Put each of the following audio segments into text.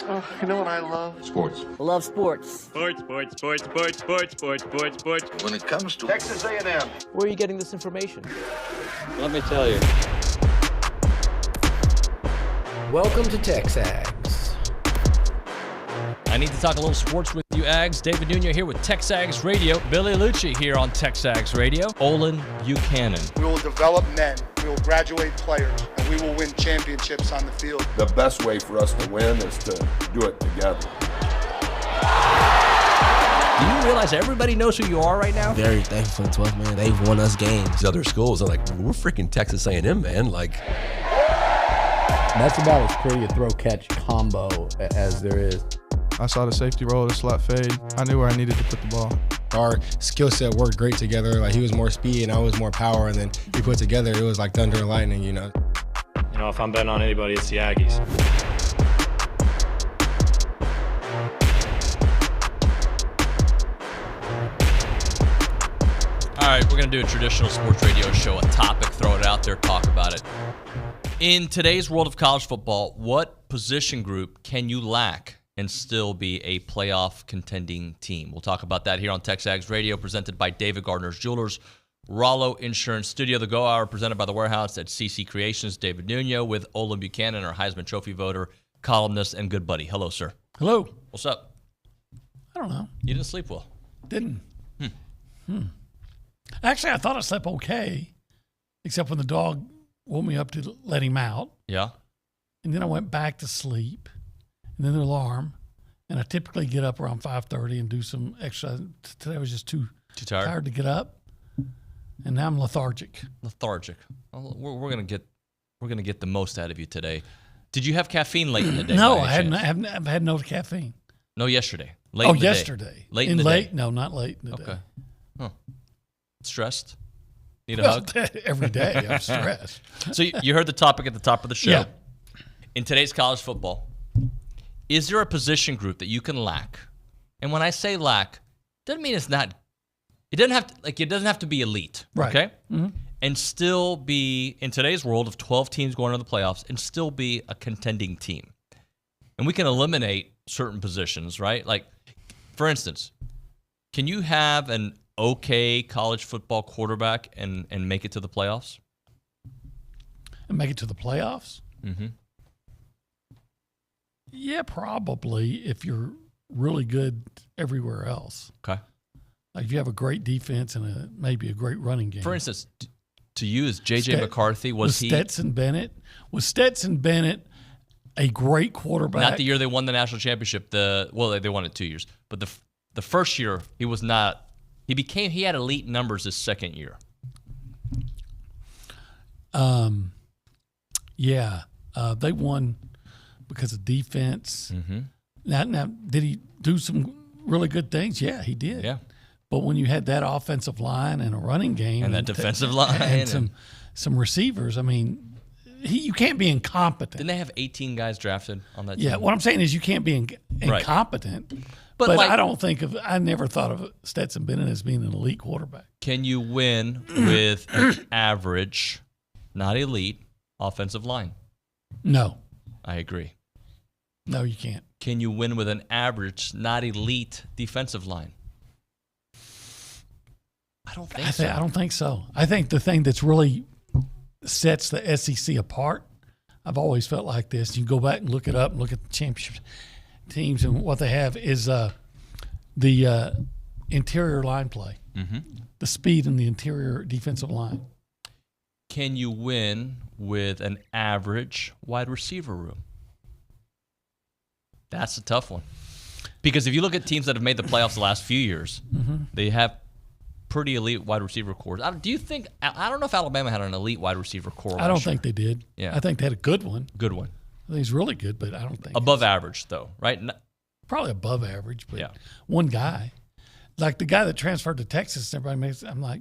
Oh, you know what I love? Sports. I love sports. Sports. When It comes to Texas A&M. Where are you getting this information? Let me tell you. Welcome to TexAgs. I need to talk a little sports with you, Ags. David Nuño here with TexAgs Radio. Billy Liucci here on TexAgs Radio. Olin Buchanan. We will develop men. We will graduate players, and we will win championships on the field. The best way for us to win is to do it together. Do you realize everybody knows who you are right now? Very thankful for the 12th man. They've won us games. These other schools are like, we're freaking Texas A&M, man. Like, that's about as pretty a throw-catch combo as there is. I saw the safety roll, the slot fade. I knew where I needed to put the ball. Our skill set worked great together. Like, he was more speed and I was more power, and then we put together, it was like thunder and lightning, you know. You know, if I'm betting on anybody, it's the Aggies. All right, we're going to do a traditional sports radio show, a topic, throw it out there, talk about it. In today's world of college football, what position group can you lack and still be a playoff contending team? We'll talk about that here on TexAgs Radio, presented by David Gardner's Jewelers, Rollo Insurance Studio, the Go Hour, presented by The Warehouse at CC Creations. David Nuño with Olin Buchanan, our Heisman Trophy voter, columnist, and good buddy. Hello, sir. Hello. What's up? I don't know. You didn't sleep well. Didn't. Actually, I thought I slept okay, except when the dog woke me up to let him out. Yeah. And then I went back to sleep, and then the alarm, and I typically get up around 5:30 and do some exercise. Today I was just too tired to get up, and now I'm lethargic. Well, we're gonna get the most out of you today. Did you have caffeine late in the day? No, I've had no caffeine. No, yesterday. Late in the yesterday. Late in the day. No, not late in the day. Okay. Huh. Stressed? Need a hug? Every day I'm stressed. So you heard the topic at the top of the show. Yeah. In today's college football, is there a position group that you can lack? And when I say lack, doesn't mean it's not. It doesn't have to be elite, right? Okay, mm-hmm. And still be in today's world of 12 teams going to the playoffs, and still be a contending team. And we can eliminate certain positions, right? Like, for instance, can you have an okay college football quarterback and make it to the playoffs? And make it to the playoffs? Mm-hmm. Yeah, probably, if you're really good everywhere else. Okay. Like if you have a great defense and maybe a great running game. For instance, to use J.J. McCarthy, was Stetson Bennett a great quarterback? Not the year they won the national championship. They won it 2 years. But the first year, he was not. He had elite numbers his second year. They won because of defense. Mm-hmm. Now, did he do some really good things? Yeah, he did. Yeah. But when you had that offensive line and a running game and that defensive line and some receivers, I mean, you can't be incompetent. Didn't they have 18 guys drafted on that team? Yeah, what I'm saying is you can't be incompetent. Right. But I never thought of Stetson Bennett as being an elite quarterback. Can you win with an average, not elite, offensive line? No. I agree. No, you can't. Can you win with an average, not elite, defensive line? I don't think so. I think the thing that's really sets the SEC apart, I've always felt like this. You can go back and look it up and look at the championship teams and what they have is the interior line play, the speed in the interior defensive line. Can you win with an average wide receiver room? That's a tough one. Because if you look at teams that have made the playoffs the last few years, they have pretty elite wide receiver cores. Do you think? I don't know if Alabama had an elite wide receiver core. I don't think they did. Yeah, I think they had a good one. Good one. I think he's really good, but I don't think above average though, right? Probably above average, but yeah. One guy, like the guy that transferred to Texas, I'm like,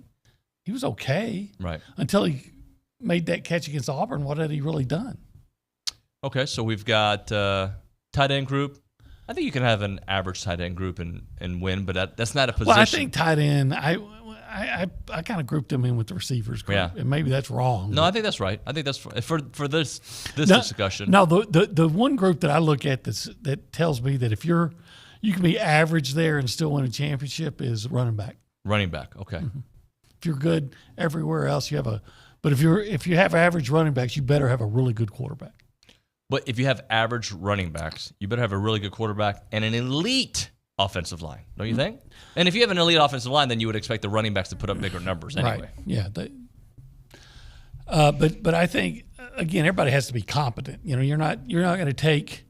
he was okay, right? Until he made that catch against Auburn. What had he really done? Okay, so we've got tight end group. I think you can have an average tight end group and win, but that's not a position. Well, I think tight end. I kind of grouped them in with the receivers group, Yeah. and maybe that's wrong. No, I think that's right. I think that's for this discussion. No, the one group that I look at that tells me that if you can be average there and still win a championship is running back. Running back, okay. Mm-hmm. If you're good everywhere else, you have a. But if you have average running backs, you better have a really good quarterback. But if you have average running backs, you better have a really good quarterback and an elite offensive line, don't you think? And if you have an elite offensive line, then you would expect the running backs to put up bigger numbers anyway. Right. Yeah. But I think again, everybody has to be competent. You know, you're not going to take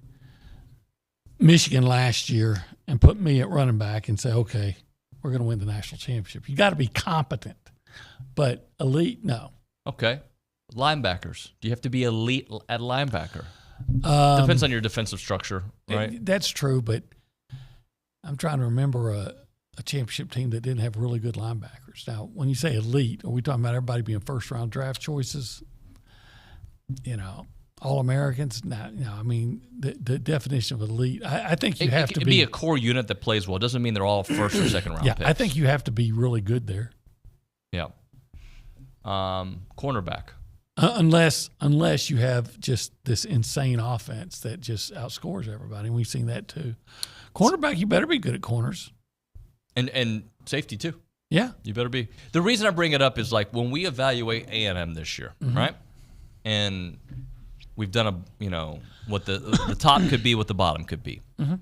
Michigan last year and put me at running back and say, okay, we're going to win the national championship. You got to be competent, but elite, no. Okay. Linebackers. Do you have to be elite at linebacker? Depends on your defensive structure, right? That's true, but I'm trying to remember a championship team that didn't have really good linebackers. Now, when you say elite, are we talking about everybody being first-round draft choices? You know, All-Americans? No, I mean, the definition of elite, I think you have to be a core unit that plays well. It doesn't mean they're all first or second-round picks. I think you have to be really good there. Yeah. Cornerback. Unless you have just this insane offense that just outscores everybody, and we've seen that too. Cornerback, you better be good at corners. And safety too. Yeah. You better be. The reason I bring it up is like when we evaluate A&M this year, right? And we've done what the top could be, what the bottom could be. Mm-hmm.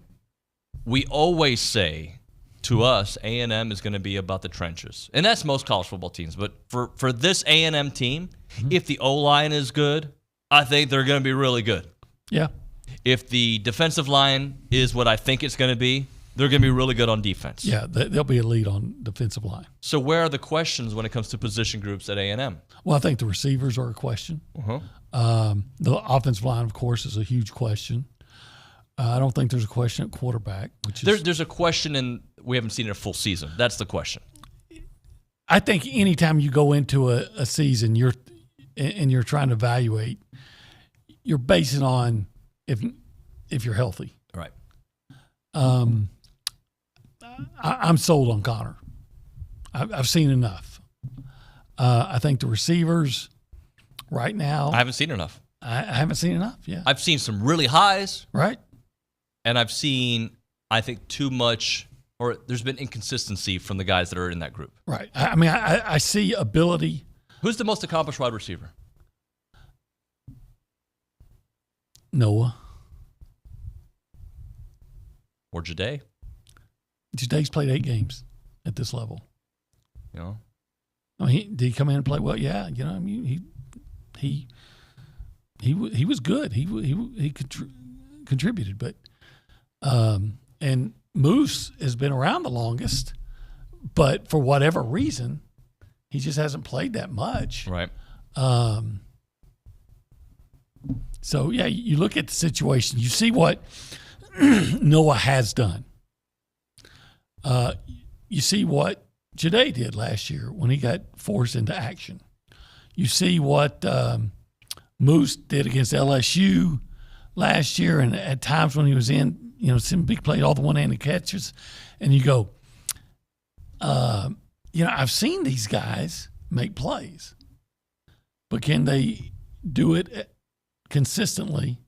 We always say to us, A&M is going to be about the trenches. And that's most college football teams. But for this A&M team, if the O-line is good, I think they're going to be really good. Yeah. If the defensive line is what I think it's going to be, they're going to be really good on defense. Yeah, they'll be elite on defensive line. So where are the questions when it comes to position groups at A&M? Well, I think the receivers are a question. The offensive line, of course, is a huge question. I don't think there's a question at quarterback. There's a question, and we haven't seen it a full season. That's the question. I think anytime you go into a season, you're trying to evaluate, you're basing on if you're healthy. Right. I'm sold on Connor. I've seen enough. I think the receivers right now. I haven't seen enough. I haven't seen enough. Yeah. I've seen some really highs. Right. And I've seen, I think, too much, or there's been inconsistency from the guys that are in that group. Right. I mean, I see ability. Who's the most accomplished wide receiver? Noah. Or Jade? Jade's played 8 games at this level. You know? I mean, did he come in and play well? Yeah. You know, I mean, he was good. He contributed, but and Moose has been around the longest, but for whatever reason, he just hasn't played that much. Right. So yeah, you look at the situation, you see what Noah has done. You see what Jade did last year when he got forced into action. You see what Moose did against LSU last year, and at times when he was in, some big plays, all the one-handed catches, and you go, I've seen these guys make plays, but can they do it consistently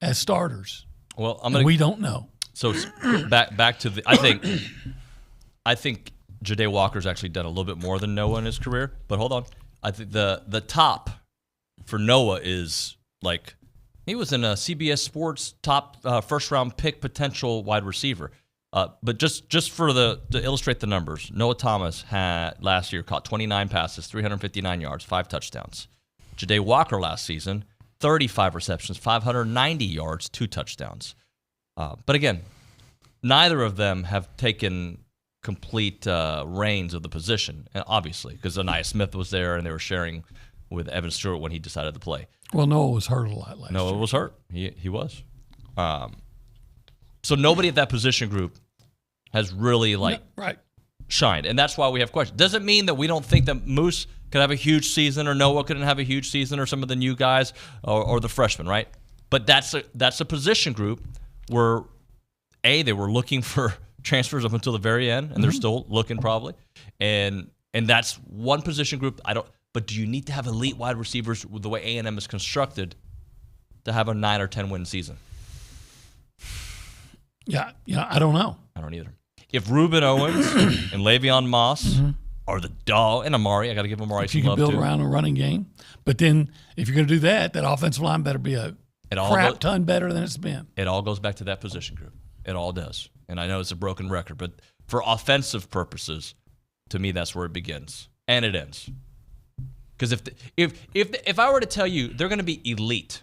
as starters? Well, we don't know. So back to the, I think Jade Walker's actually done a little bit more than Noah in his career, but hold on. I think the top for Noah is like he was in a CBS Sports top first-round pick potential wide receiver. But just to illustrate the numbers, Noah Thomas had last year caught 29 passes, 359 yards, 5 touchdowns. Jade Walker last season, 35 receptions, 590 yards, 2 touchdowns. But again, neither of them have taken complete reins of the position, obviously, because Anaya Smith was there and they were sharing with Evan Stewart when he decided to play. Well, Noah was hurt a lot last year. Noah was hurt. He was. So nobody at that position group has really shined, and that's why we have questions. Doesn't mean that we don't think that Moose could have a huge season or Noah couldn't have a huge season or some of the new guys or the freshmen, right? But that's a position group where they were looking for transfers up until the very end, and they're still looking probably. And And that's one position group. But do you need to have elite wide receivers with the way A&M is constructed to have a 9 or 10 win season? Yeah, I don't know. I don't either. If Reuben Owens and Le'Veon Moss are the dog, and Amari, I got to give Amari some love too. You can build around a running game. But then if you're going to do that offensive line better be a crap ton better than it's been. It all goes back to that position group. It all does. And I know it's a broken record, but for offensive purposes, to me, that's where it begins. And it ends. Because if I were to tell you they're going to be elite,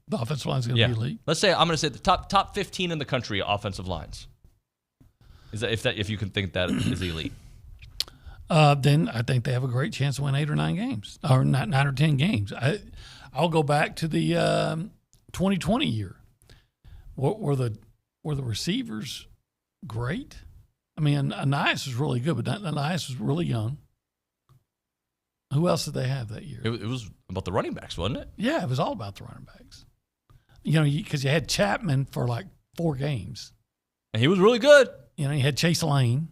the offensive line is going to be elite. Let's say I'm going to say the top 15 in the country offensive lines. If you can think that is elite, then I think they have a great chance to win 8 or 9 games, or 9 or 10 games. I'll go back to the 2020 year. Were the receivers great? I mean, Anias was really good, but Anias was really young. Who else did they have that year? It was about the running backs, wasn't it? Yeah, it was all about the running backs. Because you had Chapman for like 4 games. And he was really good. You had Chase Lane.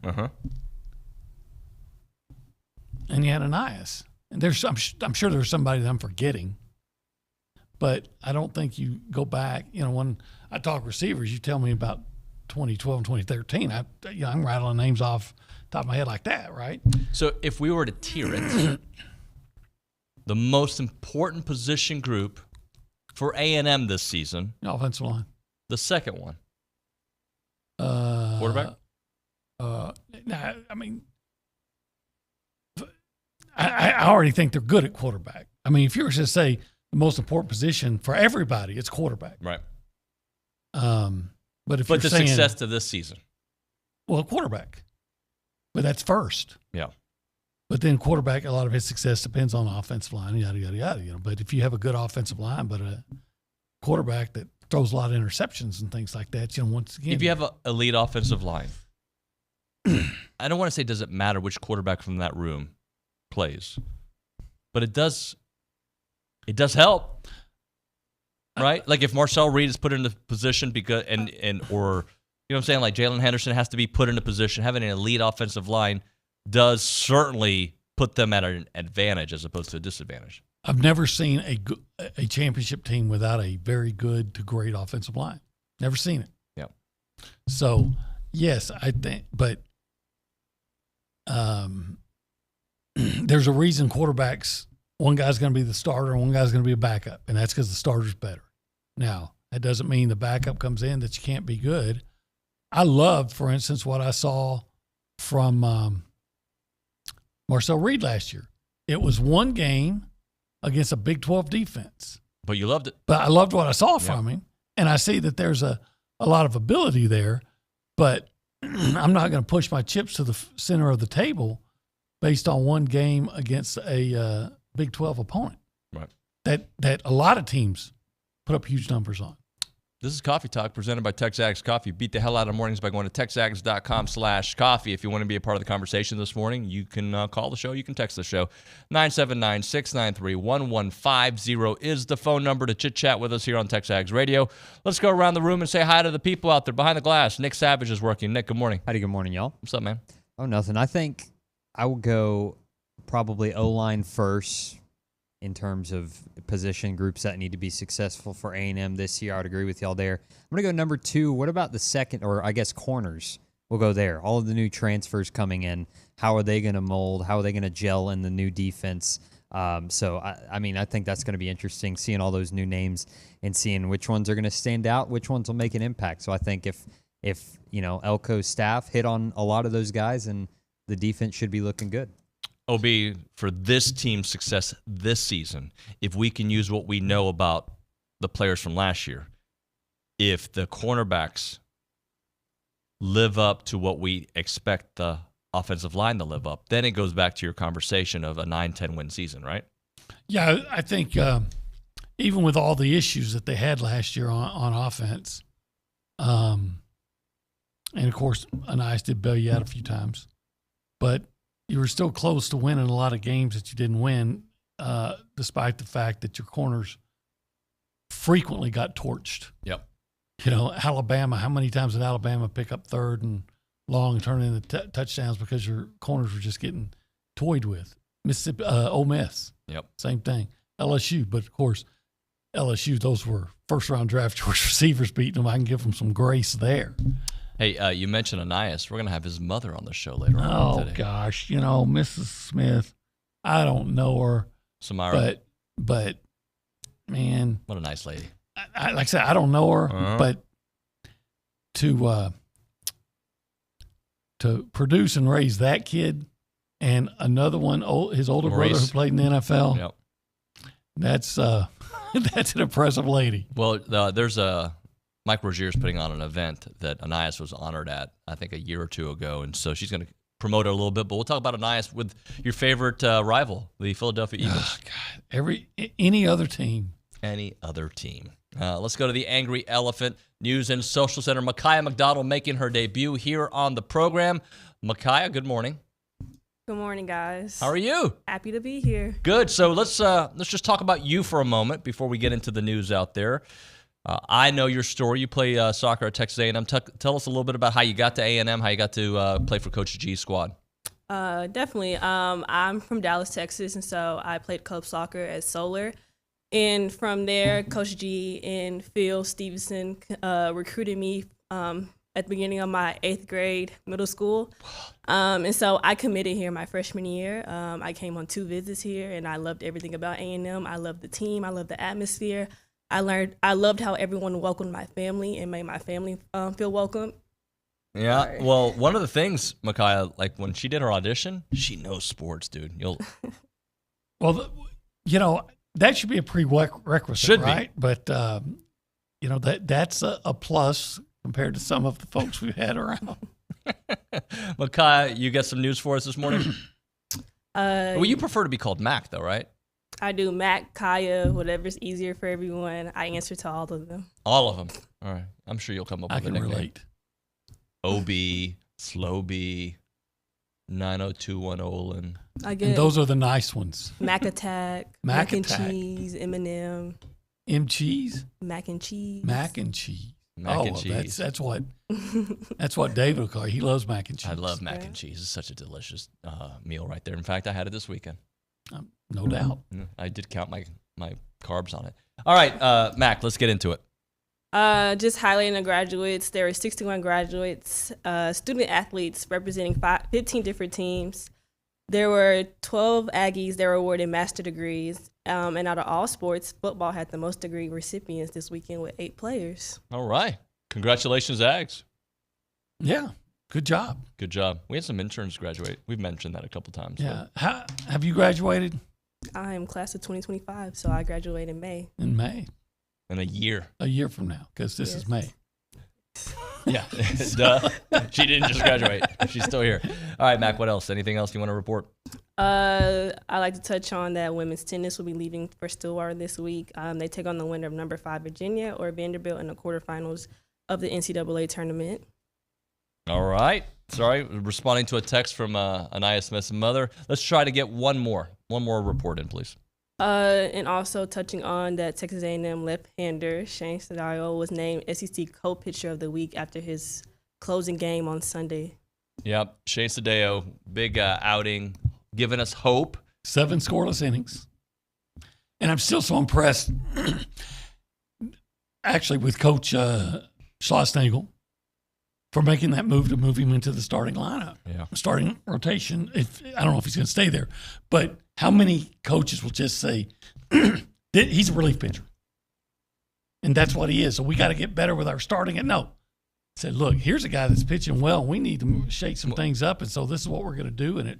And you had Anias. And I'm sure there's somebody that I'm forgetting. But I don't think you go back. When I talk receivers, you tell me about 2012 and 2013. I'm rattling names off the top of my head like that, right? So if we were to tier it, the most important position group for A&M this season. Offensive line. The second one. Quarterback? I already think they're good at quarterback. I mean, if you were to say the most important position for everybody, it's quarterback. Right. But the success to this season. Well, quarterback. But that's first. Yeah. But then quarterback, a lot of his success depends on the offensive line, yada, yada, yada. But if you have a good offensive line, but a quarterback that throws a lot of interceptions and things like that, once again. If you have an elite offensive line, I don't want to say does it matter which quarterback from that room plays, but it does help, right? Like if Marcel Reed is put into position because or you know what I'm saying, like Jalen Henderson has to be put into position. Having an elite offensive line does certainly put them at an advantage as opposed to a disadvantage. I've never seen a championship team without a very good to great offensive line. Never seen it. Yeah. So yes, I think, but there's a reason quarterbacks, one guy's going to be the starter and one guy's going to be a backup, and that's because the starter's better. Now, that doesn't mean the backup comes in that you can't be good. I loved, for instance, what I saw from Marcel Reed last year. It was one game against a Big 12 defense. But you loved it. But I loved what I saw from him, and I see that there's a lot of ability there, but I'm not going to push my chips to the center of the table based on one game against a Big 12 opponent. Right. That a lot of teams put up huge numbers on. This is Coffee Talk presented by TexAgs Coffee. Beat the hell out of mornings by going to texags.com/coffee. If you want to be a part of the conversation this morning, you can call the show. You can text the show. 979-693-1150 is the phone number to chit-chat with us here on TexAgs Radio. Let's go around the room and say hi to the people out there behind the glass. Nick Savage is working. Nick, good morning. Howdy, good morning, y'all. What's up, man? Oh, nothing. I think I will go probably O-line first in terms of position groups that need to be successful for A&M this year. I would agree with y'all there. I'm going to go number 2. What about the second, or I guess corners? We'll go there. All of the new transfers coming in. How are they going to mold? How are they going to gel in the new defense? So, I think that's going to be interesting, seeing all those new names and seeing which ones are going to stand out, which ones will make an impact. So I think if Elko's staff hit on a lot of those guys, and the defense should be looking good. OB, for this team's success this season, if we can use what we know about the players from last year, if the cornerbacks live up to what we expect the offensive line to live up, then it goes back to your conversation of a 9-10 win season, right? Yeah, I think even with all the issues that they had last year on offense, and of course, Anias did bail you out a few times, but you were still close to winning a lot of games that you didn't win, despite the fact that your corners frequently got torched. Yep. Alabama, how many times did Alabama pick up 3rd and long and turn into touchdowns because your corners were just getting toyed with. Mississippi, Ole Miss. Yep. Same thing. LSU, but of course, LSU, those were first-round draft choice receivers beating them. I can give them some grace there. Hey, you mentioned Anias. We're going to have his mother on the show later on today. Oh, gosh. Mrs. Smith, I don't know her. Samara. But man. What a nice lady. Like I said, I don't know her, but to produce and raise that kid and another one, his older brother who played in the NFL, yep. That's an impressive lady. Well, there's Mike Rogier's putting on an event that Anias was honored at, I think, a year or two ago, and so she's going to promote it a little bit. But we'll talk about Anias with your favorite rival, the Philadelphia Eagles. Oh, God. Any other team. Any other team. Let's go to the Angry Elephant News and Social Center. Micaiah McDonald making her debut here on the program. Micaiah, good morning. Good morning, guys. How are you? Happy to be here. Good. So let's just talk about you for a moment before we get into the news out there. I know your story. You play soccer at Texas A&M. Tell us a little bit about how you got to A&M, how you got to play for Coach G's squad. Definitely. I'm from Dallas, Texas, and so I played club soccer at Solar. And from there, Coach G and Phil Stevenson recruited me at the beginning of my 8th grade middle school. And so I committed here my freshman year. I came on 2 visits here, and I loved everything about A&M. I loved the team. I loved the atmosphere. I loved how everyone welcomed my family and made my family feel welcome. Yeah, Sorry. Well, one of the things, Micaiah, like when she did her audition, she knows sports, dude. Well, that should be a prerequisite, should right? Be. But, that's a plus compared to some of the folks we've had around. Micaiah, you got some news for us this morning? Well, you prefer to be called Mac, though, right? I do. Mac, Kaya, whatever's easier for everyone. I answer to all of them. All of them. All right. I'm sure you'll come up with a nickname. I can OB, relate. Slow B, 90210 Olin. And those are the nice ones. Mac Attack, Mac and Cheese, M&M. Cheese? Mac and Cheese. Mac and Cheese. Mac and cheese. That's what David will call it. He loves mac and cheese. I love mac and cheese. It's such a delicious meal right there. In fact, I had it this weekend. No doubt. I did count my carbs on it. All right, Mac, let's get into it. Just highlighting the graduates. There were 61 graduates, student athletes representing 15 different teams. There were 12 Aggies that were awarded master degrees. And out of all sports, football had the most degree recipients this weekend with 8 players. All right. Congratulations, Ags. Yeah. Good job. Good job. We had some interns graduate. We've mentioned that a couple times. Yeah. Have you graduated? I am class of 2025, so I graduate in May. In May. In a year. A year from now, because this is May. Yeah. Duh. She didn't just graduate. She's still here. All right, Mac, what else? Anything else you want to report? I like to touch on that women's tennis will be leaving for Stillwater this week. They take on the winner of number 5 Virginia or Vanderbilt in the quarterfinals of the NCAA tournament. All right. Sorry, responding to a text from Anaya Smith's mother. Let's try to get one more report in, please. And also touching on that Texas A&M left-hander Shane Stedio was named SEC co-pitcher of the week after his closing game on Sunday. Yep, Shane Stedio, big outing, giving us hope. 7 scoreless innings. And I'm still so impressed, actually, with Coach Schlossnagel for making that move to move him into the starting lineup, starting rotation. I don't know if he's going to stay there, but how many coaches will just say, he's a relief pitcher. And that's what he is. So we got to get better with our starting. And no, said, look, here's a guy that's pitching well. We need to shake some things up. And so this is what we're going to do. And it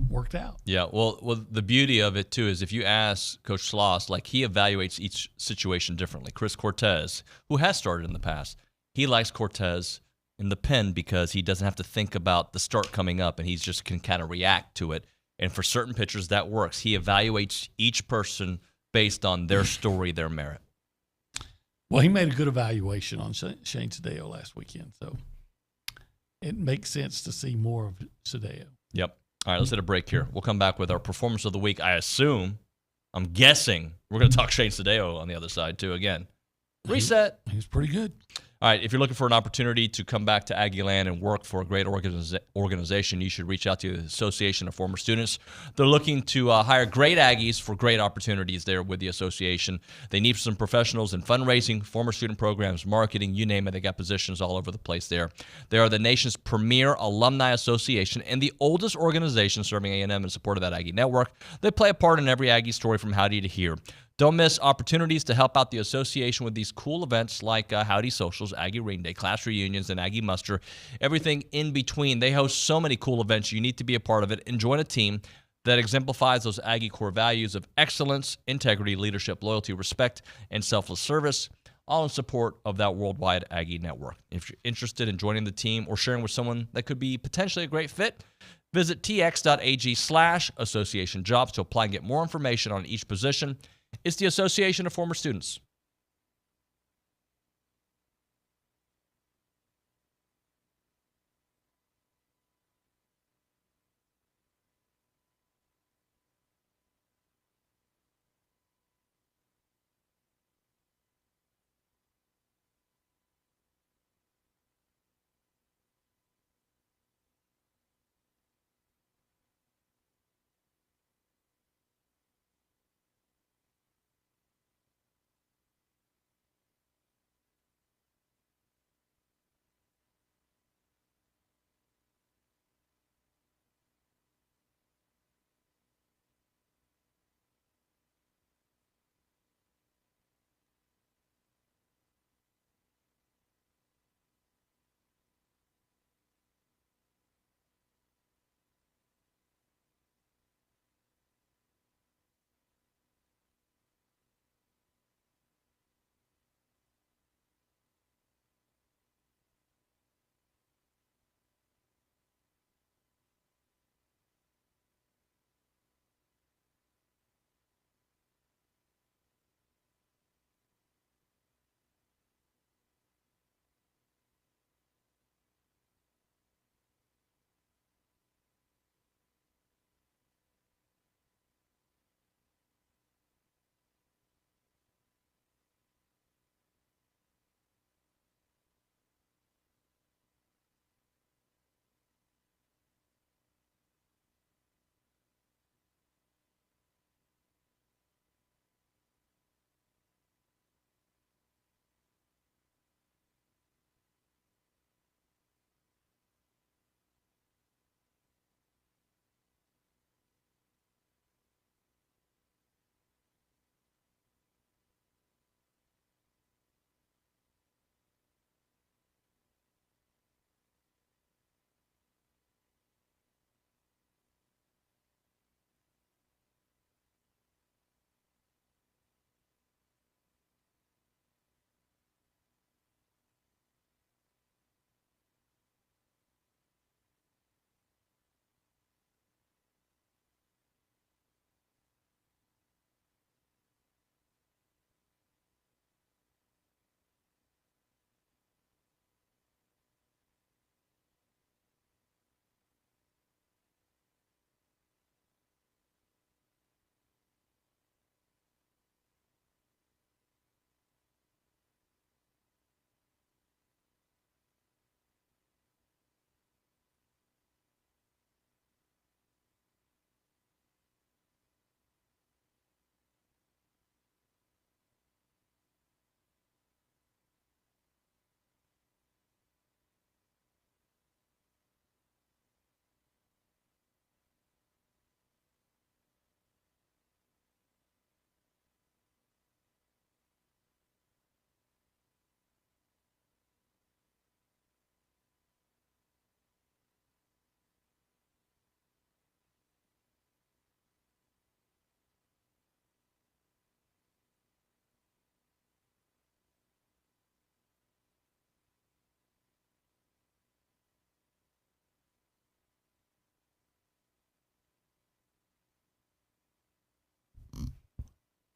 worked out. Yeah. Well, the beauty of it, too, is if you ask Coach Schloss, like he evaluates each situation differently. Chris Cortez, who has started in the past, he likes Cortez in the pen because he doesn't have to think about the start coming up and he just can kind of react to it. And for certain pitchers, that works. He evaluates each person based on their story, their merit. Well, he made a good evaluation on Shane Stedio last weekend, so it makes sense to see more of Stedio. Yep. All right, let's hit a break here. We'll come back with our performance of the week. I'm guessing, we're going to talk Shane Stedio on the other side, too, again. Reset. He was pretty good. All right, if you're looking for an opportunity to come back to Aggie Land and work for a great organization, you should reach out to the Association of Former Students. They're looking to hire great Aggies for great opportunities there with the association. They need some professionals in fundraising, former student programs, marketing, you name it. They got positions all over the place there. They are the nation's premier alumni association and the oldest organization serving A&M in support of that Aggie network. They play a part in every Aggie story from Howdy to Here. Don't miss opportunities to help out the association with these cool events like Howdy Socials, Aggie Ring Day, class reunions, and Aggie Muster, everything in between. They host so many cool events. You need to be a part of it and join a team that exemplifies those Aggie core values of excellence, integrity, leadership, loyalty, respect, and selfless service, all in support of that worldwide Aggie network. If you're interested in joining the team or sharing with someone that could be potentially a great fit, visit tx.ag/association jobs to apply and get more information on each position. It's the Association of Former Students.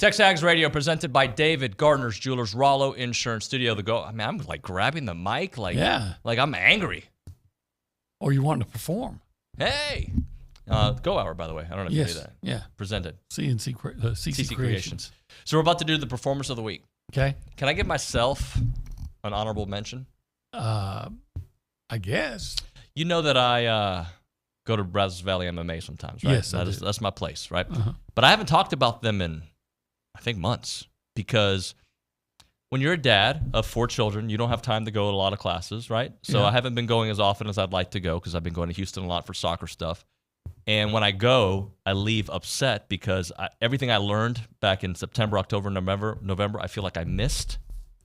TexAgs Radio presented by David Gardner's Jewelers, Rollo Insurance Studio. I'm like grabbing the mic like I'm angry. Or you want to perform. Hey. Go Hour, by the way. I don't know if you knew that. Yeah. Presented. CC Creations. So we're about to do the performance of the week. Okay. Can I give myself An honorable mention? I guess. You know that I go to Brazos Valley MMA sometimes, right? Yes, that's my place, right? Uh-huh. But I haven't talked about them in, I think, months, because when you're a dad of 4 children, you don't have time to go to a lot of classes, right? So Yeah. I haven't been going as often as I'd like to go because I've been going to Houston a lot for soccer stuff. And when I go, I leave upset because everything I learned back in September, October, November, I feel like I missed,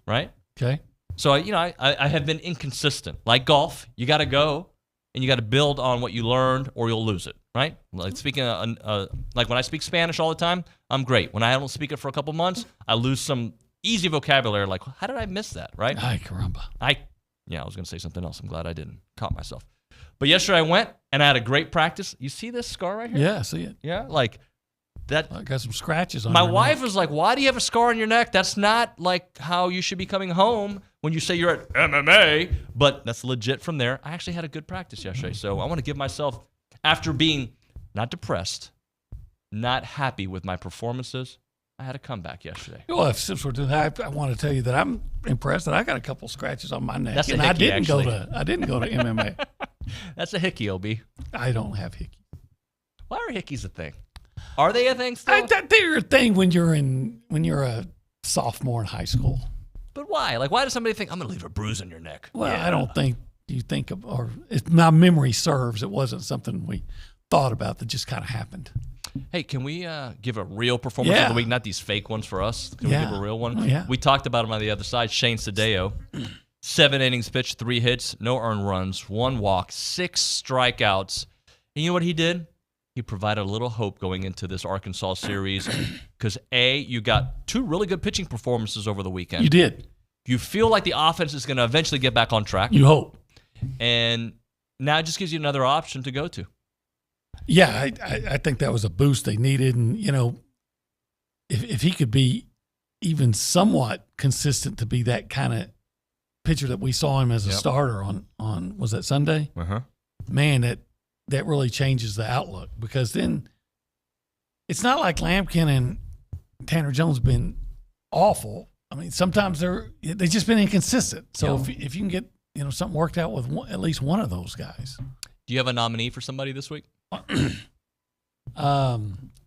right? Okay. So, I have been inconsistent. Like golf, you got to go and you got to build on what you learned or you'll lose it, right? Like like when I speak Spanish all the time, I'm great. When I don't speak it for a couple months, I lose some easy vocabulary. Like, how did I miss that, right? Ay, caramba. I was going to say something else. I'm glad I didn't. Caught myself. But yesterday I went and I had a great practice. You see this scar right here? Yeah, I see it. Yeah, like that. I got some scratches on My your wife neck. was like, why do you have a scar on your neck? That's not like how you should be coming home when you say you're at MMA. But that's legit from there. I actually had a good practice yesterday. So I want to give myself, after being not depressed, not happy with my performances, I had a comeback yesterday. Well, since we're doing that, I want to tell you that I'm impressed that I got a couple scratches on my neck. That's a and hickey, I didn't go to MMA. That's a hickey, OB. I don't have hickey. Why are hickeys a thing? Are they a thing still? They're a thing when you're a sophomore in high school. But why? Like, why does somebody think I'm going to leave a bruise on your neck? Well, I don't think you think of, or if my memory serves, it wasn't something we thought about that just kind of happened. Hey, can we give a real performance of the week? Not these fake ones for us. Can we give a real one? Yeah. We talked about him on the other side. Shane Sadeo, 7 innings pitched, 3 hits, no earned runs, 1 walk, 6 strikeouts. And you know what he did? He provided a little hope going into this Arkansas series because, you got 2 really good pitching performances over the weekend. You did. You feel like the offense is going to eventually get back on track. You hope. And now it just gives you another option to go to. Yeah, I think that was a boost they needed. And, if he could be even somewhat consistent to be that kind of pitcher that we saw him as a starter on was that Sunday? Uh-huh. Man, that really changes the outlook, because then it's not like Lampkin and Tanner Jones been awful. I mean, sometimes they've just been inconsistent. So if you can get something worked out with at least one of those guys. Do you have a nominee for somebody this week? I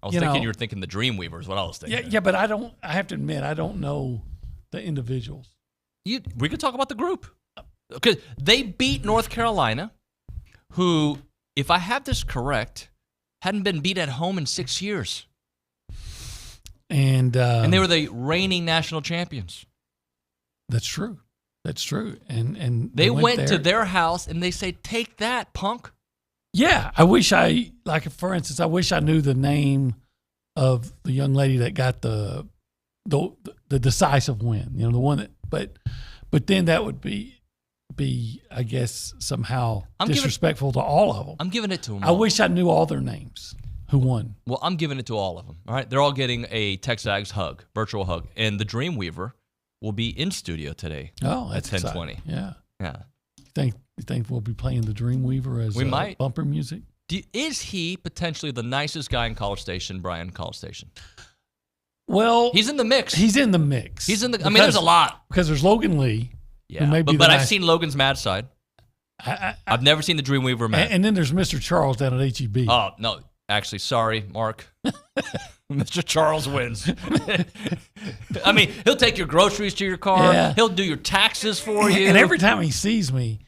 was thinking you were thinking the Dreamweaver is what I was thinking. Yeah, but I have to admit, I don't know the individuals. We could talk about the group. Because they beat North Carolina, who, if I have this correct, hadn't been beat at home in 6 years. And they were the reigning national champions. That's true. That's true. And they went to their house and they say, "Take that, punk." Yeah, I wish for instance, I wish I knew the name of the young lady that got the decisive win. The one that, but then that would be I guess somehow disrespectful to all of them. I'm giving it to them. I wish I knew all their names. Who won? Well, I'm giving it to all of them. All right, they're all getting a TexAgs hug, virtual hug, and the Dreamweaver will be in studio today. Oh, that's at 10:20. Yeah. Yeah. You think we'll be playing the Dreamweaver as might. bumper music? Is he potentially the nicest guy in College Station, Bryan-College Station? Well, he's in the mix. He's in the mix. There's a lot. Because there's Logan Lee. Yeah, but I've seen Logan's mad side. I've never seen the Dreamweaver mad. And then there's Mr. Charles down at HEB. Oh, no. Actually, sorry, Mark. Mr. Charles wins. I mean, he'll take your groceries to your car. Yeah. He'll do your taxes for you. And every time he sees me,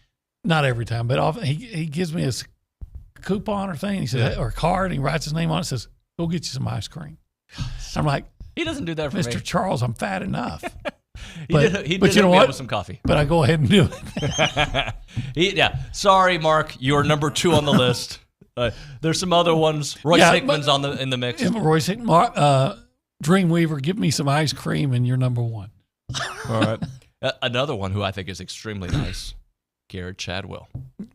not every time, but often he gives me a coupon or thing. He says, or a card, and he writes his name on it. Says, "Go get you some ice cream." I'm like, he doesn't do that for me. Mr. Charles, I'm fat enough. He did hook me up with some coffee. But I go ahead and do it. Sorry, Mark. You're number 2 on the list. There's some other ones. Royce Hickman's in the mix. Royce Hickman, Dreamweaver, give me some ice cream, and you're number 1. All right. Another one who I think is extremely nice, Gerrod Chadwell.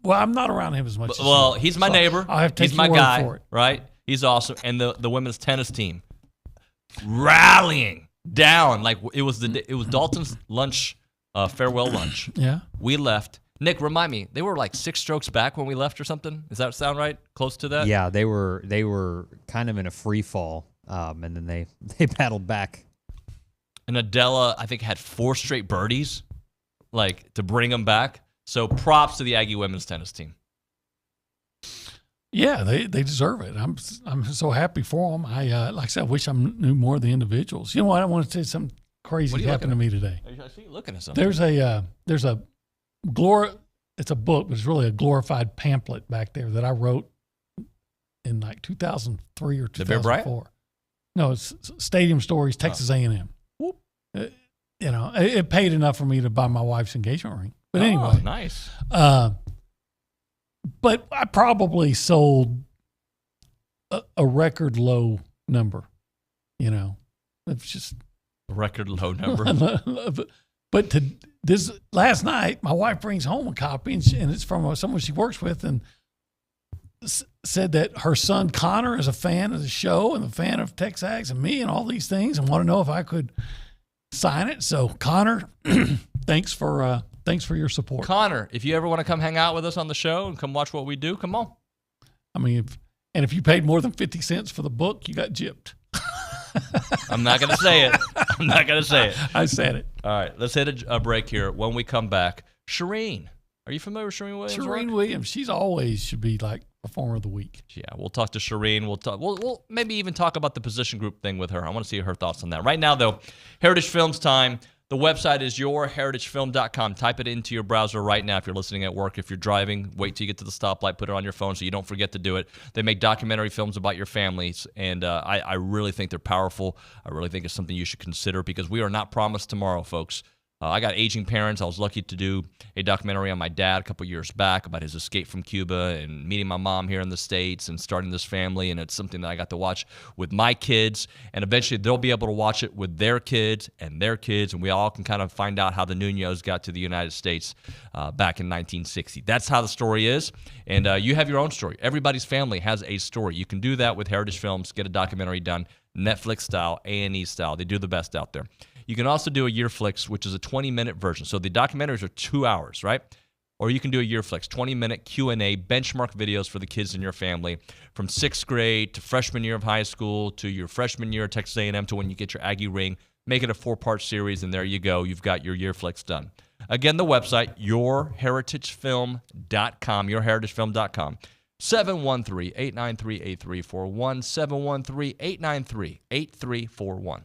Well, I'm not around him as much. Well, he's my neighbor. I have to take he's my guy, for it. Right? He's awesome. And the women's tennis team rallying down like it was Dalton's lunch, farewell lunch. Yeah. We left. Nick, remind me, they were like 6 strokes back when we left or something? Does that sound right? Close to that? Yeah, they were kind of in a free fall, and then they battled back. And Adela, I think, had 4 straight birdies. like to bring them back. So props to the Aggie women's tennis team. Yeah, they deserve it. I'm so happy for them. I like I said, I wish I knew more of the individuals. You know what? I want to say something crazy happened to me today. I see you looking at something. It's a book, but it's really a glorified pamphlet back there that I wrote in like 2003 or 2004. No, it's Stadium Stories, Texas A&M. It paid enough for me to buy my wife's engagement ring. But anyway, nice. But I probably sold a record low number. It's just a record low number. But this last night, my wife brings home a copy, and it's from someone she works with, and said that her son Connor is a fan of the show and a fan of TexAgs and me and all these things, and want to know if I could sign it. So Connor, thanks for your support. Connor, if you ever want to come hang out with us on the show and come watch what we do, come on. I mean, if you paid more than 50 cents for the book, you got gypped. I'm not going to say it. I said it. All right, let's hit a break here. When we come back, Charean. Are you familiar with Charean Williams? Charean Williams. She's always should be like Performer of the Week. Yeah, we'll talk to Charean. We'll maybe even talk about the position group thing with her. I want to see her thoughts on that. Right now, though, Heritage Films time. The website is yourheritagefilm.com. Type it into your browser right now if you're listening at work. If you're driving, wait till you get to the stoplight, put it on your phone so you don't forget to do it. They make documentary films about your families, and I really think they're powerful. I really think it's something you should consider because we are not promised tomorrow, folks. I got aging parents. I was lucky to do a documentary on my dad a couple years back about his escape from Cuba and meeting my mom here in the States and starting this family, and it's something that I got to watch with my kids, and eventually they'll be able to watch it with their kids, and we all can kind of find out how the Nuños got to the United States back in 1960. That's how the story is, and you have your own story. Everybody's family has a story. You can do that with Heritage Films, get a documentary done, Netflix style, A&E style. They do the best out there. You can also do a Yearflix, which is a 20-minute version. So the documentaries are 2 hours, right? Or you can do a Yearflix, 20-minute Q&A, benchmark videos for the kids in your family from 6th grade to freshman year of high school to your freshman year at Texas A&M to when you get your Aggie ring. Make it a 4-part series, and there you go. You've got your Yearflix done. Again, the website, yourheritagefilm.com, yourheritagefilm.com. 713-893-8341, 713-893-8341.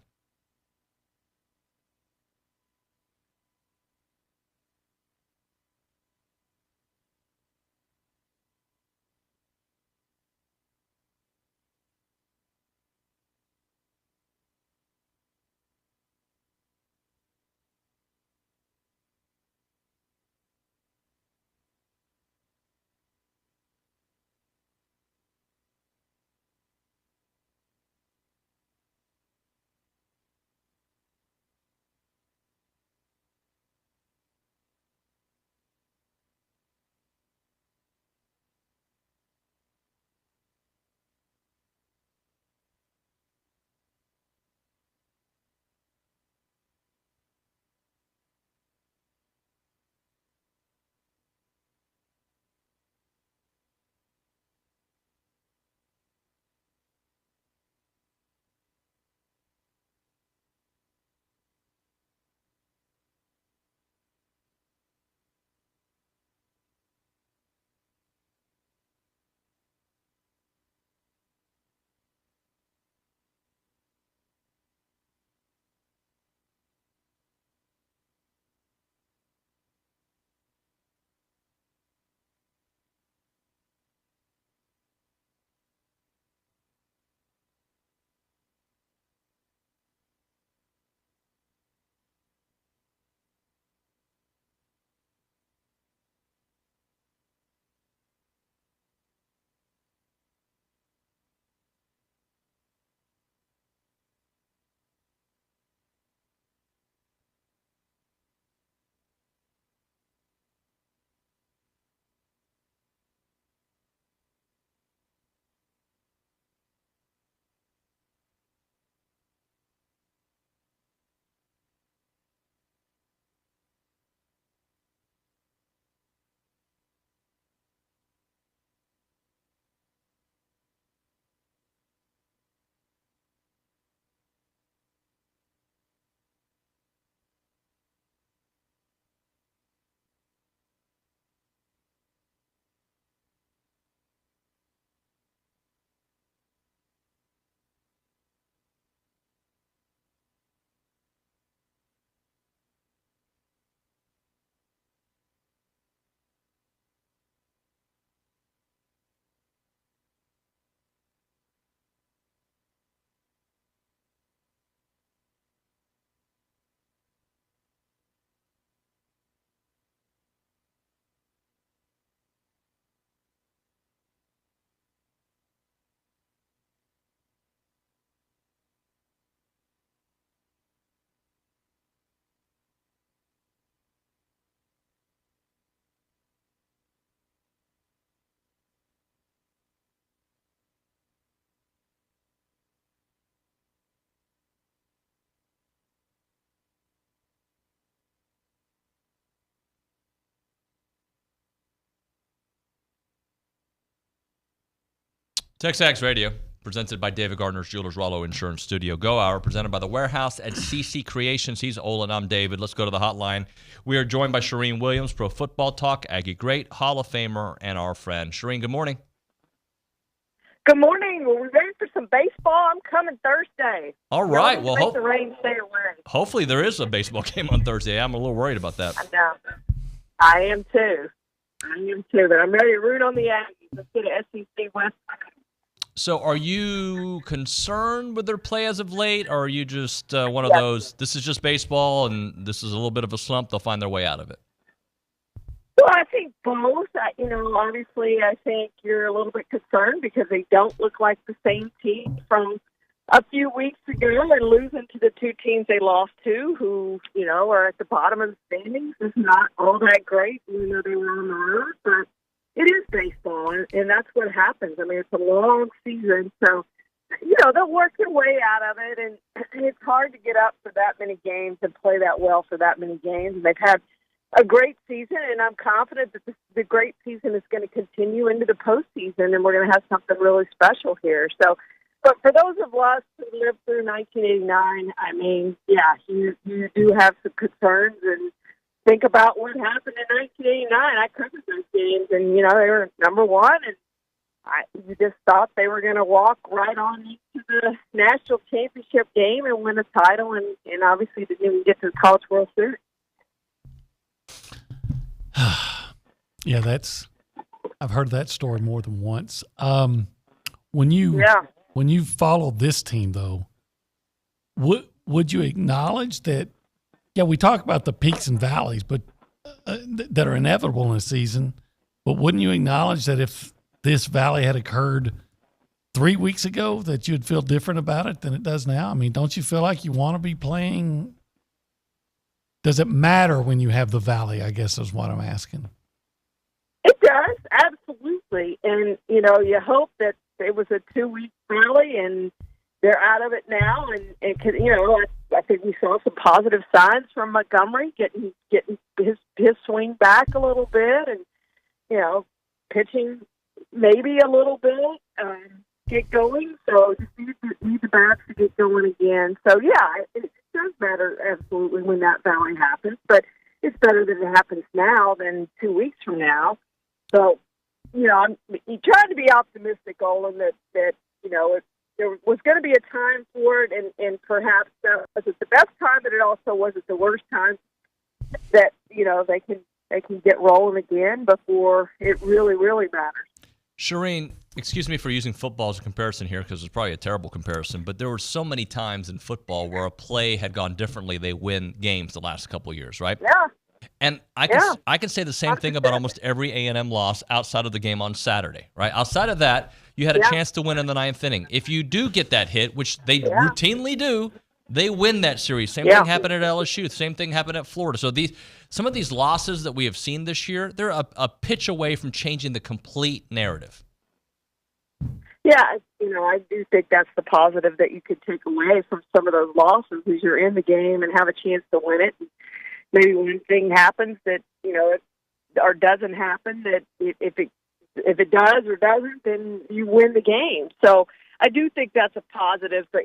TexAgs Radio, presented by David Gardner's Jewelers Rollo Insurance Studio. Go Hour, presented by The Warehouse at CC Creations. He's Olin, I'm David. Let's go to the hotline. We are joined by Charean Williams, Pro Football Talk, Aggie great, Hall of Famer, and our friend. Charean, good morning. Good morning. We're ready for some baseball. I'm coming Thursday. All right. Well, make the rain stay away. Hopefully there is a baseball game on Thursday. I'm a little worried about that. I know. I am too. But I'm ready to root on the Aggies. Let's get an SEC West. So are you concerned with their play as of late, or are you just one of those, this is just baseball and this is a little bit of a slump, they'll find their way out of it? Well, I think both. Obviously, I think you're a little bit concerned because they don't look like the same team from a few weeks ago and losing to the two teams they lost to, who, are at the bottom of the standings, is not all that great, even though they were on the road. But it is baseball, and that's what happens. I mean, it's a long season, so, they'll work their way out of it, and it's hard to get up for that many games and play that well for that many games. And they've had a great season, and I'm confident that the great season is going to continue into the postseason, and we're going to have something really special here. So, but for those of us who lived through 1989, I mean, you do have some concerns and think about what happened in 1989. I covered those games, and, they were number one, and you just thought they were going to walk right on into the national championship game and win a title, and obviously didn't even get to the College World Series. Yeah, I've heard that story more than once. When you follow this team, though, would you acknowledge that? Yeah, we talk about the peaks and valleys, but that are inevitable in a season. But wouldn't you acknowledge that if this valley had occurred 3 weeks ago, that you'd feel different about it than it does now? I mean, don't you feel like you want to be playing? Does it matter when you have the valley, I guess is what I'm asking. It does, absolutely. And, you hope that it was a 2-week rally and they're out of it now. And I think we saw some positive signs from Montgomery getting his swing back a little bit and, pitching maybe a little bit, get going. So just need the bats to get going again. So, it does matter absolutely when that valley happens, but it's better that it happens now than 2 weeks from now. So, I'm trying to be optimistic, Olin, that there was going to be a time for it, and perhaps was it the best time, but it also wasn't the worst time that they can get rolling again before it really, really matters. Charean, excuse me for using football as a comparison here because it's probably a terrible comparison, but there were so many times in football where a play had gone differently. They win games the last couple of years, right? Yeah. And I can say the same thing about almost every A&M loss outside of the game on Saturday, right? Outside of that, you had a chance to win in the ninth inning. If you do get that hit, which they routinely do, they win that series. Same thing happened at LSU. Same thing happened at Florida. So some of these losses that we have seen this year, they're a pitch away from changing the complete narrative. Yeah, I do think that's the positive that you could take away from some of those losses is you're in the game and have a chance to win it. Maybe one thing happens that, or doesn't happen, that if it does or doesn't, then you win the game. So I do think that's a positive. But,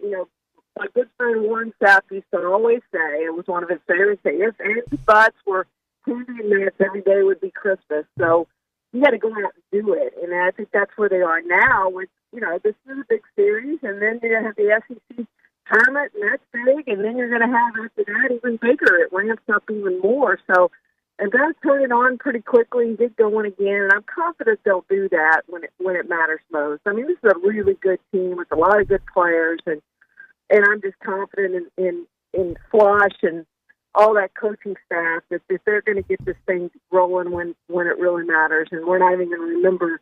my good friend Warren Sapp used to always say, it was one of his favorites, say, if ands butts were candy and nuts, every day would be Christmas. So you got to go out and do it. And I think that's where they are now with, this is a big series, and then you're going to have the SEC tournament, and that's big, and then you're going to have, after that, even bigger. It ramps up even more. So, and they'll turn it on pretty quickly and get going again, and I'm confident they'll do that when it matters most. I mean, this is a really good team with a lot of good players, and I'm just confident in Flush and all that coaching staff that they're going to get this thing rolling when it really matters, and we're not even going to remember.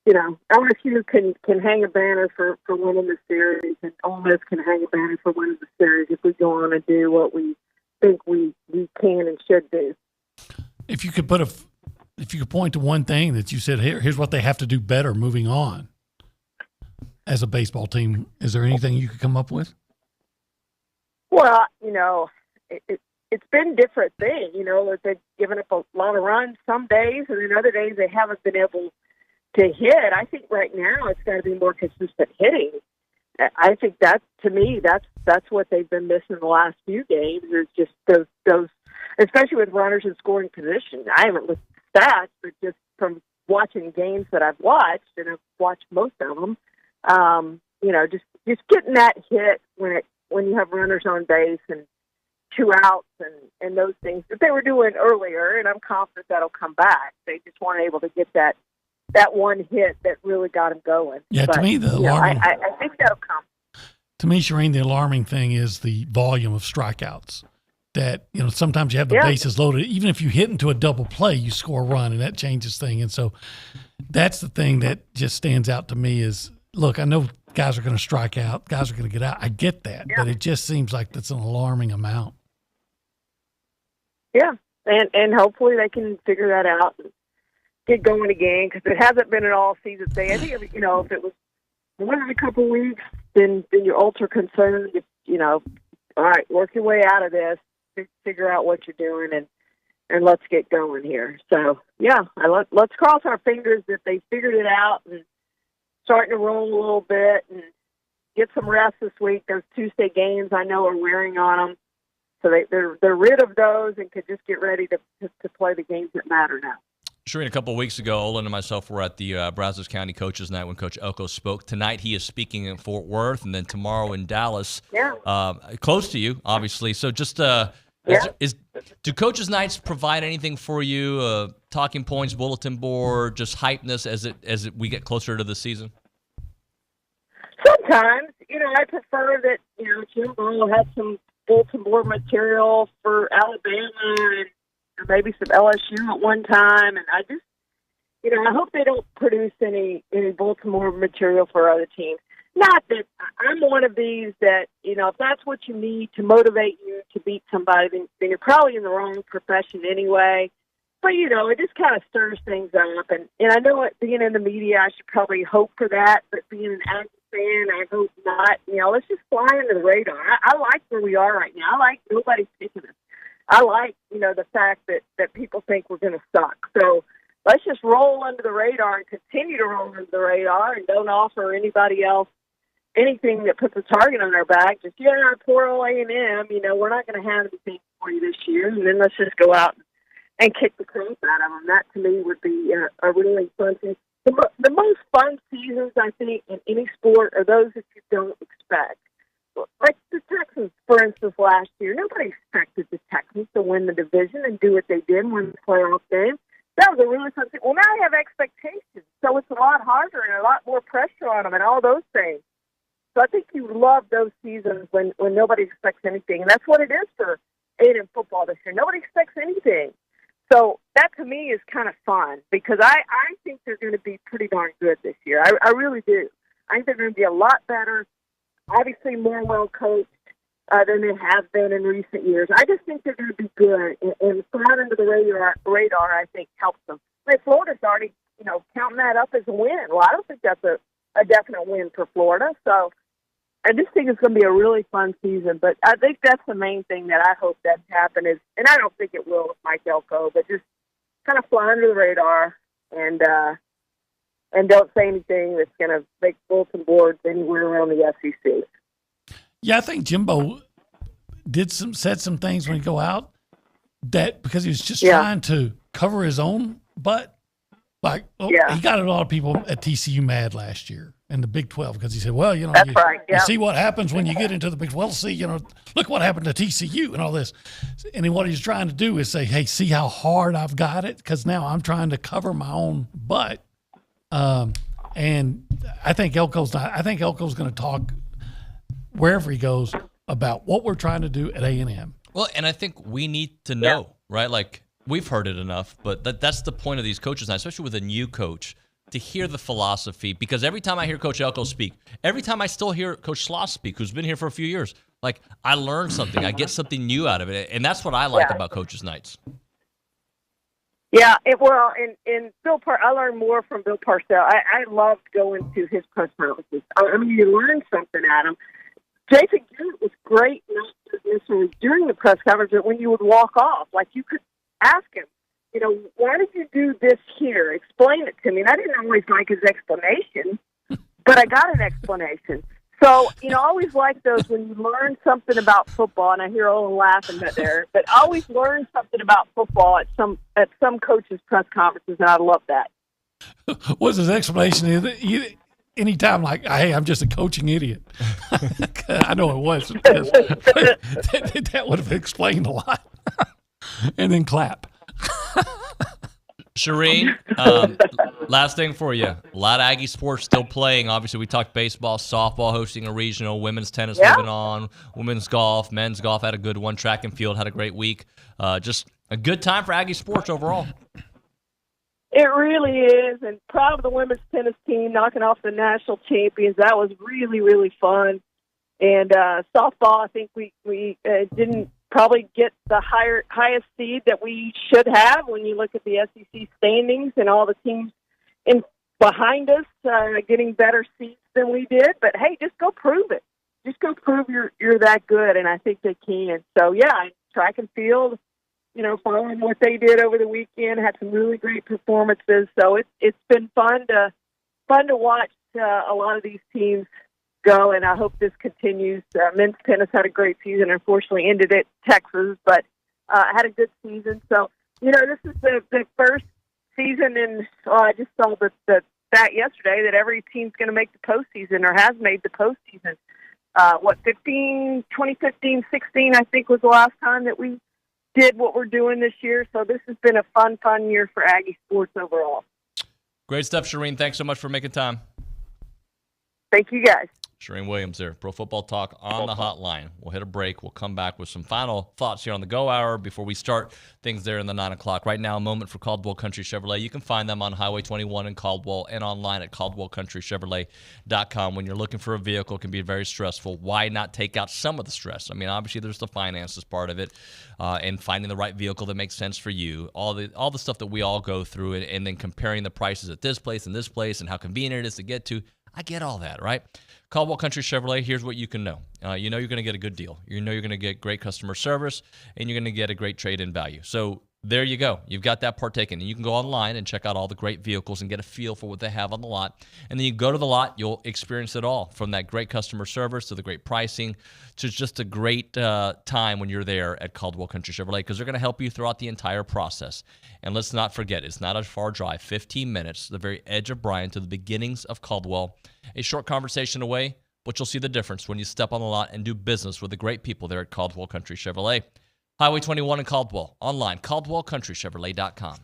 LSU can hang a banner for winning the series, and Ole Miss can hang a banner for winning the series if we go on and do what we think we can and should do. If you could point to one thing that you said, here's what they have to do better moving on as a baseball team, is there anything you could come up with? Well, it's been different things. They've given up a lot of runs some days, and then other days they haven't been able to hit. I think right now it's got to be more consistent hitting. I think that, to me, that's what they've been missing the last few games, is just those, especially with runners in scoring position. I haven't looked at stats, but just from watching games that I've watched, and I've watched most of them, just getting that hit when you have runners on base and 2 outs and those things that they were doing earlier, and I'm confident that'll come back. They just weren't able to get that one hit that really got them going. Yeah, but, to me, the alarming. I think that'll come. To me, Charean, the alarming thing is the volume of strikeouts. That, sometimes you have the bases loaded. Even if you hit into a double play, you score a run, and that changes things. And so that's the thing that just stands out to me is, look, I know guys are going to strike out, guys are going to get out. I get that, but it just seems like that's an alarming amount. Yeah, and hopefully they can figure that out and get going again, because it hasn't been an all-season thing. I think, if it was more than a couple weeks, then you're ultra concerned. All right, work your way out of this, figure out what you're doing, and let's get going here. So, yeah, let's cross our fingers that they figured it out and starting to roll a little bit and get some rest this week. Those Tuesday games I know are wearing on them. So they're rid of those and could just get ready to play the games that matter now. Charean, a couple of weeks ago, Olin and myself were at the Brazos County Coaches Night when Coach Elko spoke. Tonight he is speaking in Fort Worth, and then tomorrow in Dallas, close to you, obviously. So just do Coaches Nights provide anything for you? Talking points, bulletin board, just hypeness as we get closer to the season? Sometimes, I prefer that Jim Ball had some bulletin board material for Alabama and maybe some LSU at one time, and I just, I hope they don't produce any bulletin board material for other teams. Not that I'm one of these that, if that's what you need to motivate you to beat somebody, then you're probably in the wrong profession anyway. But, it just kind of stirs things up. And I know being in the media, I should probably hope for that, but being an Aggie fan, I hope not. Let's just fly under the radar. I like where we are right now. I like nobody's picking us. I like, the fact that people think we're going to suck. So let's just roll under the radar and continue to roll under the radar and don't offer anybody else anything that puts a target on our back. Just, poor old A&M, we're not going to have anything for you this year. And then let's just go out and kick the crap out of them. That, to me, would be a really fun thing. The most fun seasons, I think, in any sport are those that you don't expect. Like the Texans, for instance, last year. Nobody expected the Texans to win the division and do what they did, win the playoff game. That was a really fun thing. Well, now they have expectations, so it's a lot harder and a lot more pressure on them and all those things. So I think you love those seasons when nobody expects anything. And that's what it is for A&M football this year. Nobody expects anything. So that, to me, is kind of fun because I think they're going to be pretty darn good this year. I really do. I think they're going to be a lot better, obviously more well-coached than they have been in recent years. I just think they're going to be good. And flying under the radar, I think, helps them. Florida's already, counting that up as a win. Well, I don't think that's a definite win for Florida. So I just think it's going to be a really fun season. But I think that's the main thing that I hope doesn't happen is, and I don't think it will with Mike Elko, but just kind of fly under the radar and don't say anything that's going to make bulletin boards anywhere around the SEC. Yeah, I think Jimbo said some things when he go out that because he was just trying to cover his own butt. Like, he got a lot of people at TCU mad last year in the Big 12 because he said, well, you see what happens when you get into the Big 12. See, look what happened to TCU and all this. And what he's trying to do is say, hey, see how hard I've got it? Because now I'm trying to cover my own butt. And I think Elko's going to talk wherever he goes about what we're trying to do at A&M. Well, and I think we need to know, right? Like, we've heard it enough, but that's the point of these coaches now, especially with a new coach, to hear the philosophy. Because every time I hear Coach Elko speak, every time I still hear Coach Sloss speak, who's been here for a few years, like, I learn something. I get something new out of it. And that's what I like about Coaches Nights. Yeah, and Bill I learned more from Bill Parcells. I loved going to his press conferences. I mean, you learn something at him. Jason Garrett was great, not necessarily during the press conference, but when you would walk off, like you could ask him why did you do this here? Explain it to me. And I didn't always like his explanation, but I got an explanation. So, I always like those when you learn something about football, and I hear Olin laughing there, but I always learn something about football at some coaches' press conferences, and I love that. What's his explanation? Anytime like, hey, I'm just a coaching idiot. I know it was. That would have explained a lot. And then clap. Charean, last thing for you. A lot of Aggie sports still playing. Obviously, we talked baseball, softball hosting a regional, women's tennis moving on, women's golf, men's golf had a good one, track and field had a great week. Just a good time for Aggie sports overall. It really is, and proud of the women's tennis team knocking off the national champions. That was really, really fun. And softball, I think we didn't probably get the highest seed that we should have when you look at the SEC standings and all the teams behind us getting better seeds than we did. But, hey, just go prove it. Just go prove you're that good, and I think they can. So, yeah, track and field, following what they did over the weekend, had some really great performances. So it's been fun to watch a lot of these teams go, and I hope this continues. Men's tennis had a great season. Unfortunately, ended at Texas, but had a good season. So, this is the first season, and I just saw the stat yesterday that every team's going to make the postseason or has made the postseason. 2015, 16, I think, was the last time that we did what we're doing this year. So this has been a fun year for Aggie sports overall. Great stuff, Charean. Thanks so much for making time. Thank you, guys. Charean Williams there, Pro Football Talk on the hotline. We'll hit a break. We'll come back with some final thoughts here on the Go Hour before we start things there in the 9 o'clock. Right now, a moment for Caldwell Country Chevrolet. You can find them on Highway 21 in Caldwell and online at CaldwellCountryChevrolet.com. When you're looking for a vehicle, it can be very stressful. Why not take out some of the stress? I mean, obviously, there's the finances part of it and finding the right vehicle that makes sense for you. All the stuff that we all go through and then comparing the prices at this place and how convenient it is to get to. I get all that, right? Caldwell Country Chevrolet, here's what you can know. You're going to get a good deal. You're going to get great customer service, and you're going to get a great trade-in value. So there you go. You've got that part taken. And you can go online and check out all the great vehicles and get a feel for what they have on the lot. And then you go to the lot, you'll experience it all, from that great customer service to the great pricing to just a great time when you're there at Caldwell Country Chevrolet, because they're going to help you throughout the entire process. And let's not forget, it's not a far drive, 15 minutes, the very edge of Bryan to the beginnings of Caldwell. A short conversation away, but you'll see the difference when you step on the lot and do business with the great people there at Caldwell Country Chevrolet. Highway 21 in Caldwell. Online, CaldwellCountryChevrolet.com.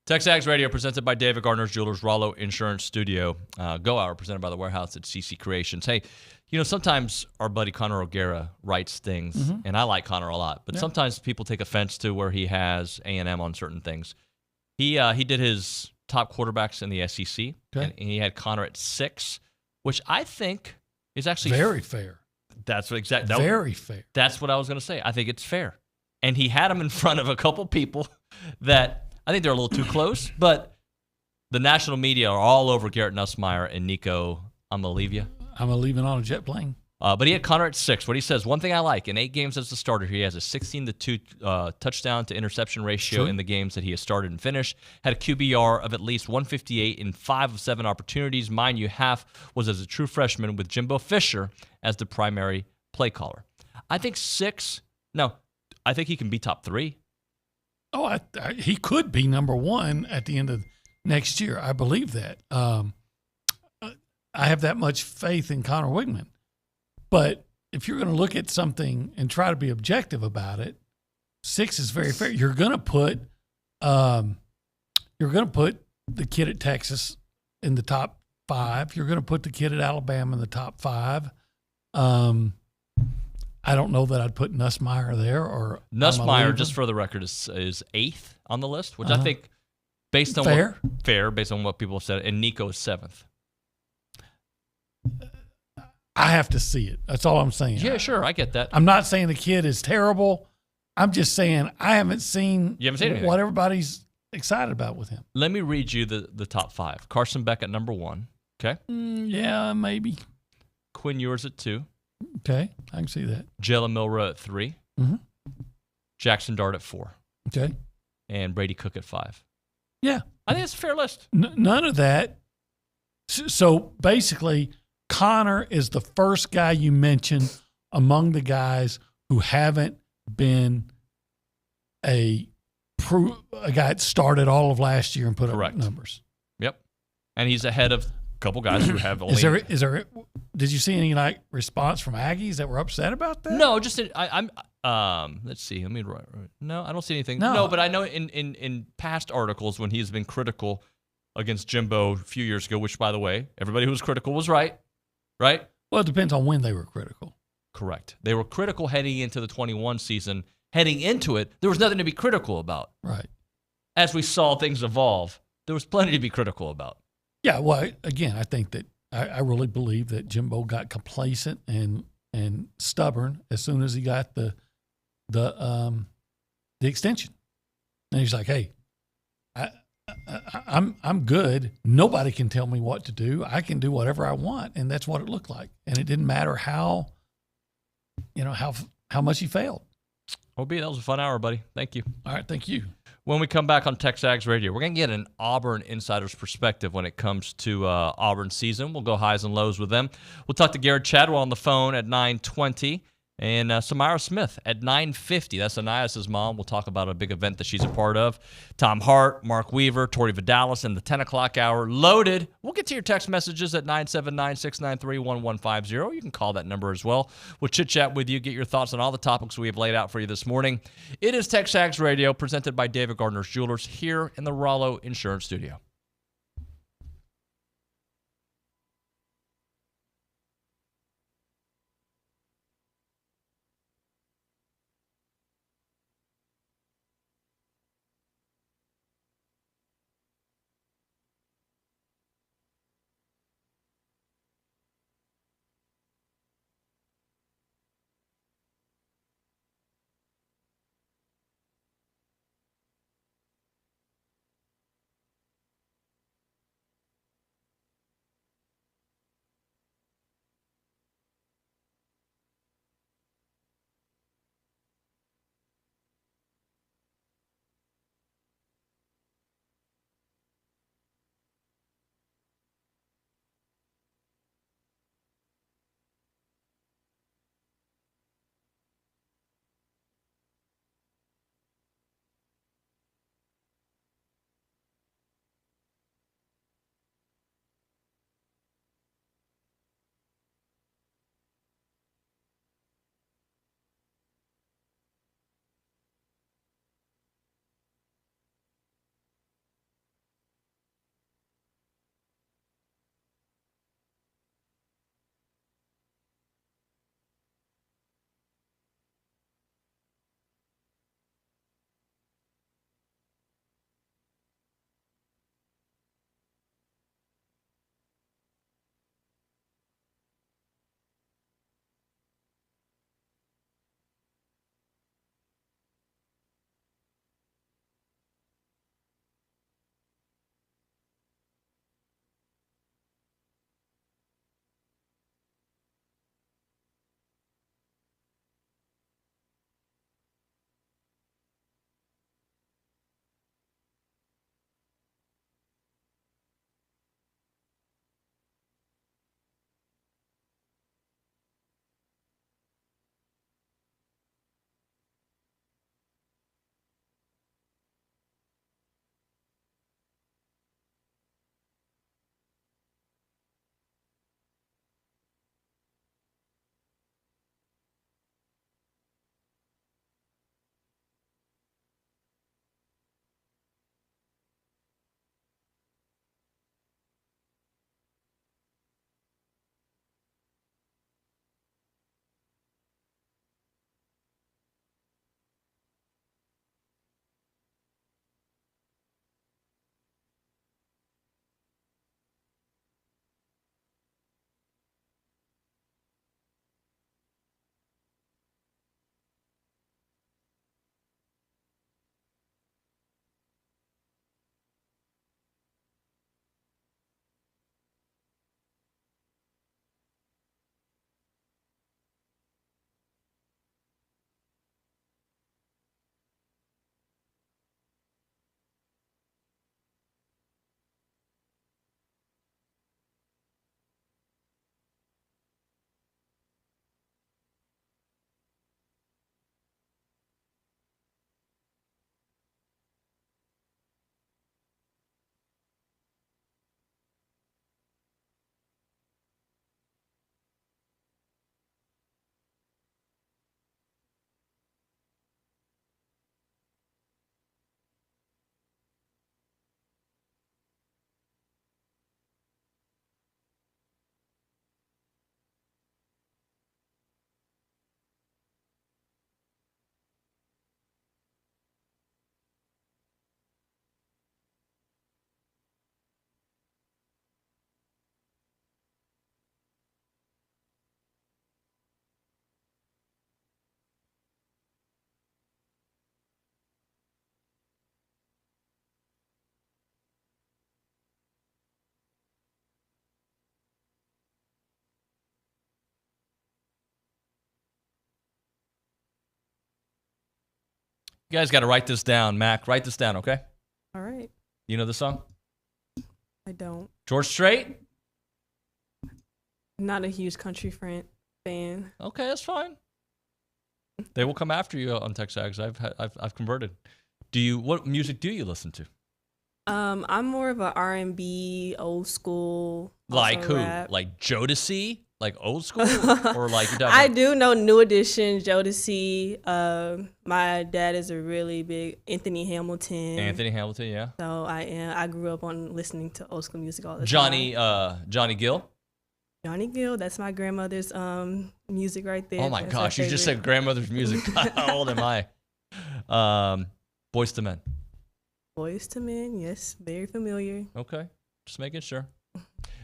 TexAgs Radio presented by David Gardner's Jewelers, Rollo Insurance Studio. Go Hour presented by the Warehouse at CC Creations. Hey, sometimes our buddy Connor O'Gara writes things, and I like Connor a lot, but sometimes people take offense to where he has A&M on certain things. He did his top quarterbacks in the SEC, and he had Connor at 6, which I think is actually very fair. That's what exactly. Very fair. That's what I was going to say. I think it's fair. And he had him in front of a couple people that I think they're a little too close, but the national media are all over Garrett Nussmeier and Nico. I'm going to leave you. I'm going to leave it on a jet plane. But he had Connor at 6. What he says, one thing I like, in 8 games as the starter, he has a 16-2 touchdown to interception ratio in the games that he has started and finished. Had a QBR of at least 158 in 5 of 7 opportunities. Mind you, half was as a true freshman with Jimbo Fisher as the primary play caller. I think 6. No, I think he can be top 3. Oh, he could be number 1 at the end of next year. I believe that. I have that much faith in Connor Wigman. But if you're going to look at something and try to be objective about it, 6 is very fair. You're going to put the kid at Texas in the top 5. You're going to put the kid at Alabama in the top 5. I don't know that I'd put Nussmeier there or Nussmeier, just for the record, is 8th on the list, which I think based on fair based on what people have said, and Nico is 7th. I have to see it. That's all I'm saying. Yeah, sure, I get that. I'm not saying the kid is terrible. I'm just saying I haven't seen anything. What everybody's excited about with him. Let me read you the top 5. Carson Beck at number 1. Okay. Yeah, maybe. Quinn Ewers at 2. Okay, I can see that. Jalen Milroe at 3. Mm-hmm. Jackson Dart at 4. Okay. And Brady Cook at 5. Yeah. I think it's a fair list. None of that. So basically, Connor is the first guy you mentioned among the guys who haven't been a guy that started all of last year and put up numbers. Yep. And he's ahead of couple guys who have only. Is there? Did you see any response from Aggies that were upset about that? No, just I'm. Let's see. Let me. No, I don't see anything. No, but I know in past articles when he's been critical against Jimbo a few years ago, which by the way, everybody who was critical was right. Right. Well, it depends on when they were critical. Correct. They were critical heading into the 21 season. Heading into it, there was nothing to be critical about. Right. As we saw things evolve, there was plenty to be critical about. Yeah, well, again, I think that I really believe that Jimbo got complacent and stubborn as soon as he got the extension, and he's like, "Hey, I'm good. Nobody can tell me what to do. I can do whatever I want," and that's what it looked like. And it didn't matter how much he failed. OB, that was a fun hour, buddy. Thank you. All right, thank you. When we come back on TexAgs Radio, we're going to get an Auburn insider's perspective when it comes to Auburn season. We'll go highs and lows with them. We'll talk to Gerrod Chadwell on the phone at 9:20 and Samira Smith at 9:50. That's Anias's mom. We'll talk about a big event that she's a part of. Tom Hart, Mark Weaver, Tori Vidales in the 10 o'clock hour. Loaded. We'll get to your text messages at 979-693-1150. You can call that number as well. We'll chit-chat with you, get your thoughts on all the topics we have laid out for you this morning. It is TexAgs Radio, presented by David Gardner's Jewelers here in the Rollo Insurance Studio. You guys got to write this down, Mac. Write this down, okay? All right. You know the song? I don't. George Strait? Not a huge country fan. Okay, that's fine. They will come after you on TexAgs. I've converted. What music do you listen to? I'm more of a R&B, old school. Like who? Rap. Like Jodeci? Like old school? Or like I do know New Edition, Jodeci. My dad is a really big Anthony Hamilton. Anthony Hamilton, yeah. So I grew up on listening to old school music all the time. Johnny Gill? Johnny Gill, that's my grandmother's music right there. Oh my gosh, you just said grandmother's music. How old am I? Boyz II Men. Boyz II Men, yes, very familiar. Okay, just making sure.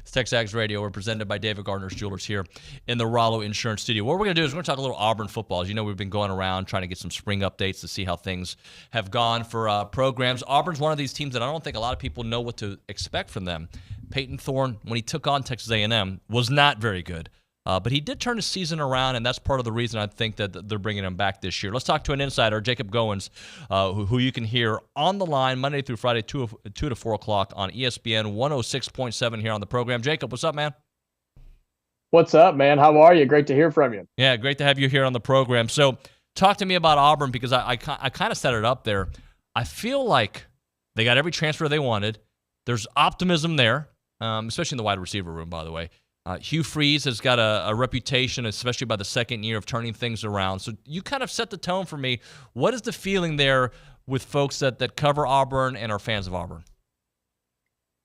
It's TexAgs Radio. We're presented by David Gardner's Jewelers here in the Rollo Insurance Studio. What we're going to do is we're going to talk a little Auburn football. As you know, we've been going around trying to get some spring updates to see how things have gone for programs. Auburn's one of these teams that I don't think a lot of people know what to expect from them. Peyton Thorne, when he took on Texas A&M, was not very good. But he did turn his season around, and that's part of the reason I think that they're bringing him back this year. Let's talk to an insider, Jacob Goins, who you can hear on the line Monday through Friday, 2 to 4 o'clock on ESPN 106.7 here on the program. Jacob, what's up, man? What's up, man? How are you? Great to hear from you. Yeah, great to have you here on the program. So talk to me about Auburn, because I kind of set it up there. I feel like they got every transfer they wanted. There's optimism there, especially in the wide receiver room, by the way. Hugh Freeze has got a reputation, especially by the second year, of turning things around. So you kind of set the tone for me. What is the feeling there with folks that cover Auburn and are fans of Auburn?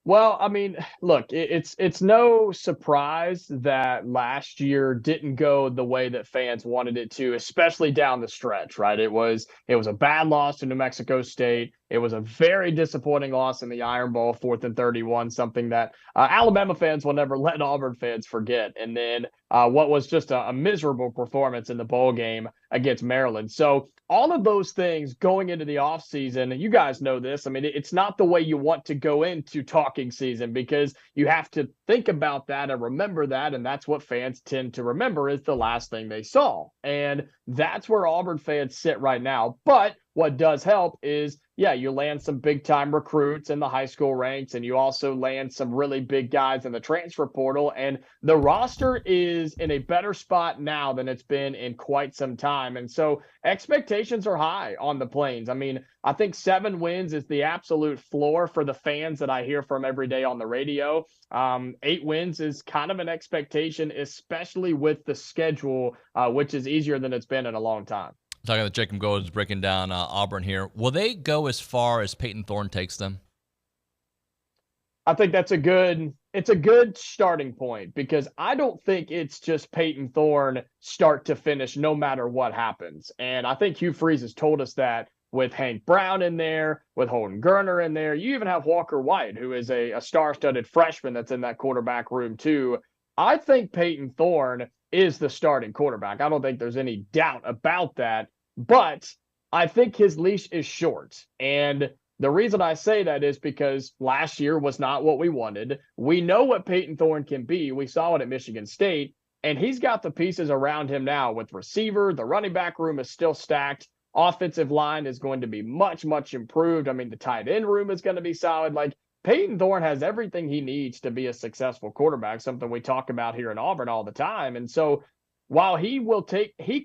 Well, I mean, look, it's no surprise that last year didn't go the way that fans wanted it to, especially down the stretch, right? It was a bad loss to New Mexico State. It was a very disappointing loss in the Iron Bowl, 4th and 31, something that Alabama fans will never let Auburn fans forget. And then what was just a miserable performance in the bowl game against Maryland. So all of those things going into the offseason, you guys know this. I mean, it's not the way you want to go into talking season, because you have to think about that and remember that. And that's what fans tend to remember is the last thing they saw. And that's where Auburn fans sit right now. But what does help is, yeah, you land some big-time recruits in the high school ranks, and you also land some really big guys in the transfer portal. And the roster is in a better spot now than it's been in quite some time. And so expectations are high on the Plains. I mean, I think 7 wins is the absolute floor for the fans that I hear from every day on the radio. 8 wins is kind of an expectation, especially with the schedule, which is easier than it's been in a long time. Talking to Jacob Goins, breaking down Auburn here. Will they go as far as Peyton Thorne takes them? I think it's a good starting point, because I don't think it's just Peyton Thorne start to finish no matter what happens. And I think Hugh Freeze has told us that with Hank Brown in there, with Holden Geriner in there. You even have Walker White, who is a star-studded freshman that's in that quarterback room too. I think Peyton Thorne is the starting quarterback. I don't think there's any doubt about that, but I think his leash is short. And the reason I say that is because last year was not what we wanted. We know what Peyton Thorne can be. We saw it at Michigan State, and he's got the pieces around him now with receiver. The running back room is still stacked. Offensive line is going to be much, much improved. I mean, the tight end room is going to be solid. Like, Peyton Thorne has everything he needs to be a successful quarterback, something we talk about here in Auburn all the time. And so while he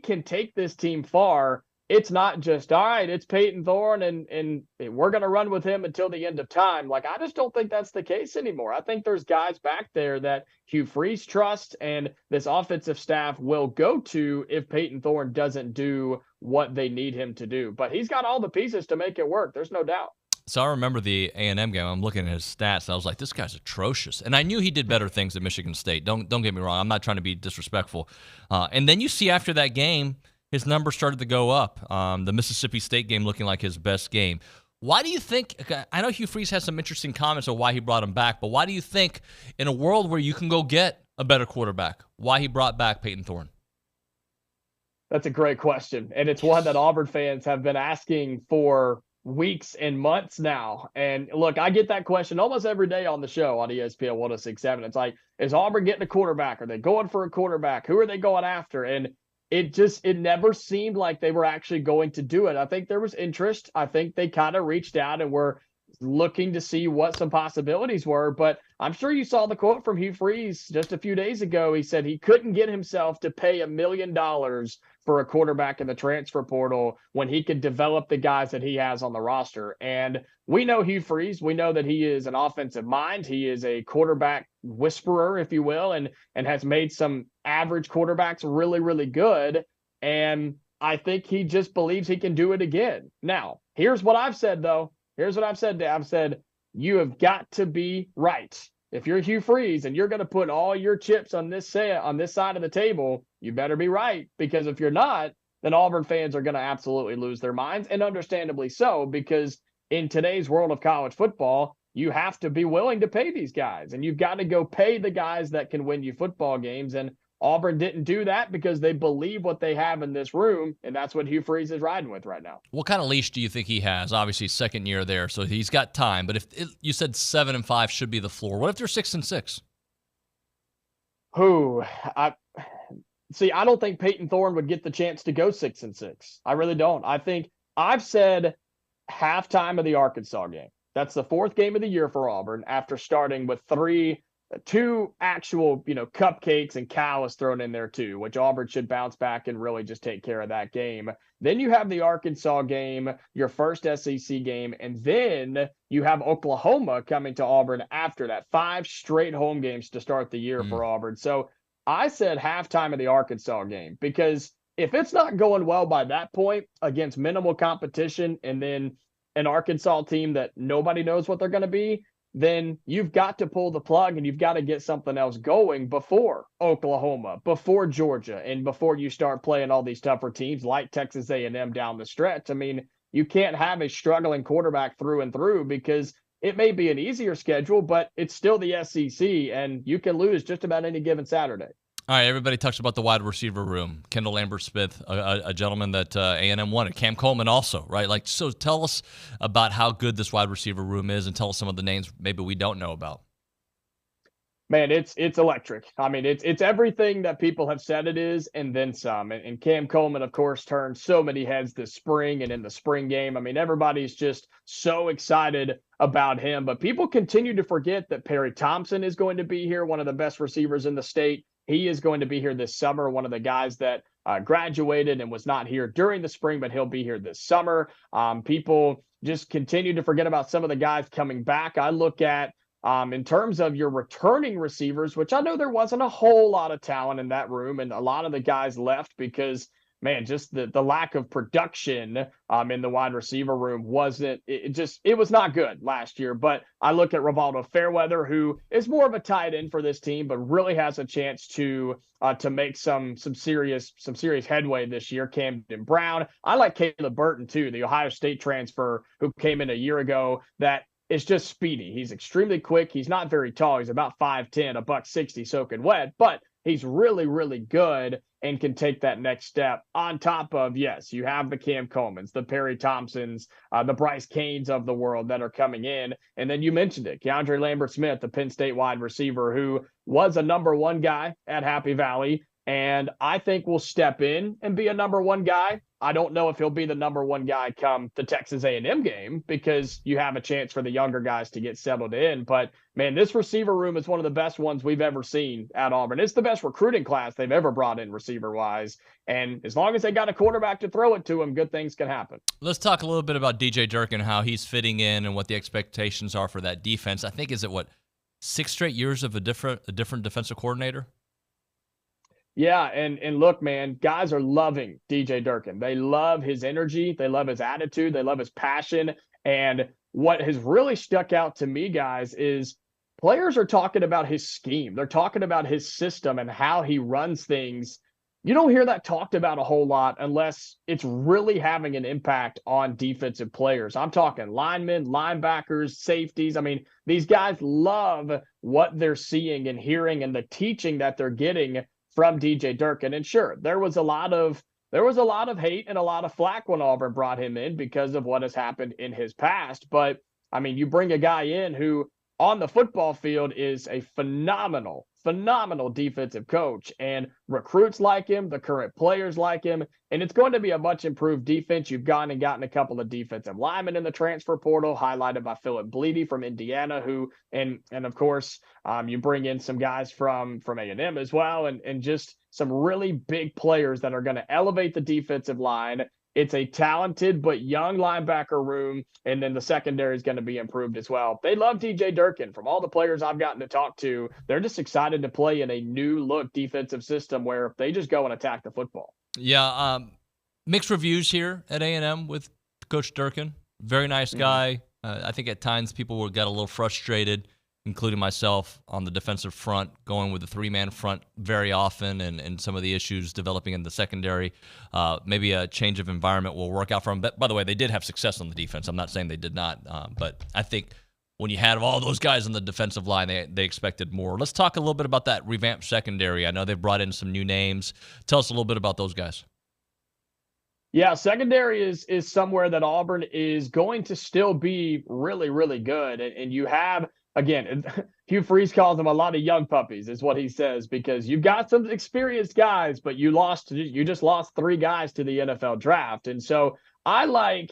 can take this team far, it's not just, all right, it's Peyton Thorne and we're going to run with him until the end of time. Like, I just don't think that's the case anymore. I think there's guys back there that Hugh Freeze trusts and this offensive staff will go to if Peyton Thorne doesn't do what they need him to do. But he's got all the pieces to make it work. There's no doubt. So I remember the A&M game. I'm looking at his stats, and I was like, this guy's atrocious. And I knew he did better things at Michigan State. Don't get me wrong. I'm not trying to be disrespectful. And then you see after that game, his numbers started to go up. The Mississippi State game looking like his best game. Why do you think – I know Hugh Freeze has some interesting comments on why he brought him back, but why do you think in a world where you can go get a better quarterback, why he brought back Peyton Thorne? That's a great question, and it's one that Auburn fans have been asking for weeks and months now. And look, I get that question almost every day on the show on ESPN 106.7. It's like, is Auburn getting a quarterback? Are they going for a quarterback? Who are they going after? And it never seemed like they were actually going to do it. I think there was interest. I think they kind of reached out and were looking to see what some possibilities were. But I'm sure you saw the quote from Hugh Freeze just a few days ago. He said he couldn't get himself to pay $1 million for a quarterback in the transfer portal when he could develop the guys that he has on the roster. And we know Hugh Freeze. We know that he is an offensive mind. He is a quarterback whisperer, if you will, and has made some average quarterbacks really, really good. And I think he just believes he can do it again. Now, here's what I've said, though. Here's what I've said, Dave. I've said, you have got to be right. If you're Hugh Freeze and you're going to put all your chips on this side of the table, you better be right. Because if you're not, then Auburn fans are going to absolutely lose their minds, and understandably so, because in today's world of college football, you have to be willing to pay these guys, and you've got to go pay the guys that can win you football games. And Auburn didn't do that because they believe what they have in this room, and that's what Hugh Freeze is riding with right now. What kind of leash do you think he has? Obviously, second year there, so he's got time. But you said 7-5 should be the floor. What if they're 6-6? I don't think Peyton Thorne would get the chance to go 6-6. I really don't. I think I've said halftime of the Arkansas game. That's the fourth game of the year for Auburn after starting with two actual, cupcakes and cows thrown in there too, which Auburn should bounce back and really just take care of that game. Then you have the Arkansas game, your first SEC game, and then you have Oklahoma coming to Auburn after that. 5 straight home games to start the year for Auburn. So I said halftime of the Arkansas game, because if it's not going well by that point against minimal competition and then an Arkansas team that nobody knows what they're going to be, then you've got to pull the plug and you've got to get something else going before Oklahoma, before Georgia, and before you start playing all these tougher teams like Texas A&M down the stretch. I mean, you can't have a struggling quarterback through and through, because it may be an easier schedule, but it's still the SEC, and you can lose just about any given Saturday. All right, everybody talks about the wide receiver room. Kendall Lambert-Smith, a gentleman that A&M wanted. Cam Coleman also, right? So tell us about how good this wide receiver room is, and tell us some of the names maybe we don't know about. Man, it's electric. I mean, it's everything that people have said it is, and then some. And Cam Coleman, of course, turned so many heads this spring and in the spring game. I mean, everybody's just so excited about him. But people continue to forget that Perry Thompson is going to be here, one of the best receivers in the state. He is going to be here this summer, one of the guys that graduated and was not here during the spring, but he'll be here this summer. People just continue to forget about some of the guys coming back. I look at, in terms of your returning receivers, which I know there wasn't a whole lot of talent in that room, and a lot of the guys left because, man, just the lack of production in the wide receiver room it was not good last year. But I look at Rivaldo Fairweather, who is more of a tight end for this team, but really has a chance to make some serious headway this year. Camden Brown. I like Caleb Burton too, the Ohio State transfer who came in a year ago, that is just speedy. He's extremely quick. He's not very tall. He's about 5'10", $160 soaking wet, but he's really, really good and can take that next step. On top of, yes, you have the Cam Colemans, the Perry Thompsons, the Bryce Canes of the world that are coming in. And then you mentioned it, Keandre Lambert-Smith, the Penn State wide receiver, who was a number 1 guy at Happy Valley, and I think will step in and be a number 1 guy. I don't know if he'll be the number 1 guy come the Texas A&M game, because you have a chance for the younger guys to get settled in. But, man, this receiver room is one of the best ones we've ever seen at Auburn. It's the best recruiting class they've ever brought in receiver-wise. And as long as they got a quarterback to throw it to him, good things can happen. Let's talk a little bit about DJ Durkin, how he's fitting in and what the expectations are for that defense. I think, is it, 6 straight years of a different defensive coordinator? Yeah, and look, man, guys are loving DJ Durkin. They love his energy. They love his attitude. They love his passion. And what has really stuck out to me, guys, is players are talking about his scheme. They're talking about his system and how he runs things. You don't hear that talked about a whole lot unless it's really having an impact on defensive players. I'm talking linemen, linebackers, safeties. I mean, these guys love what they're seeing and hearing and the teaching that they're getting from DJ Durkin. And sure, there was a lot of hate and a lot of flack when Auburn brought him in because of what has happened in his past. But I mean, you bring a guy in who on the football field is a phenomenal phenomenal defensive coach, and recruits like him, the current players like him, and it's going to be a much improved defense. You've gone and gotten a couple of defensive linemen in the transfer portal, highlighted by Philip Bleedy from Indiana, who, and of course, you bring in some guys from A&M as well, and just some really big players that are going to elevate the defensive line. It's a talented but young linebacker room, and then the secondary is going to be improved as well. They love DJ Durkin. From all the players I've gotten to talk to, they're just excited to play in a new-look defensive system where they just go and attack the football. Yeah, mixed reviews here at A&M with Coach Durkin. Very nice guy. I think at times people will get a little frustrated, including myself, on the defensive front, going with the three-man front very often, and some of the issues developing in the secondary. Maybe a change of environment will work out for them. But, by the way, they did have success on the defense. I'm not saying they did not. But I think when you had all those guys on the defensive line, they expected more. Let's talk a little bit about that revamped secondary. I know they've brought in some new names. Tell us a little bit about those guys. Yeah, secondary is somewhere that Auburn is going to still be really, really good. And you have, again, Hugh Freeze calls them a lot of young puppies, is what he says, because you've got some experienced guys, but you just lost 3 guys to the NFL draft. And so I like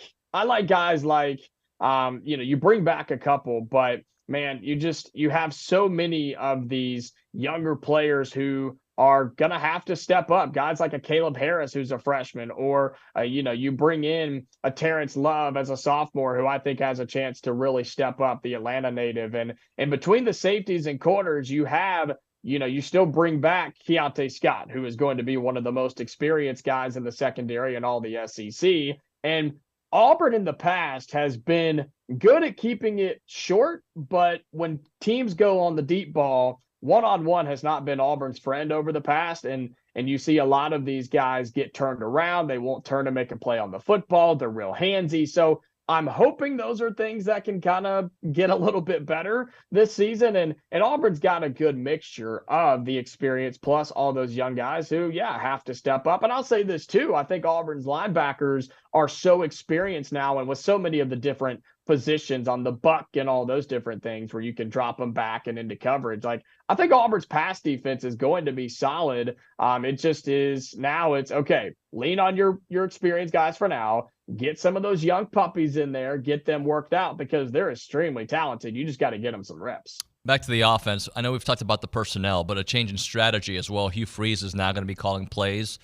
guys like, you bring back a couple, but man, you have so many of these younger players who are going to have to step up. Guys like a Caleb Harris, who's a freshman, or, you bring in a Terrence Love as a sophomore, who I think has a chance to really step up, the Atlanta native. And between the safeties and corners, you have, you still bring back Keontae Scott, who is going to be one of the most experienced guys in the secondary in all the SEC. And Auburn in the past has been good at keeping it short, but when teams go on the deep ball, one-on-one has not been Auburn's friend over the past, and you see a lot of these guys get turned around. They won't turn to make a play on the football. They're real handsy. So I'm hoping those are things that can kind of get a little bit better this season. And Auburn's got a good mixture of the experience plus all those young guys who, have to step up. And I'll say this too. I think Auburn's linebackers are so experienced now, and with so many of the different positions on the buck and all those different things where you can drop them back and into coverage. Like, I think Auburn's pass defense is going to be solid. It just is now. It's okay. Lean on your experienced guys for now. Get some of those young puppies in there. Get them worked out because they're extremely talented. You just got to get them some reps. Back to the offense. I know we've talked about the personnel, but a change in strategy as well. Hugh Freeze is now going to be calling plays.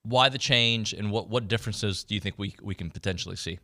Why the change, and what differences do you think we can potentially see?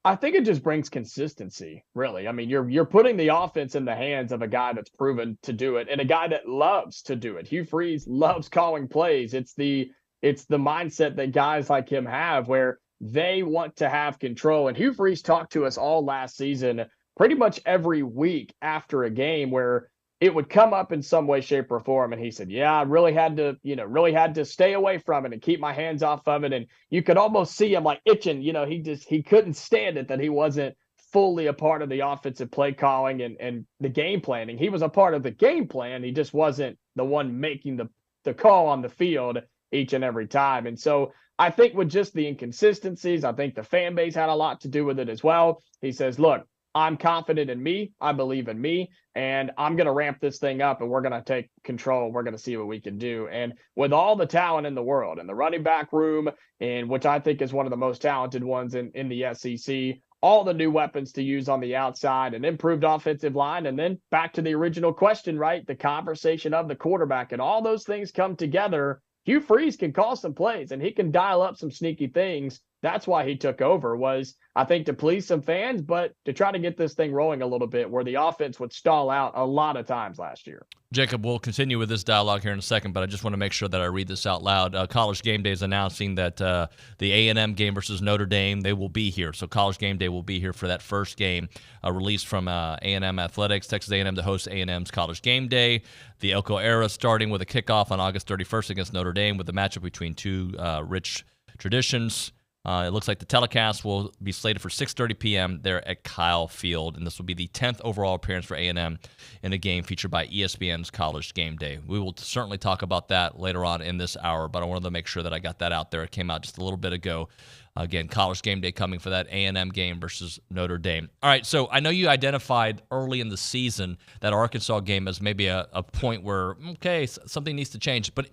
I think it just brings consistency, really. I mean, you're putting the offense in the hands of a guy that's proven to do it, and a guy that loves to do it. Hugh Freeze loves calling plays. It's the mindset that guys like him have, where they want to have control. And Hugh Freeze talked to us all last season, pretty much every week after a game, where it would come up in some way, shape, or form. And he said, I really had to stay away from it and keep my hands off of it. And you could almost see him like itching. He couldn't stand it that he wasn't fully a part of the offensive play calling and the game planning. He was a part of the game plan. He just wasn't the one making the call on the field each and every time. And so I think with just the inconsistencies, I think the fan base had a lot to do with it as well. He says, look, I'm confident in me. I believe in me, and I'm going to ramp this thing up, and we're going to take control. We're going to see what we can do. And with all the talent in the world, and the running back room, and which I think is one of the most talented ones in the SEC, all the new weapons to use on the outside, an improved offensive line, and then back to the original question, right? The conversation of the quarterback, and all those things come together. Hugh Freeze can call some plays, and he can dial up some sneaky things. That's why he took over, was, I think, to please some fans, but to try to get this thing rolling a little bit where the offense would stall out a lot of times last year. Jacob, we'll continue with this dialogue here in a second, but I just want to make sure that I read this out loud. College Gameday is announcing that the A&M game versus Notre Dame, they will be here. So College Gameday will be here for that first game, released from A&M Athletics. Texas A&M to host A&M's College Gameday. The Elko era starting with a kickoff on August 31st against Notre Dame, with the matchup between two rich traditions. It looks like the telecast will be slated for 6:30 p.m. there at Kyle Field, and this will be the 10th overall appearance for A&M in a game featured by ESPN's College Gameday. We will certainly talk about that later on in this hour, but I wanted to make sure that I got that out there. It came out just a little bit ago. Again, College Gameday coming for that A&M game versus Notre Dame. All right, so I know you identified early in the season that Arkansas game as maybe a point where, okay, something needs to change. But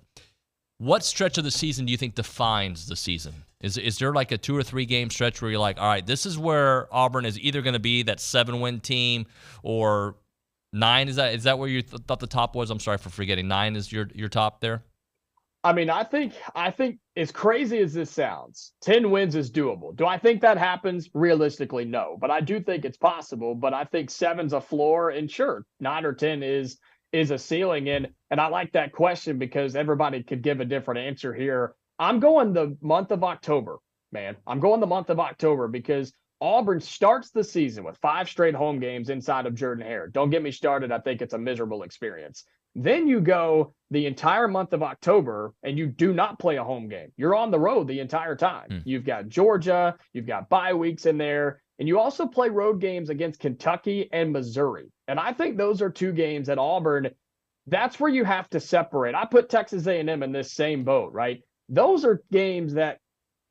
what stretch of the season do you think defines the season? Is there like a 2 or 3 game stretch where you're like, all right, this is where Auburn is either going to be that 7-win team or 9? Is that where you thought the top was? I'm sorry for forgetting. 9 is your top there? I mean, I think as crazy as this sounds, 10 wins is doable. Do I think that happens? Realistically, no. But I do think it's possible. But I think 7's a floor, and sure, 9 or 10 is a ceiling. And I like that question because everybody could give a different answer here. I'm going the month of October, man. I'm going the month of October because Auburn starts the season with 5 straight home games inside of Jordan-Hare. Don't get me started. I think it's a miserable experience. Then you go the entire month of October and you do not play a home game. You're on the road the entire time. You've got Georgia, you've got bye weeks in there, and you also play road games against Kentucky and Missouri. And I think those are 2 games at Auburn. That's where you have to separate. I put Texas A&M in this same boat, right? Those are games that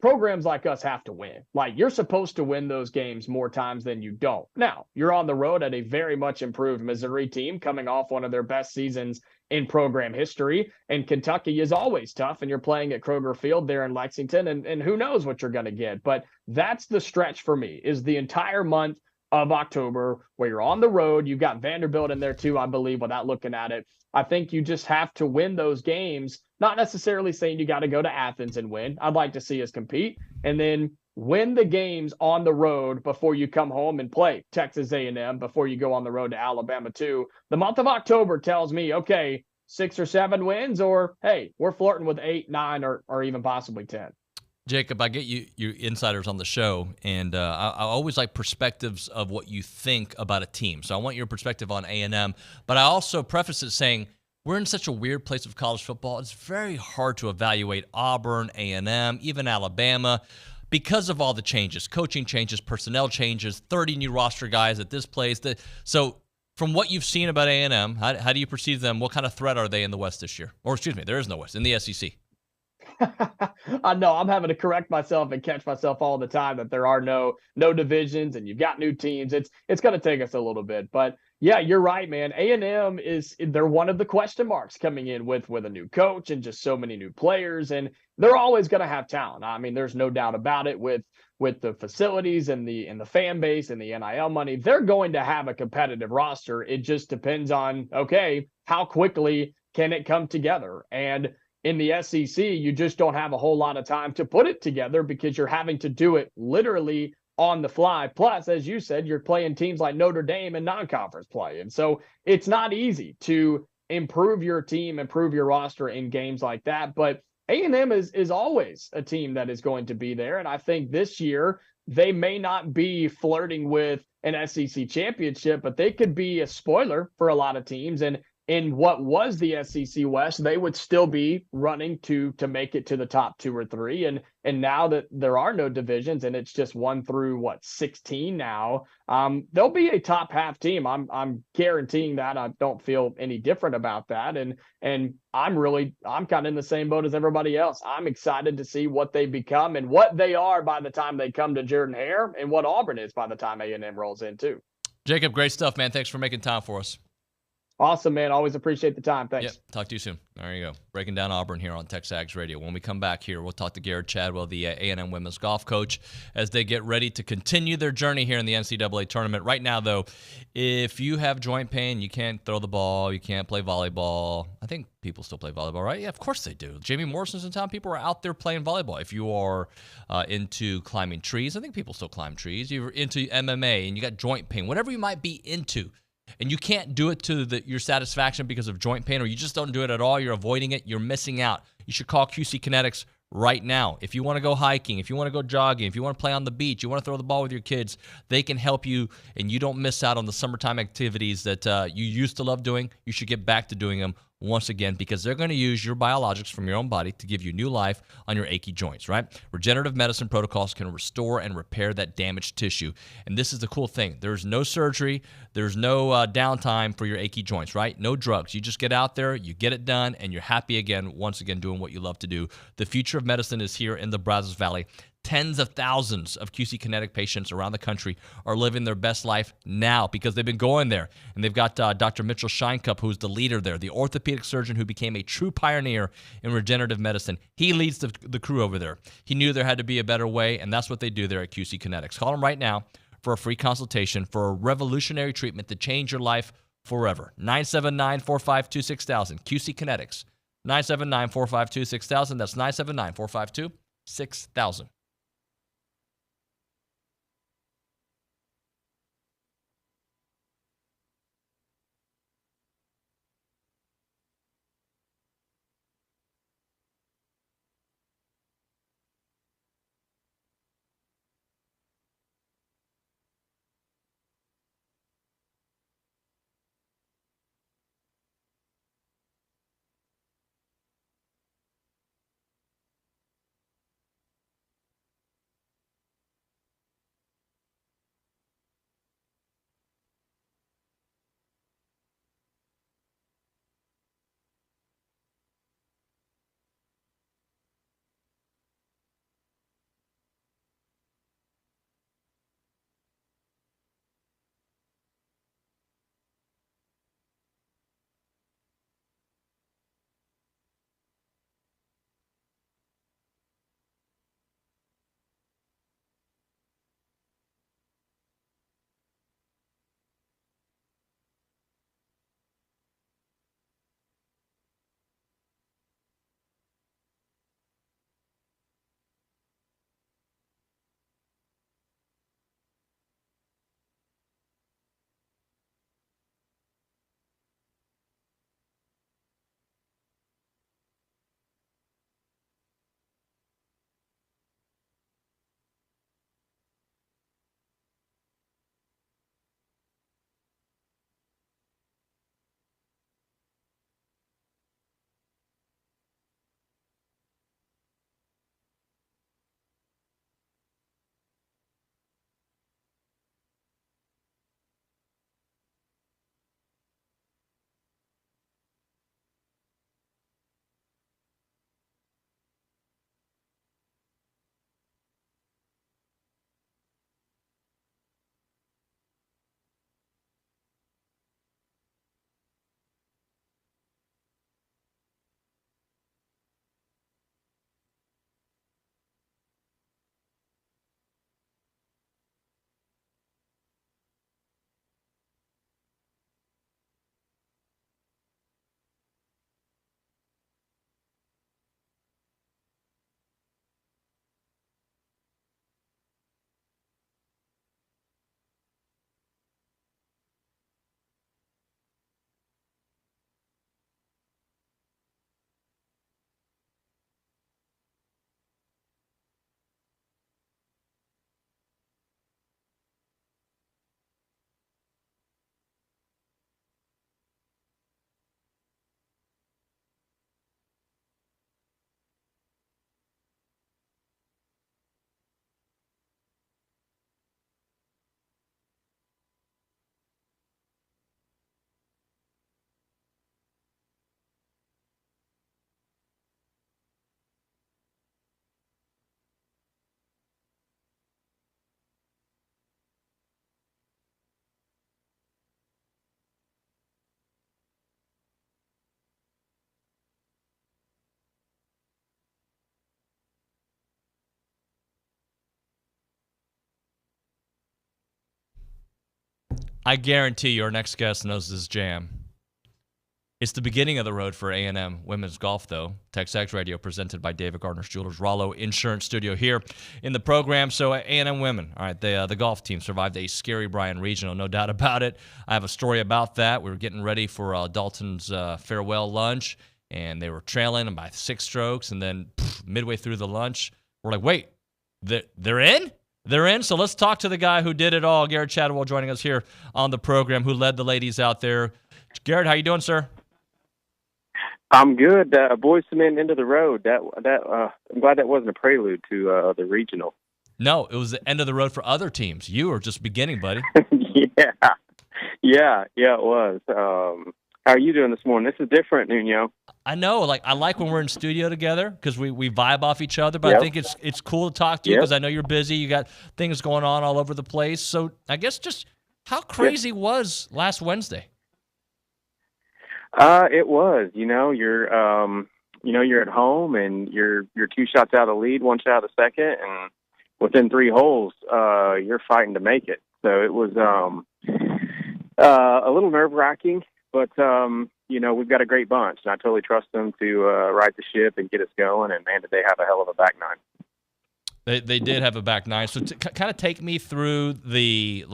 programs like us have to win. Like, you're supposed to win those games more times than you don't. Now, you're on the road at a very much improved Missouri team coming off one of their best seasons in program history. And Kentucky is always tough, and you're playing at Kroger Field there in Lexington, and who knows what you're going to get. But that's the stretch for me, is the entire month of October where you're on the road. You've got Vanderbilt in there too, I believe, without looking at it. I think you just have to win those games, not necessarily saying you got to go to Athens and win. I'd like to see us compete, and then win the games on the road before you come home and play Texas A&M, before you go on the road to Alabama too. The month of October tells me, okay, 6 or 7 wins, or hey, we're flirting with 8, 9, or even possibly 10. Jacob, I get you insiders on the show, and I always like perspectives of what you think about a team. So I want your perspective on A&M, but I also preface it saying we're in such a weird place of college football. It's very hard to evaluate Auburn, A&M, even Alabama, because of all the changes, coaching changes, personnel changes, 30 new roster guys at this place. So from what you've seen about A&M, how do you perceive them? What kind of threat are they in the West this year? Or excuse me, there is no West, in the SEC. I know I'm having to correct myself and catch myself all the time that there are no divisions and you've got new teams. It's going to take us a little bit, but yeah, you're right, man. A&M they're one of the question marks coming in with a new coach and just so many new players, and they're always going to have talent. I mean, there's no doubt about it with the facilities and the fan base and the NIL money. They're going to have a competitive roster. It just depends on, okay, how quickly can it come together? And in the SEC, you just don't have a whole lot of time to put it together because you're having to do it literally on the fly. Plus, as you said, you're playing teams like Notre Dame in non-conference play. And so it's not easy to improve your team, improve your roster in games like that. But A&M is always a team that is going to be there. And I think this year they may not be flirting with an SEC championship, but they could be a spoiler for a lot of teams. And in what was the SEC West, they would still be running to make it to the top 2 or 3. And now that there are no divisions and it's just 1 through 16 now, they'll be a top half team. I'm guaranteeing that. I don't feel any different about that. And I'm kind of in the same boat as everybody else. I'm excited to see what they become and what they are by the time they come to Jordan-Hare, and what Auburn is by the time A&M rolls in too. Jacob, great stuff, man. Thanks for making time for us. Awesome, man. Always appreciate the time. Thanks. Yep. Talk to you soon. There you go. Breaking down Auburn here on TexAgs Radio. When we come back here, we'll talk to Gerrod Chadwell, the A&M women's golf coach, as they get ready to continue their journey here in the NCAA tournament. Right now, though, if you have joint pain, you can't throw the ball, you can't play volleyball. I think people still play volleyball, right? Yeah, of course they do. Jamie Morrison's in town. People are out there playing volleyball. If you are into climbing trees, I think people still climb trees. You're into MMA and you got joint pain, whatever you might be into, and you can't do it to your satisfaction because of joint pain, or you just don't do it at all, you're avoiding it, you're missing out. You should call QC Kinetics right now. If you want to go hiking, if you want to go jogging, if you want to play on the beach, you want to throw the ball with your kids, they can help you, and you don't miss out on the summertime activities that you used to love doing. You should get back to doing them once again because they're going to use your biologics from your own body to give you new life on your achy joints, right? Regenerative medicine protocols can restore and repair that damaged tissue. And this is the cool thing. There's no surgery. There's no downtime for your achy joints, right? No drugs. You just get out there, you get it done, and you're happy again, once again, doing what you love to do. The future of medicine is here in the Brazos Valley. Tens of thousands of QC Kinetic patients around the country are living their best life now because they've been going there. And they've got Dr. Mitchell Scheinkup, who's the leader there, the orthopedic surgeon who became a true pioneer in regenerative medicine. He leads the crew over there. He knew there had to be a better way, and that's what they do there at QC Kinetics. Call them right now for a free consultation for a revolutionary treatment to change your life forever. 979-452-6000. QC Kinetics. 979-452-6000. That's 979-452-6000. I guarantee your next guest knows this jam. It's the beginning of the road for A&M women's golf, though. TexAgs Radio, presented by David Gardner's Jewelers, Rollo Insurance Studio here in the program. So A&M women, all right, the golf team survived a scary Bryan Regional, no doubt about it. I have a story about that. We were getting ready for Dalton's farewell lunch, and they were trailing by 6 strokes, and then midway through the lunch, we're like, wait, they're in? They're in, so let's talk to the guy who did it all. Gerrod Chadwell joining us here on the program, who led the ladies out there. Gerrod, how you doing, sir? I'm good. Boys to Men, End of the Road. I'm glad that wasn't a prelude to the regional. No, it was the end of the road for other teams. You were just beginning, buddy. Yeah, it was. How are you doing this morning? This is different, Nuño. I know. I like when we're in studio together because we vibe off each other. But I think it's cool to talk to you because I know you're busy. You got things going on all over the place. So I guess just how crazy was last Wednesday? It was. You're at home and you're 2 shots out of the lead, 1 shot of the second, and within 3 holes, you're fighting to make it. So it was a little nerve-wracking, but we've got a great bunch, and I totally trust them to right the ship and get us going. And man, did they have a hell of a back nine. They did have a back nine. So kind of take me through the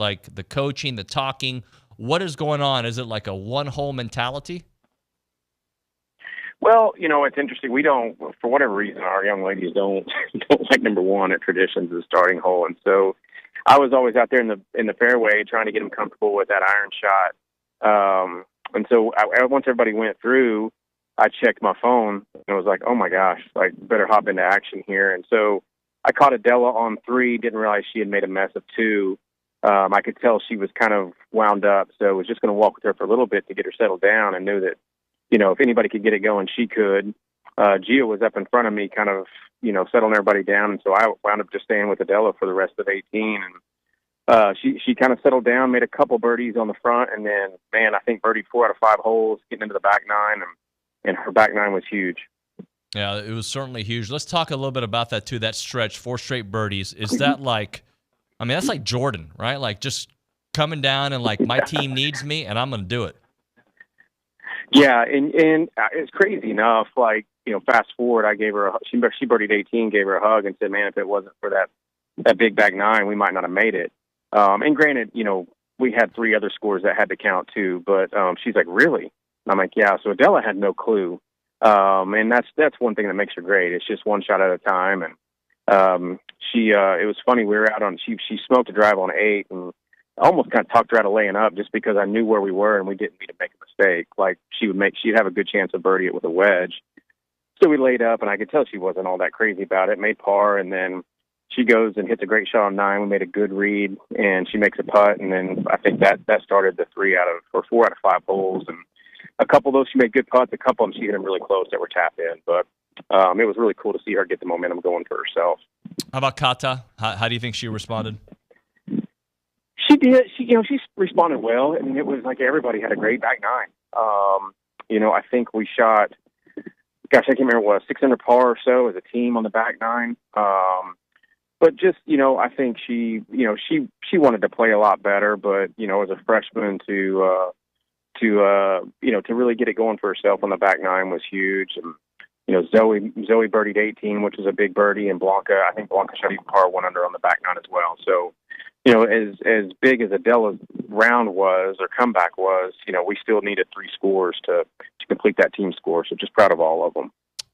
coaching, the talking. What is going on? Is it like a one-hole mentality? Well, it's interesting. We don't, for whatever reason, our young ladies don't like number one at traditions as a starting hole, and so I was always out there in the fairway trying to get them comfortable with that iron shot. And so once everybody went through, I checked my phone and I was like, oh my gosh, better hop into action here. And so I caught Adela on 3, didn't realize she had made a mess of 2. I could tell she was kind of wound up, so I was just going to walk with her for a little bit to get her settled down, and knew that, if anybody could get it going, she could. Gia was up in front of me kind of, settling everybody down, and so I wound up just staying with Adela for the rest of 18, and she kind of settled down, made a couple birdies on the front, and then, man, I think birdied 4 out of 5 holes, getting into the back nine, and her back nine was huge. Yeah, it was certainly huge. Let's talk a little bit about that, too, that stretch, 4 straight birdies. Is that that's like Jordan, right? Like just coming down and my team needs me, and I'm going to do it. Yeah, and it's crazy enough. Fast forward, I gave her she birdied 18, gave her a hug, and said, "Man, if it wasn't for that big back nine, we might not have made it." And granted, we had 3 other scores that had to count too. But she's like, "Really?" And I'm like, "Yeah." So Adela had no clue, and that's one thing that makes her great. It's just 1 shot at a time, and it was funny. We were out on she smoked a drive on 8, and I almost kind of talked her out of laying up just because I knew where we were and we didn't need to make a mistake. She'd have a good chance of birdie it with a wedge. So we laid up, and I could tell she wasn't all that crazy about it. Made par, and then she goes and hits a great shot on 9. We made a good read, and she makes a putt, and then I think that started the 4 out of 5 holes. And a couple of those she made good putts. A couple of them she hit them really close that were tapped in. But it was really cool to see her get the momentum going for herself. How about Kata? How do you think she responded? She did. She responded well. I mean, it was like everybody had a great back nine. I think we shot, I can't remember what, 6 under par or so as a team on the back nine. But just, I think she wanted to play a lot better. But as a freshman to really get it going for herself on the back nine was huge. And Zoe birdied 18, which was a big birdie, and I think Blanca shot even par 1 under on the back nine as well. So. As big as Adela's round was, or comeback was, we still needed 3 scores to complete that team score. So just proud of all of them.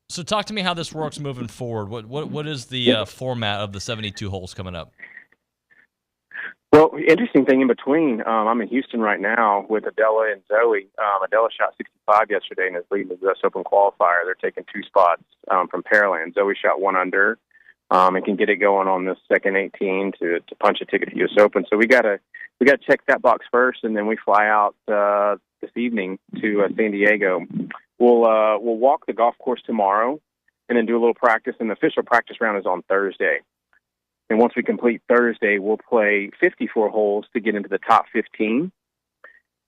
So talk to me how this works moving forward. What is the format of the 72 holes coming up? Well, interesting thing in between, I'm in Houston right now with Adela and Zoe. Adela shot 65 yesterday and is leading the U.S. Open qualifier. They're taking 2 spots from Pearland. Zoe shot 1 under. And can get it going on this second 18 to punch a ticket to U.S. Open. So we gotta check that box first, and then we fly out this evening to San Diego. We'll walk the golf course tomorrow, and then do a little practice. And the official practice round is on Thursday. And once we complete Thursday, we'll play 54 holes to get into the top 15.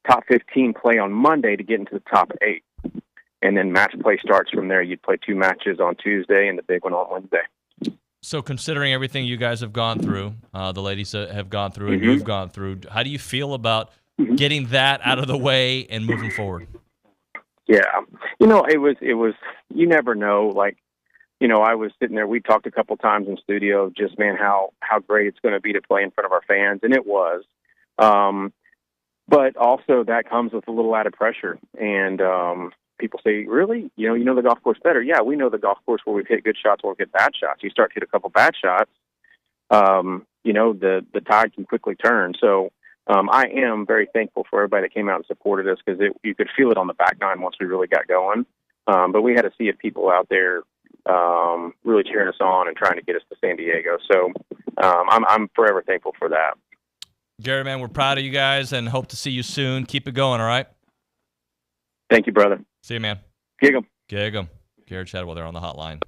Top 15 play on Monday to get into the top 8, and then match play starts from there. You'd play 2 matches on Tuesday and the big one on Wednesday. So considering everything you guys have gone through, the ladies have gone through, and Mm-hmm. you've gone through, how do you feel about getting that out of the way and moving forward? Yeah. It was, you never know. I was sitting there, we talked a couple times in studio, just, man, how great it's going to be to play in front of our fans. And it was. But also that comes with a little added pressure. And, people say, really? You know the golf course better. Yeah, we know the golf course where we've hit good shots, where we've hit bad shots. You start to hit a couple bad shots, the tide can quickly turn. So I am very thankful for everybody that came out and supported us, because you could feel it on the back nine once we really got going. But we had a sea of people out there really cheering us on and trying to get us to San Diego. So I'm forever thankful for that. Gary, man, we're proud of you guys and hope to see you soon. Keep it going, all right? Thank you, brother. See you, man. Gig 'em. Gerrod Chadwell there on the hotline.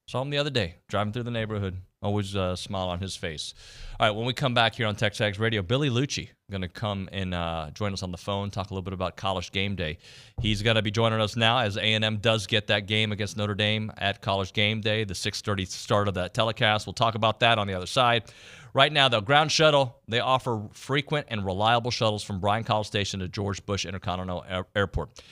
Saw him the other day, driving through the neighborhood. Always a smile on his face. All right, when we come back here on TexAgs Radio, Billy Liucci going to come and join us on the phone, talk a little bit about College Gameday. He's going to be joining us now as A&M does get that game against Notre Dame at College Gameday, the 6:30 start of that telecast. We'll talk about that on the other side. Right now, though, Ground Shuttle, they offer frequent and reliable shuttles from Bryan-College Station to George Bush Intercontinental Airport.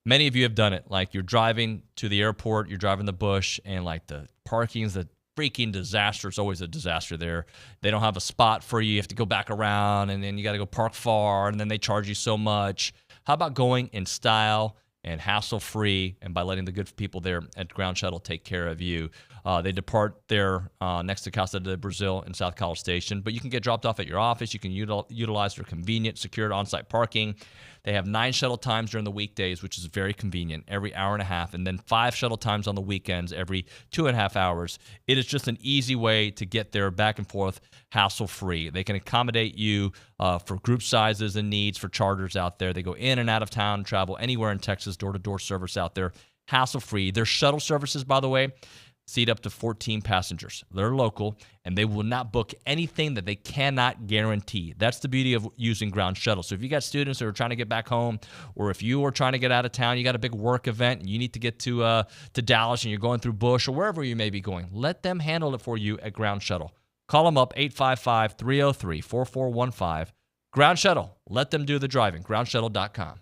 Many of you have done it. Like, you're driving to the airport, you're driving the Bush, and like the parking's the freaking disaster. It's always a disaster there. They don't have a spot for you. You have to go back around, and then you got to go park far, and then they charge you so much. How about going in style and hassle-free, and by letting the good people there at Ground Shuttle take care of you? They depart there next to Casa de Brazil in South College Station, but you can get dropped off at your office. You can utilize their convenient, secured on-site parking. They have 9 shuttle times during the weekdays, which is very convenient, every hour and a half, and then 5 shuttle times on the weekends, every 2.5 hours. It is just an easy way to get there back and forth, hassle-free. They can accommodate you for group sizes and needs for charters out there. They go in and out of town, travel anywhere in Texas, door-to-door service out there, hassle-free. Their shuttle services, by the way, seat up to 14 passengers. They're local, and they will not book anything that they cannot guarantee. That's the beauty of using Ground Shuttle. So if you got students that are trying to get back home, or if you are trying to get out of town, you got a big work event, and you need to get to Dallas, and you're going through Bush, or wherever you may be going, let them handle it for you at Ground Shuttle. Call them up, 855-303-4415. Ground Shuttle. Let them do the driving. GroundShuttle.com.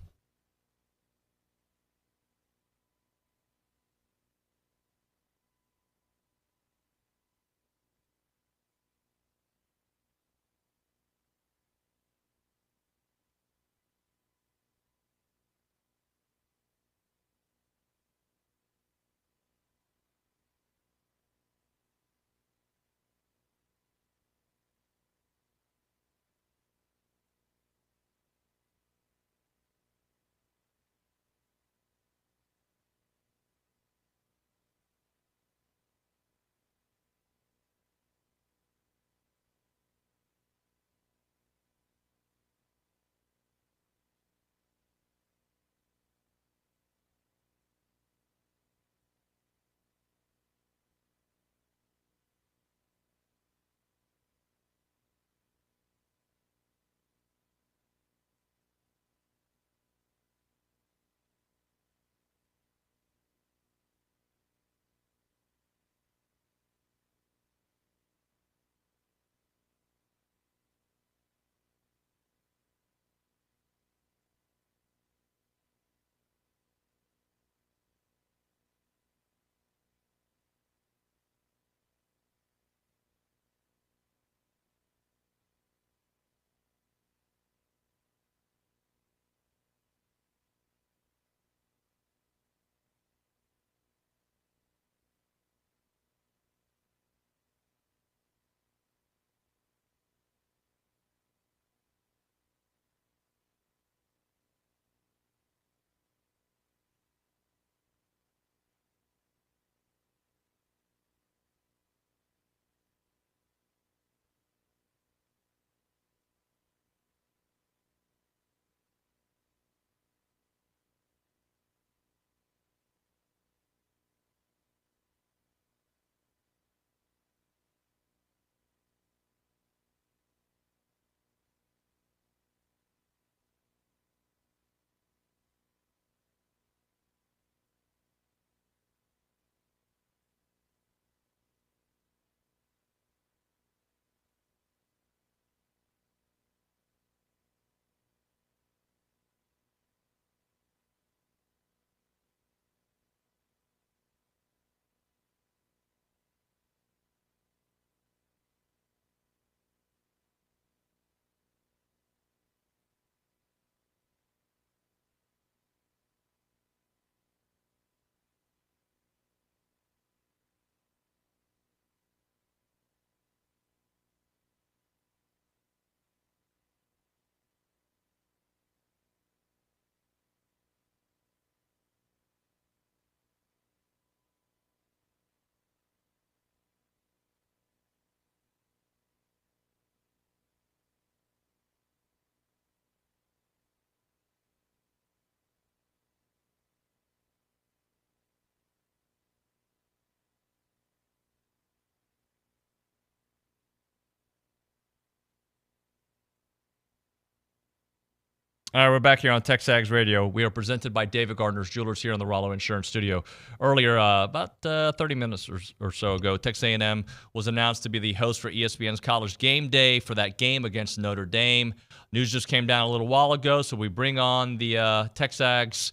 All right, we're back here on TexAgs Radio. We are presented by David Gardner's Jewelers here in the Rollo Insurance Studio. Earlier, about 30 minutes or so ago, Texas A&M was announced to be the host for ESPN's College Gameday for that game against Notre Dame. News just came down a little while ago, so we bring on the TexAgs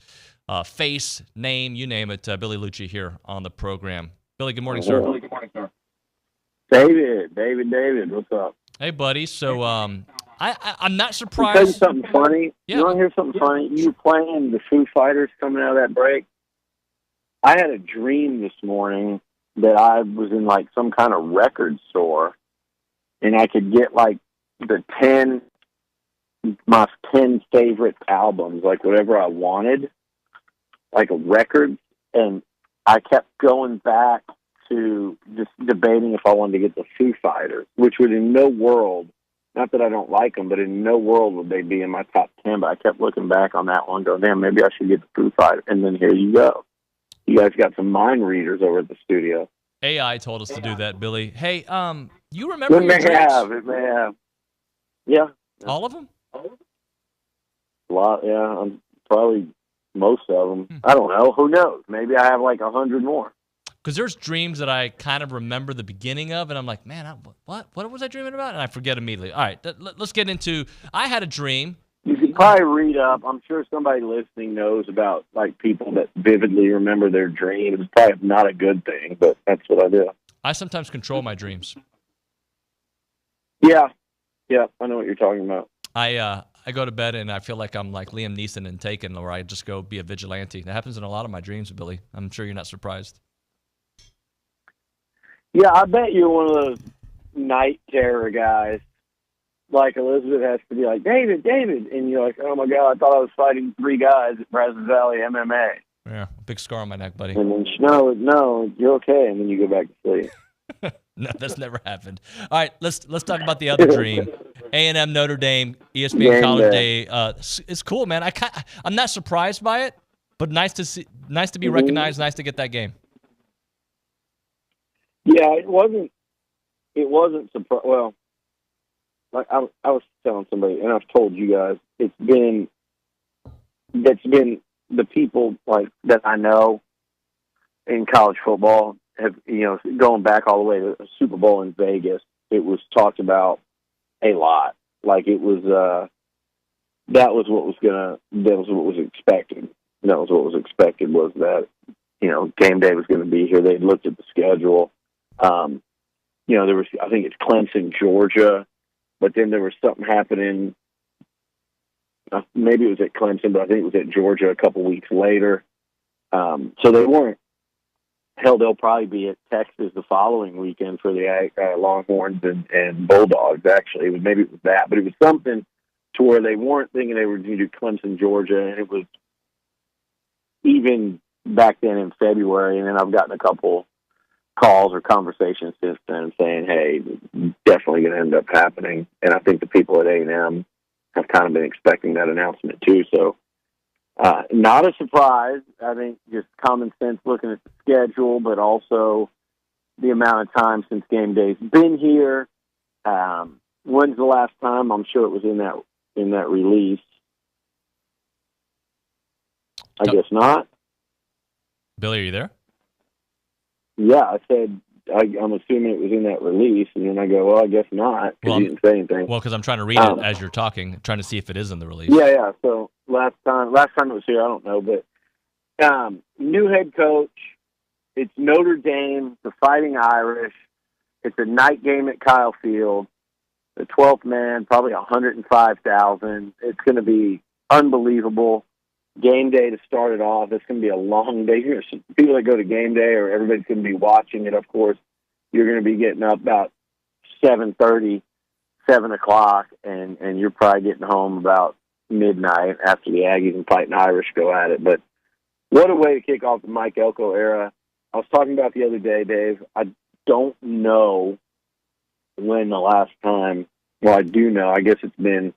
face, name, you name it, Billy Liucci here on the program. Billy, good morning, sir. Good morning, sir. David, what's up? Hey, buddy. So I'm not I'll surprised. tell you something funny. Yeah. You want to hear something funny? You were playing the Foo Fighters coming out of that break. I had a dream this morning that I was in like some kind of record store, and I could get like my 10 favorite albums, like whatever I wanted, like a record, and I kept going back to just debating if I wanted to get the Foo Fighters, which would in no world, not that I don't like them, but in no world would they be in my top 10. But I kept looking back on that one, going, damn, maybe I should get the Foo Fighters. And then here you go. You guys got some mind readers over at the studio. AI told us to do that, Billy. Hey, you remember It your may dreams? have. It may have. Yeah. All of them? A lot, yeah. Probably most of them. I don't know. Who knows? Maybe I have like 100 more. Because there's dreams that I kind of remember the beginning of, and I'm like, man, what was I dreaming about? And I forget immediately. All right, let's get into. I had a dream. You could probably read up. I'm sure somebody listening knows about like people that vividly remember their dreams. It's probably not a good thing, but that's what I do. I sometimes control my dreams. Yeah, I know what you're talking about. I go to bed and I feel like I'm like Liam Neeson in Taken, or I just go be a vigilante. That happens in a lot of my dreams, Billy. I'm sure you're not surprised. Yeah, I bet you're one of those night terror guys. Like Elizabeth has to be like, David, and you're like, oh my God, I thought I was fighting 3 guys at Brazos Valley MMA. Yeah, big scar on my neck, buddy. And then no, you're okay, and then you go back to sleep. No, that's never happened. All right, let's talk about the other dream. A&M-Notre Dame, ESPN College Day. It's cool, man. I'm not surprised by it, but nice to be recognized. Nice to get that game. Yeah, it wasn't surprising. Well, like I was telling somebody, and I've told you guys, that's been the people like that I know in college football have, going back all the way to the Super Bowl in Vegas. It was talked about a lot. Like it was, that was what was expected. That was what was expected, was that, game day was going to be here. They looked at the schedule. There was, I think it's Clemson, Georgia, but then there was something happening. Maybe it was at Clemson, but I think it was at Georgia a couple weeks later. So they weren't. Hell, they'll probably be at Texas the following weekend for the Longhorns and Bulldogs, actually. Maybe it was that, but it was something to where they weren't thinking they were going to do Clemson, Georgia, and it was even back then in February, and then I've gotten a couple calls or conversations since then saying, hey, definitely going to end up happening. And I think the people at A&M have kind of been expecting that announcement too. So not a surprise. I think just common sense looking at the schedule, but also the amount of time since game day's been here. When's the last time? I'm sure it was in that release. I guess not. Billy, are you there? Yeah, I said, I'm assuming it was in that release, and then I go, well, I guess not, because you didn't say anything. Well, because I'm trying to read it as you're talking, trying to see if it is in the release. Yeah. So last time it was here, I don't know, but new head coach. It's Notre Dame, the Fighting Irish. It's a night game at Kyle Field. The 12th man, probably 105,000. It's going to be unbelievable. Game day to start it off. It's going to be a long day. People that go to game day, or everybody's going to be watching it, of course, you're going to be getting up about 7:30, 7 o'clock, and you're probably getting home about midnight after the Aggies and Fighting Irish go at it. But what a way to kick off the Mike Elko era. I was talking about the other day, Dave. I don't know when the last time, well, I do know. I guess it's been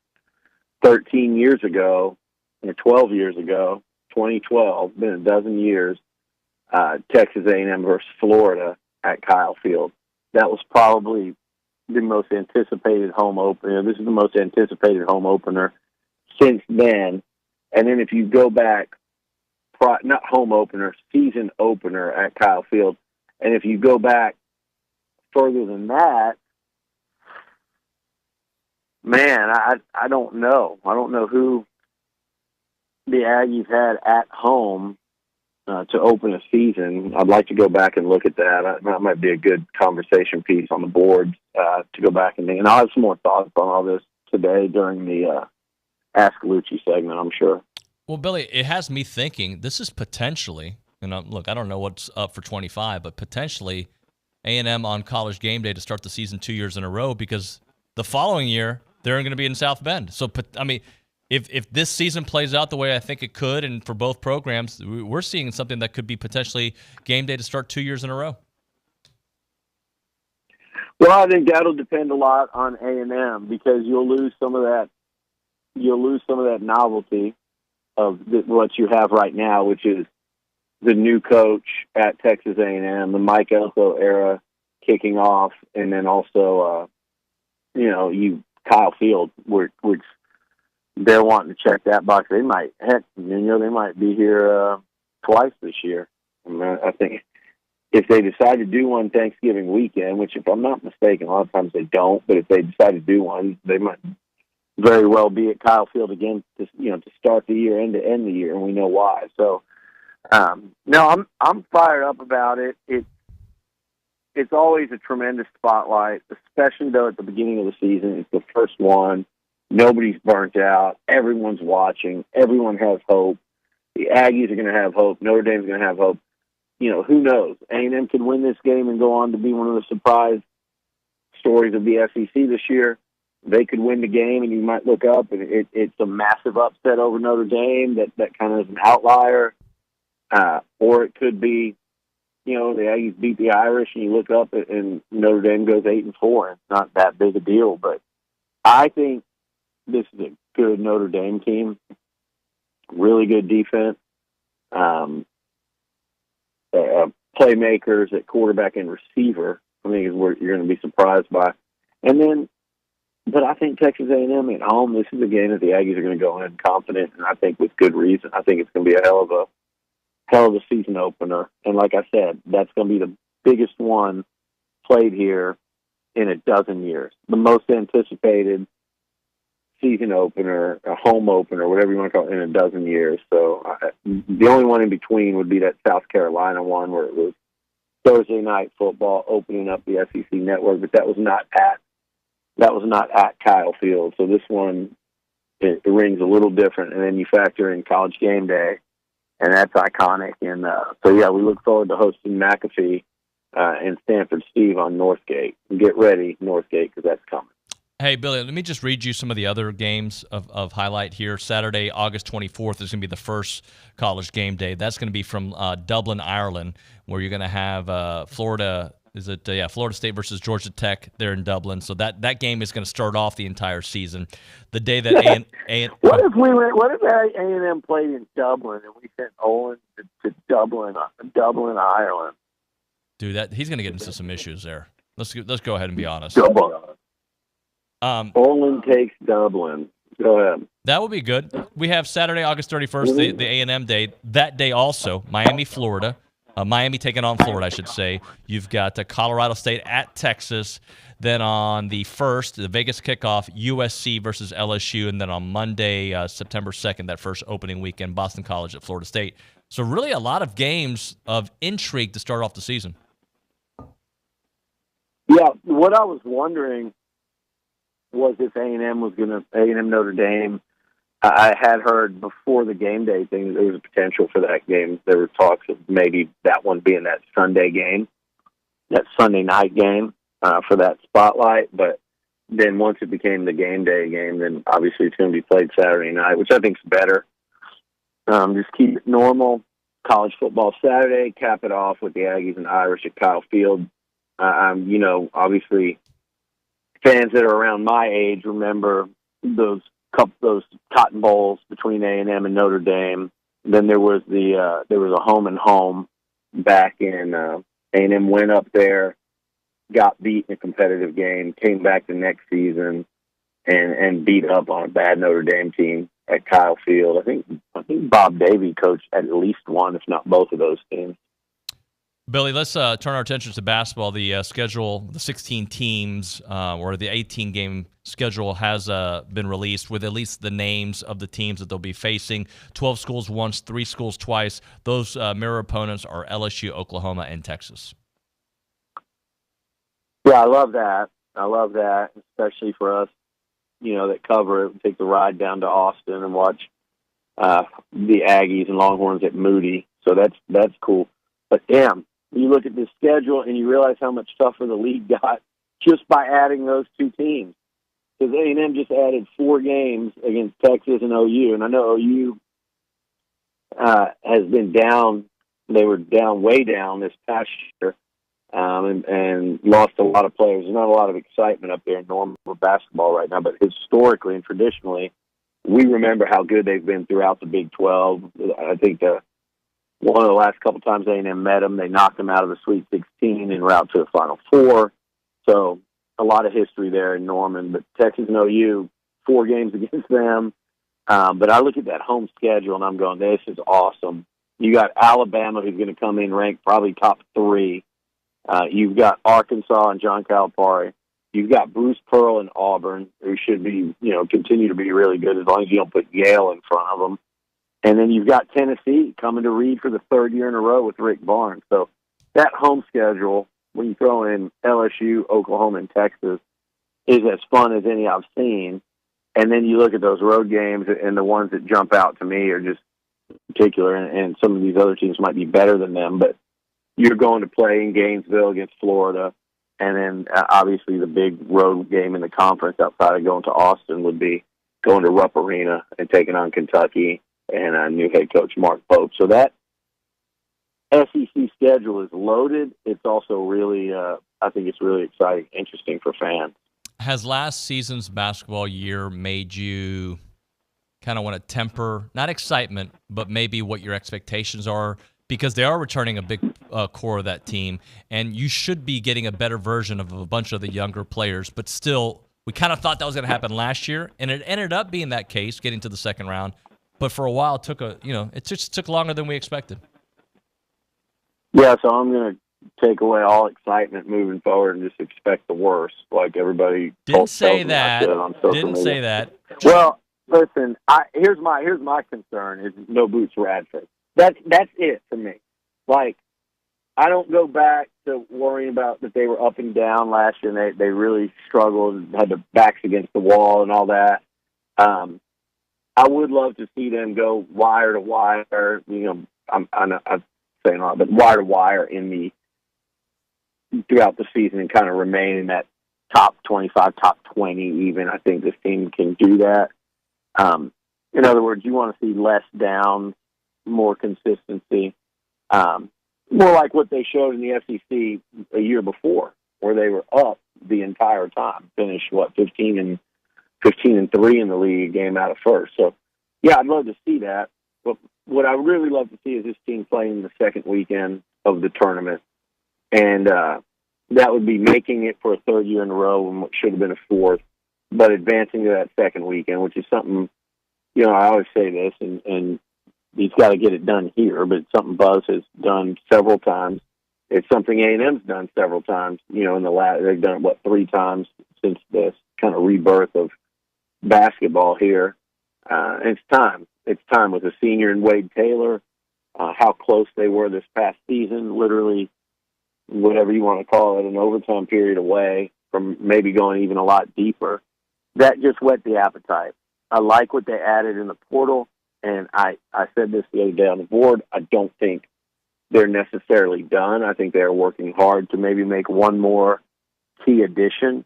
13 years ago, or 12 years ago, 2012, been a dozen years, Texas A&M versus Florida at Kyle Field. That was probably the most anticipated home opener. This is the most anticipated home opener since then. And then if you go back, not home opener, season opener at Kyle Field, and if you go back further than that, man, I don't know. I don't know who the Aggies had at home to open a season. I'd like to go back and look at that. That might be a good conversation piece on the board to go back and think. And I'll have some more thoughts on all this today during the Ask Liucci segment, I'm sure. Well, Billy, it has me thinking this is potentially, and look, I don't know what's up for 25, but potentially A&M on College Gameday to start the season 2 years in a row, because the following year they're going to be in South Bend. So, I mean, if this season plays out the way I think it could, and for both programs, we're seeing something that could be potentially game day to start 2 years in a row. Well, I think that'll depend a lot on A&M, because you'll lose some of that novelty of what you have right now, which is the new coach at Texas A&M, the Mike Elko era kicking off, and then also, Kyle Field, which they're wanting to check that box. They might be here twice this year. I think if they decide to do one Thanksgiving weekend, which if I'm not mistaken, a lot of times they don't, but if they decide to do one, they might very well be at Kyle Field again to start the year and to end the year, and we know why. So, no, I'm fired up about it. It's always a tremendous spotlight, especially though at the beginning of the season. It's the first one. Nobody's burnt out. Everyone's watching. Everyone has hope. The Aggies are going to have hope. Notre Dame's going to have hope. Who knows? A&M could win this game and go on to be one of the surprise stories of the SEC this year. They could win the game, and you might look up, and it's a massive upset over Notre Dame that kind of is an outlier. Or it could be, the Aggies beat the Irish, and you look up, and Notre Dame goes 8-4. It's not that big a deal, but I think this is a good Notre Dame team. Really good defense. Playmakers at quarterback and receiver, I think is what you're going to be surprised by. But I think Texas A&M at home, this is a game that the Aggies are going to go in confident, and I think with good reason. I think it's going to be a hell of a season opener. And like I said, that's going to be the biggest one played here in a dozen years. The most anticipated season opener, a home opener, whatever you want to call it, in a dozen years. So the only one in between would be that South Carolina one where it was Thursday night football opening up the SEC network, but that was not at Kyle Field. So this one, it rings a little different. And then you factor in College Gameday, and that's iconic. And we look forward to hosting McAfee and Stanford Steve on Northgate. Get ready, Northgate, because that's coming. Hey, Billy, let me just read you some of the other games of highlight here. Saturday, August 24th is going to be the first College Game Day. That's going to be from Dublin, Ireland, where you're going to have Florida State versus Georgia Tech there in Dublin. So that game is going to start off the entire season. The day that What if A&M played in Dublin and we sent Olin to Dublin, Ireland? Dude, he's going to get into some issues there. Let's go ahead and be honest. Olin takes Dublin. Go ahead. That will be good. We have Saturday, August 31st, the A&M day. That day also, Miami, Florida. Miami taking on Florida, I should say. You've got Colorado State at Texas. Then on the 1st, the Vegas kickoff, USC versus LSU. And then on Monday, September 2nd, that first opening weekend, Boston College at Florida State. So really a lot of games of intrigue to start off the season. Yeah, what I was wondering was if A&M Notre Dame. I had heard before the game day thing that there was a potential for that game. There were talks of maybe that one being that Sunday game, that Sunday night game for that spotlight. But then once it became the game day game, then obviously it's going to be played Saturday night, which I think is better. Just keep it normal. College football Saturday, cap it off with the Aggies and Irish at Kyle Field. Obviously fans that are around my age remember those Cotton Bowls between A&M and Notre Dame. Then there was a home and home back in A&M went up there, got beat in a competitive game, came back the next season and beat up on a bad Notre Dame team. at Kyle Field. I think Bob Davie coached at least one, if not both of those teams. Billy, let's turn our attention to basketball. The schedule, the 16 teams, or the 18-game schedule has been released with at least the names of the teams that they'll be facing. 12 schools once, 3 schools twice. Those mirror opponents are LSU, Oklahoma, and Texas. Yeah, I love that, especially for us, that cover it. We take the ride down to Austin and watch the Aggies and Longhorns at Moody. So that's cool. But damn, you look at this schedule and you realize how much tougher the league got just by adding those 2 teams. Because A&M just added 4 games against Texas and OU, and I know OU has been down. They were way down this past year, and lost a lot of players. There's not a lot of excitement up there in Norman for basketball right now, but historically and traditionally, we remember how good they've been throughout the Big 12. I think one of the last couple times A&M met them, they knocked them out of the Sweet 16 en route to the Final Four. So a lot of history there in Norman. But Texas and OU, 4 games against them. But I look at that home schedule, and I'm going, this is awesome. You got Alabama, who's going to come in ranked probably top 3. You've got Arkansas and John Calipari. You've got Bruce Pearl and Auburn, who should be, continue to be really good as long as you don't put Yale in front of them. And then you've got Tennessee coming to Reed for the 3rd year in a row with Rick Barnes. So that home schedule, when you throw in LSU, Oklahoma, and Texas, is as fun as any I've seen. And then you look at those road games, and the ones that jump out to me are just particular, and some of these other teams might be better than them, but you're going to play in Gainesville against Florida, and then obviously the big road game in the conference outside of going to Austin would be going to Rupp Arena and taking on Kentucky and new head coach Mark Pope. So that SEC schedule is loaded. It's also really, I think it's really exciting, interesting for fans. Has last season's basketball year made you kind of want to temper, not excitement, but maybe what your expectations are? Because they are returning a big core of that team, and you should be getting a better version of a bunch of the younger players. But still, we kind of thought that was going to happen last year, and it ended up being that case, getting to the second round. But for a while, it just took longer than we expected. Yeah, so I'm going to take away all excitement moving forward and just expect the worst, like everybody didn't say that. Well, listen, here's my concern is no Boots Radford. That's it for me. Like, I don't go back to worrying about that they were up and down last year and they really struggled and had their backs against the wall and all that. I would love to see them go wire to wire. I'm saying a lot, but wire to wire throughout the season and kind of remain in that top 25, top 20 even. I think this team can do that. In other words, you want to see less down, more consistency, more like what they showed in the SEC a year before, where they were up the entire time, finished 15 and 3 in the league, game out of first. So, yeah, I'd love to see that. But what I really love to see is this team playing the second weekend of the tournament, and that would be making it for a 3rd year in a row and what should have been a 4th, but advancing to that second weekend, which is something, I always say this, and he's got to get it done here, but it's something Buzz has done several times. It's something A&M's done several times. In the last, they've done it, 3 times since this kind of rebirth of basketball here. And it's time. It's time with a senior in Wade Taylor, how close they were this past season, literally, whatever you want to call it, an overtime period away from maybe going even a lot deeper. That just whet the appetite. I like what they added in the portal, and I said this the other day on the board. I don't think they're necessarily done. I think they're working hard to maybe make one more key addition,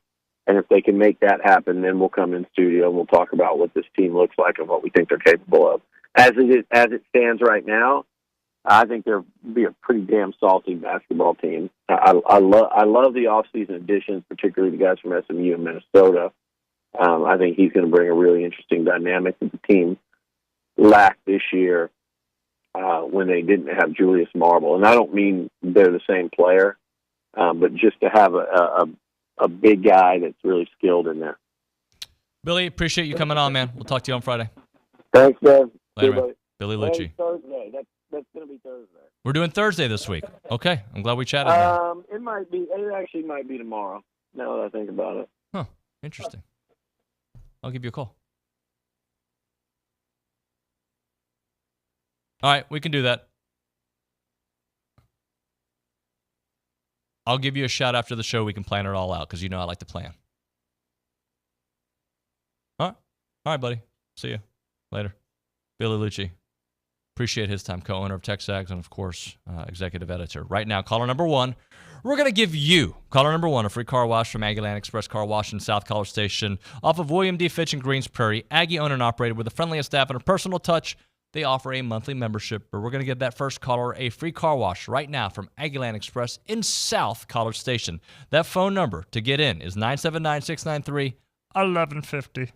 and if they can make that happen, then we'll come in studio and we'll talk about what this team looks like and what we think they're capable of. As it stands right now, I think they'll be a pretty damn salty basketball team. I love the offseason additions, particularly the guys from SMU and Minnesota. I think he's going to bring a really interesting dynamic that the team lacked this year when they didn't have Julius Marble. And I don't mean they're the same player, but just to have a big guy that's really skilled in there. Billy, appreciate you coming on, man. We'll talk to you on Friday. Thanks, Dev. Later, man. Billy Liucci. Hey, Thursday. That's going to be Thursday. We're doing Thursday this week. Okay. I'm glad we chatted. Now. It might be. It actually might be tomorrow. Now that I think about it. Huh. Interesting. I'll give you a call. All right, we can do that. I'll give you a shout after the show. We can plan it all out because you know I like to plan. All right, buddy. See you later. Billy Liucci. Appreciate his time. Co-owner of TexAgs and, of course, executive editor. Right now, caller number one. We're going to give you, caller number one, a free car wash from Aggie Land Express Car Wash in South College Station off of William D. Fitch in Greens Prairie. Aggie owned and operated with the friendliest staff and a personal touch. They offer a monthly membership, but we're going to give that first caller a free car wash right now from Aggie Land Express in South College Station. That phone number to get in is 979-693-1150.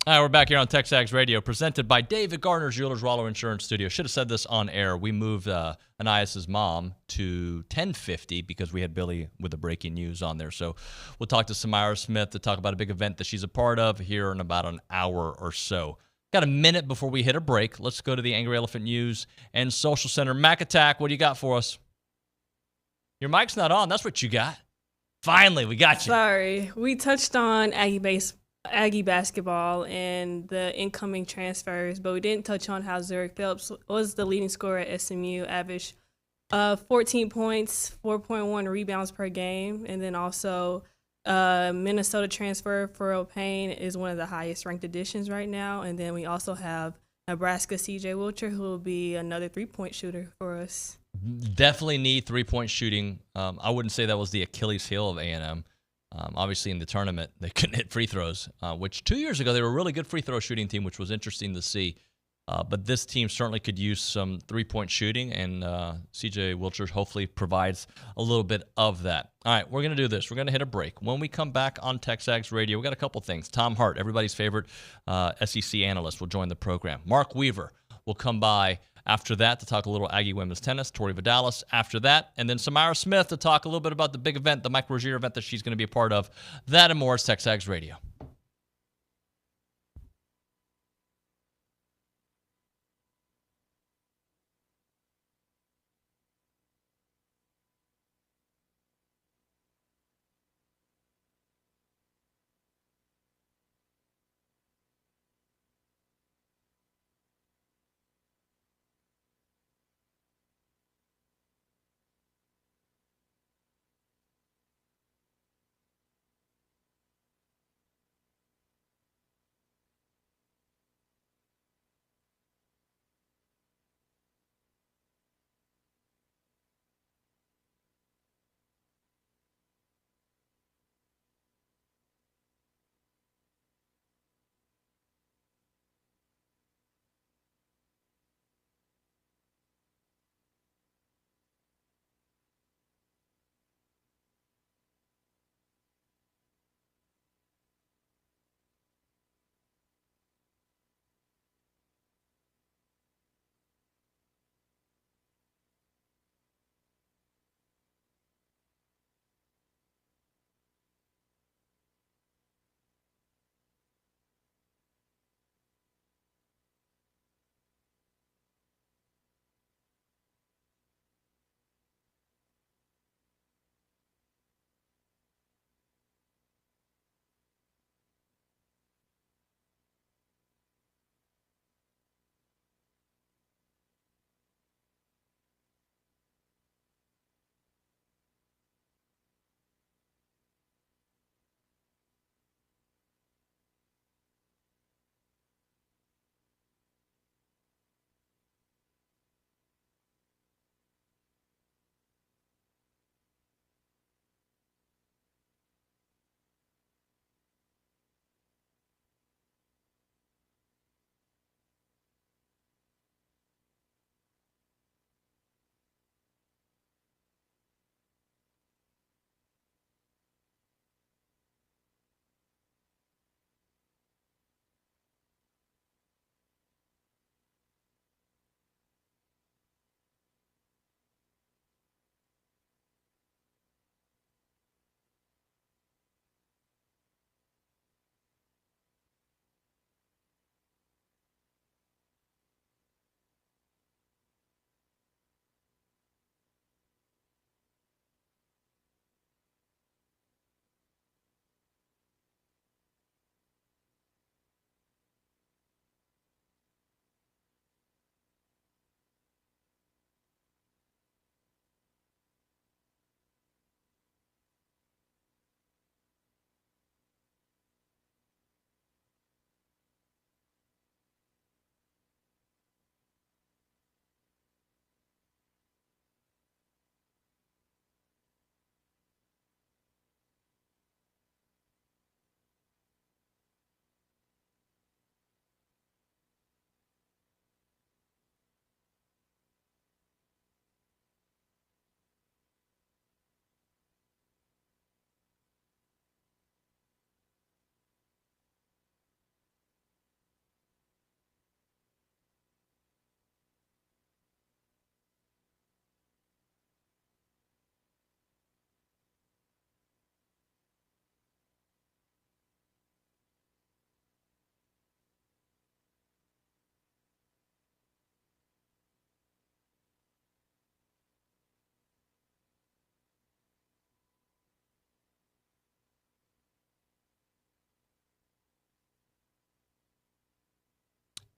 All right, we're back here on TexAgs Radio, presented by David Gardner's Jewelers Waller Insurance Studio. Should have said this on air. We moved Anias's mom to 1050 because we had Billy with the breaking news on there. So we'll talk to Samira Smith to talk about a big event that she's a part of here in about an hour or so. Got a minute before we hit a break. Let's go to the Angry Elephant News and Social Center. Mac Attack, what do you got for us? Your mic's not on. That's what you got. Finally, we got you. Sorry. We touched on Aggie Aggie basketball and the incoming transfers, but we didn't touch on how Zurich Phelps was the leading scorer at SMU, averaged 14 points, 4.1 rebounds per game, and then also Minnesota transfer for Payne is one of the highest ranked additions right now, and then we also have Nebraska CJ Wilcher, who will be another three-point shooter for us. Definitely need three-point shooting. I wouldn't say that was the Achilles heel of A&M. Obviously, in the tournament, they couldn't hit free throws, which 2 years ago they were a really good free throw shooting team, which was interesting to see. But this team certainly could use some three-point shooting, and CJ Wilcher hopefully provides a little bit of that. All right, we're going to do this. We're going to hit a break. When we come back on TexAgs Radio, we got a couple things. Tom Hart, everybody's favorite SEC analyst, will join the program. Mark Weaver will come by after that to talk a little Aggie women's tennis. Tori Vidales after that. And then Samara Smith to talk a little bit about the big event, the Mike Rozier event that she's going to be a part of. That and more is TexAgs Radio.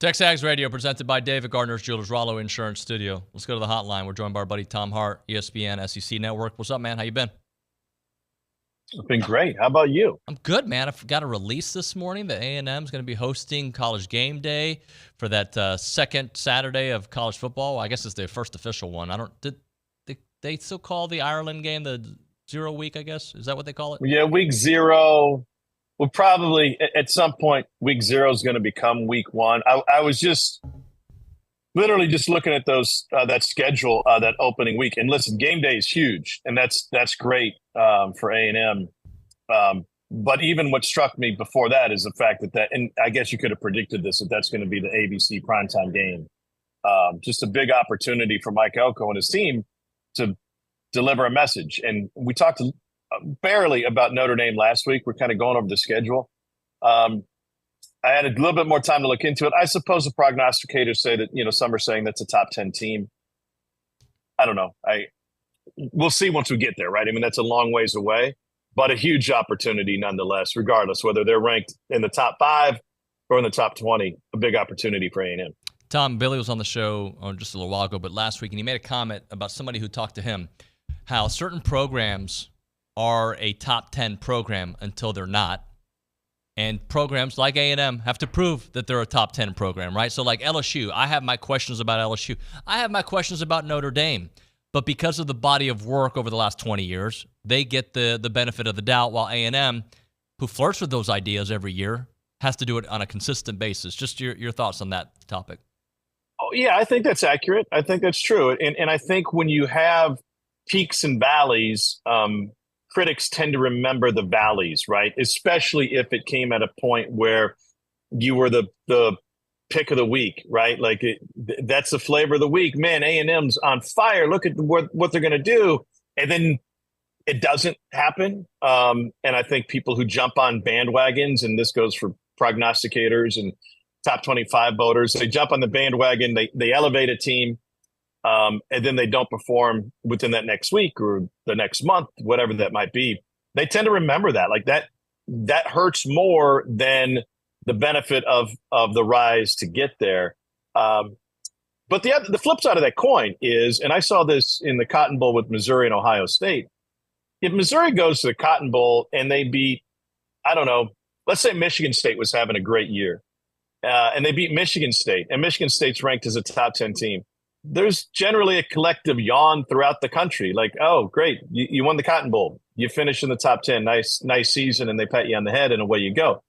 TexAgs Radio presented by David Gardner's Jewelers, Rollo Insurance Studio. Let's go to the hotline. We're joined by our buddy Tom Hart, ESPN SEC Network. What's up, man? How you been? I've been great. How about you? I'm good, man. I got a release this morning that A&M is going to be hosting College Gameday for that second Saturday of college football. I guess it's their first official one. Did they still call the Ireland game the 0 week, I guess? Is that what they call it? Yeah, week 0. Well, probably at some point, week 0 is going to become week 1. I was just literally just looking at that schedule, that opening week. And listen, game day is huge, and that's great for A&M. But even what struck me before that is the fact that and I guess you could have predicted this, that's going to be the ABC primetime game. Just a big opportunity for Mike Elko and his team to deliver a message. And we talked barely about Notre Dame last week. We're kind of going over the schedule. I had a little bit more time to look into it. I suppose the prognosticators say that, some are saying that's a top 10 team. I don't know. We'll see once we get there, right? I mean, that's a long ways away, but a huge opportunity nonetheless, regardless whether they're ranked in the top 5 or in the top 20, a big opportunity for A&M. Tom, Billy was on the show just a little while ago, but last week, and he made a comment about somebody who talked to him, how certain programs are a top 10 program until they're not. And programs like A&M have to prove that they're a top 10 program, right? So like LSU, I have my questions about LSU. I have my questions about Notre Dame. But because of the body of work over the last 20 years, they get the benefit of the doubt, while A&M, who flirts with those ideas every year, has to do it on a consistent basis. Just your thoughts on that topic. Oh, yeah, I think that's accurate. I think that's true. And I think when you have peaks and valleys, critics tend to remember the valleys, right? Especially if it came at a point where you were the pick of the week, right? Like that's the flavor of the week. Man, A&M's on fire. Look at what they're going to do. And then it doesn't happen. And I think people who jump on bandwagons, and this goes for prognosticators and top 25 voters, they jump on the bandwagon, they elevate a team, and then they don't perform within that next week or the next month, whatever that might be. They tend to remember that. Like that hurts more than the benefit of the rise to get there. But the flip side of that coin is, and I saw this in the Cotton Bowl with Missouri and Ohio State, if Missouri goes to the Cotton Bowl and they beat, I don't know, let's say Michigan State was having a great year, and they beat Michigan State, and Michigan State's ranked as a top 10 team, there's generally a collective yawn throughout the country. Like, oh, great, you won the Cotton Bowl. You finished in the top 10. Nice season, and they pat you on the head, and away you go.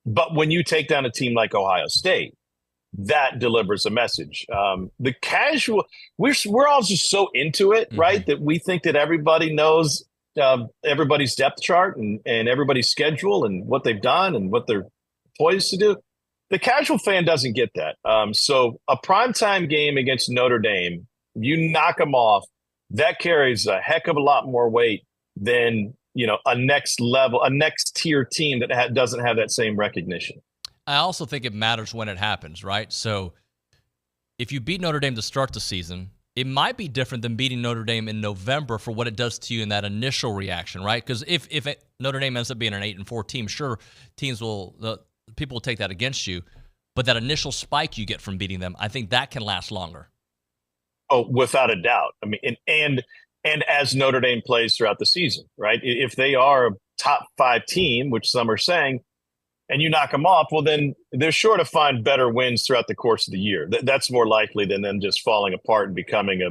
But when you take down a team like Ohio State, that delivers a message. The casual, we're all just so into it, right, that we think that everybody knows everybody's depth chart and everybody's schedule and what they've done and what they're poised to do. The casual fan doesn't get that. So a primetime game against Notre Dame, you knock them off, that carries a heck of a lot more weight than, a next level, a next tier team that doesn't have that same recognition. I also think it matters when it happens, right? So if you beat Notre Dame to start the season, it might be different than beating Notre Dame in November for what it does to you in that initial reaction, right? Because if Notre Dame ends up being an 8-4 team, sure, people will take that against you, but that initial spike you get from beating them, I think that can last longer. Oh, without a doubt. I mean, and as Notre Dame plays throughout the season, right? If they are a top 5 team, which some are saying, and you knock them off, well, then they're sure to find better wins throughout the course of the year. That's more likely than them just falling apart and becoming a,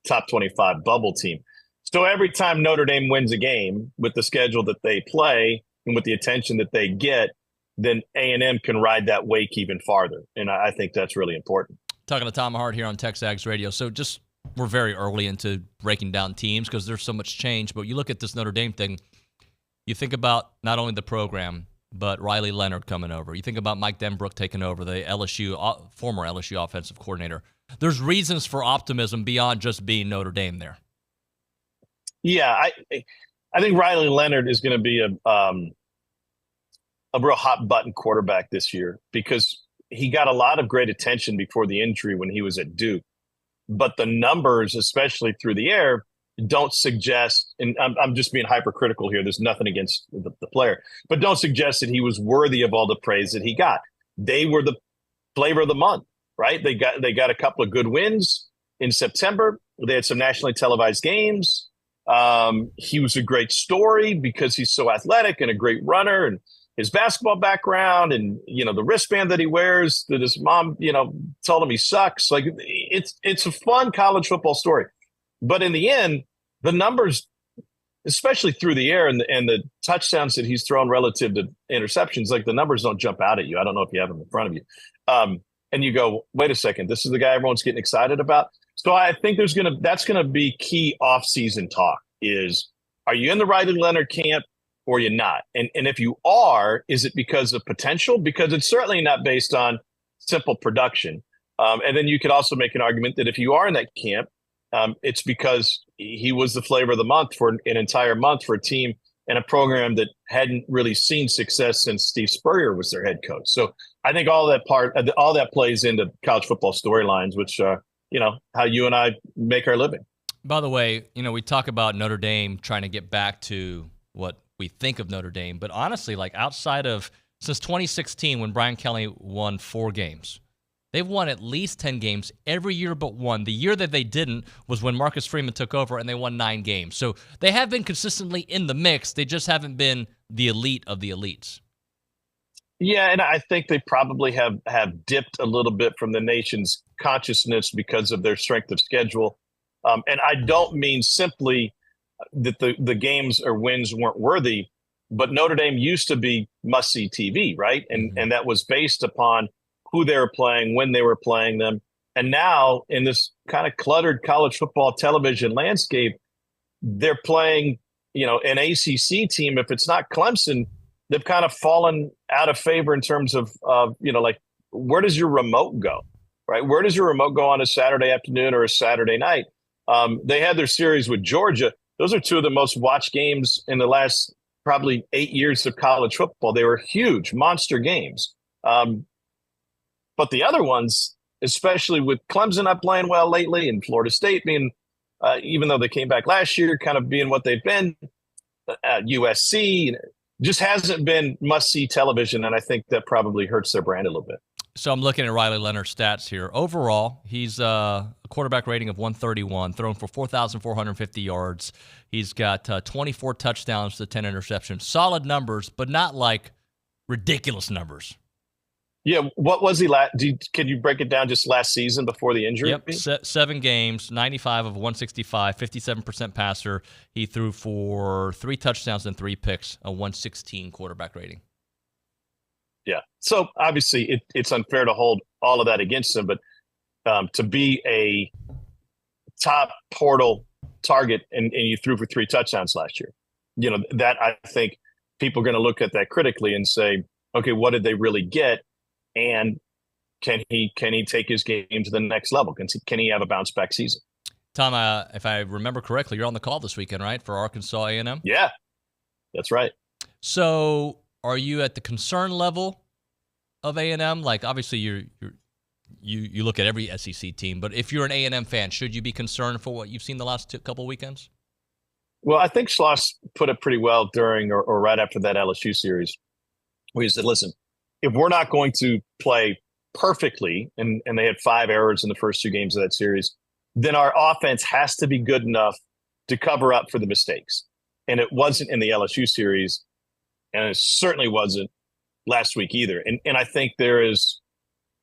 top 25 bubble team. So every time Notre Dame wins a game with the schedule that they play and with the attention that they get, then A&M can ride that wake even farther. And I think that's really important. Talking to Tom Hart here on TexAgs Radio. So we're very early into breaking down teams because there's so much change. But you look at this Notre Dame thing, you think about not only the program, but Riley Leonard coming over. You think about Mike Denbrook taking over, the former LSU offensive coordinator. There's reasons for optimism beyond just being Notre Dame there. Yeah, I think Riley Leonard is going to be a real hot button quarterback this year because he got a lot of great attention before the injury when he was at Duke. But the numbers, especially through the air, don't suggest, and I'm just being hypercritical here, there's nothing against the player, but don't suggest that he was worthy of all the praise that he got. They were the flavor of the month, right? They got a couple of good wins in September. They had some nationally televised games. He was a great story because he's so athletic and a great runner, and his basketball background, and the wristband that he wears that his mom told him he sucks. Like it's a fun college football story, but in the end, the numbers, especially through the air and the touchdowns that he's thrown relative to interceptions, like the numbers don't jump out at you. I don't know if you have them in front of you, and you go, wait a second, this is the guy everyone's getting excited about. So I think that's gonna be key off-season talk. Is, are you in the Riley Leonard camp or you're not? And if you are, is it because of potential? Because it's certainly not based on simple production. And then you could also make an argument that if you are in that camp, it's because he was the flavor of the month for an entire month for a team and a program that hadn't really seen success since Steve Spurrier was their head coach. So I think all that plays into college football storylines, which how you and I make our living. By the way, we talk about Notre Dame trying to get back to what we think of Notre Dame, but honestly, like outside of since 2016 when Brian Kelly won 4 games, they've won at least 10 games every year but one. The year that they didn't was when Marcus Freeman took over and they won 9 games. So they have been consistently in the mix. They just haven't been the elite of the elites. Yeah, and I think they probably have dipped a little bit from the nation's consciousness because of their strength of schedule. And I don't mean simply that the games or wins weren't worthy, but Notre Dame used to be must-see TV, right? And that was based upon who they were playing, when they were playing them. And now in this kind of cluttered college football television landscape, they're playing, an ACC team. If it's not Clemson, they've kind of fallen out of favor in terms of like, where does your remote go, right? Where does your remote go on a Saturday afternoon or a Saturday night? They had their series with Georgia. Those are 2 of the most watched games in the last probably 8 years of college football. They were huge, monster games. But the other ones, especially with Clemson not playing well lately and Florida State being, even though they came back last year, kind of being what they've been, USC, just hasn't been must-see television, and I think that probably hurts their brand a little bit. So I'm looking at Riley Leonard's stats here. Overall, he's a quarterback rating of 131, thrown for 4,450 yards. He's got 24 touchdowns to 10 interceptions. Solid numbers, but not like ridiculous numbers. Yeah, what was he last? Can you break it down just last season before the injury? Yep, 7 games, 95 of 165, 57% passer. He threw for 3 touchdowns and 3 picks, a 116 quarterback rating. Yeah, so obviously it's unfair to hold all of that against him, but to be a top portal target and you threw for 3 touchdowns last year, that I think people are going to look at that critically and say, okay, what did they really get? And can he take his game to the next level? Can he have a bounce back season? Tom, if I remember correctly, you're on the call this weekend, right, for Arkansas A&M? Yeah, that's right. So are you at the concern level of A&M? Like, obviously, you look at every SEC team, but if you're an A&M fan, should you be concerned for what you've seen the last couple weekends? Well, I think Schloss put it pretty well during or right after that LSU series, where he said, listen, if we're not going to play perfectly, and they had 5 errors in the first 2 games of that series, then our offense has to be good enough to cover up for the mistakes. And it wasn't in the LSU series, and it certainly wasn't last week either. And I think there is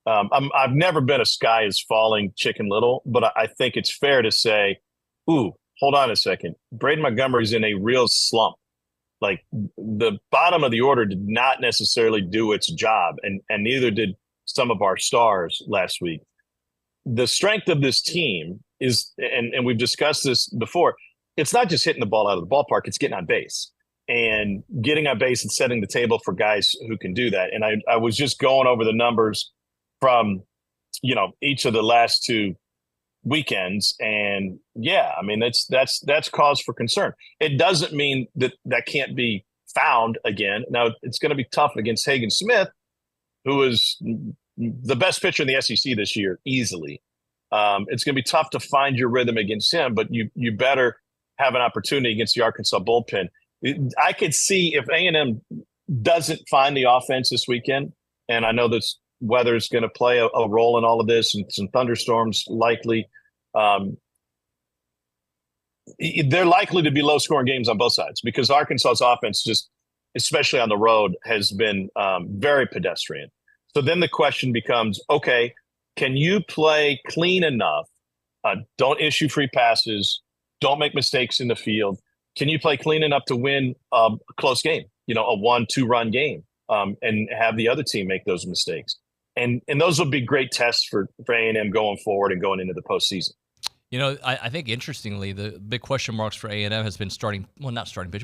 I've never been a sky is falling chicken little, but I think it's fair to say, ooh, hold on a second. Braden Montgomery's in a real slump. Like, the bottom of the order did not necessarily do its job, and neither did some of our stars last week. The strength of this team is, and we've discussed this before, it's not just hitting the ball out of the ballpark, it's getting on base. And getting on base and setting the table for guys who can do that. And I was just going over the numbers from, each of the last 2 weekends. And yeah, I mean, that's cause for concern. It doesn't mean that can't be found again. Now, it's going to be tough against Hagen Smith, who is the best pitcher in the SEC this year, easily. It's going to be tough to find your rhythm against him, but you better have an opportunity against the Arkansas bullpen. I could see if A&M doesn't find the offense this weekend, and I know that's weather's going to play a role in all of this, and some thunderstorms likely. They're likely to be low-scoring games on both sides because Arkansas's offense, just especially on the road, has been very pedestrian. So then the question becomes, okay, can you play clean enough? Don't issue free passes. Don't make mistakes in the field. Can you play clean enough to win a close game, a 1-2 run game, and have the other team make those mistakes? And those will be great tests for A&M going forward and going into the postseason. I think interestingly, the big question marks for A&M has been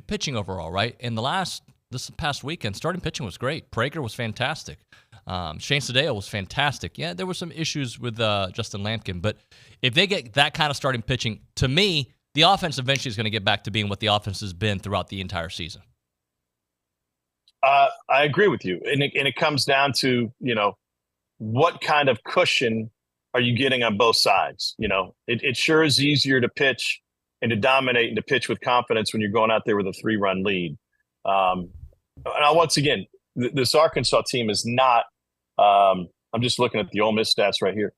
pitching overall, right? In this past weekend, starting pitching was great. Prager was fantastic. Shane Sadeo was fantastic. Yeah, there were some issues with Justin Lampkin, but if they get that kind of starting pitching, to me, the offense eventually is going to get back to being what the offense has been throughout the entire season. I agree with you, and it comes down to what kind of cushion are you getting on both sides? It sure is easier to pitch and to dominate and to pitch with confidence when you're going out there with a 3-run lead. Now, once again, this Arkansas team is not. I'm just looking at the Ole Miss stats right here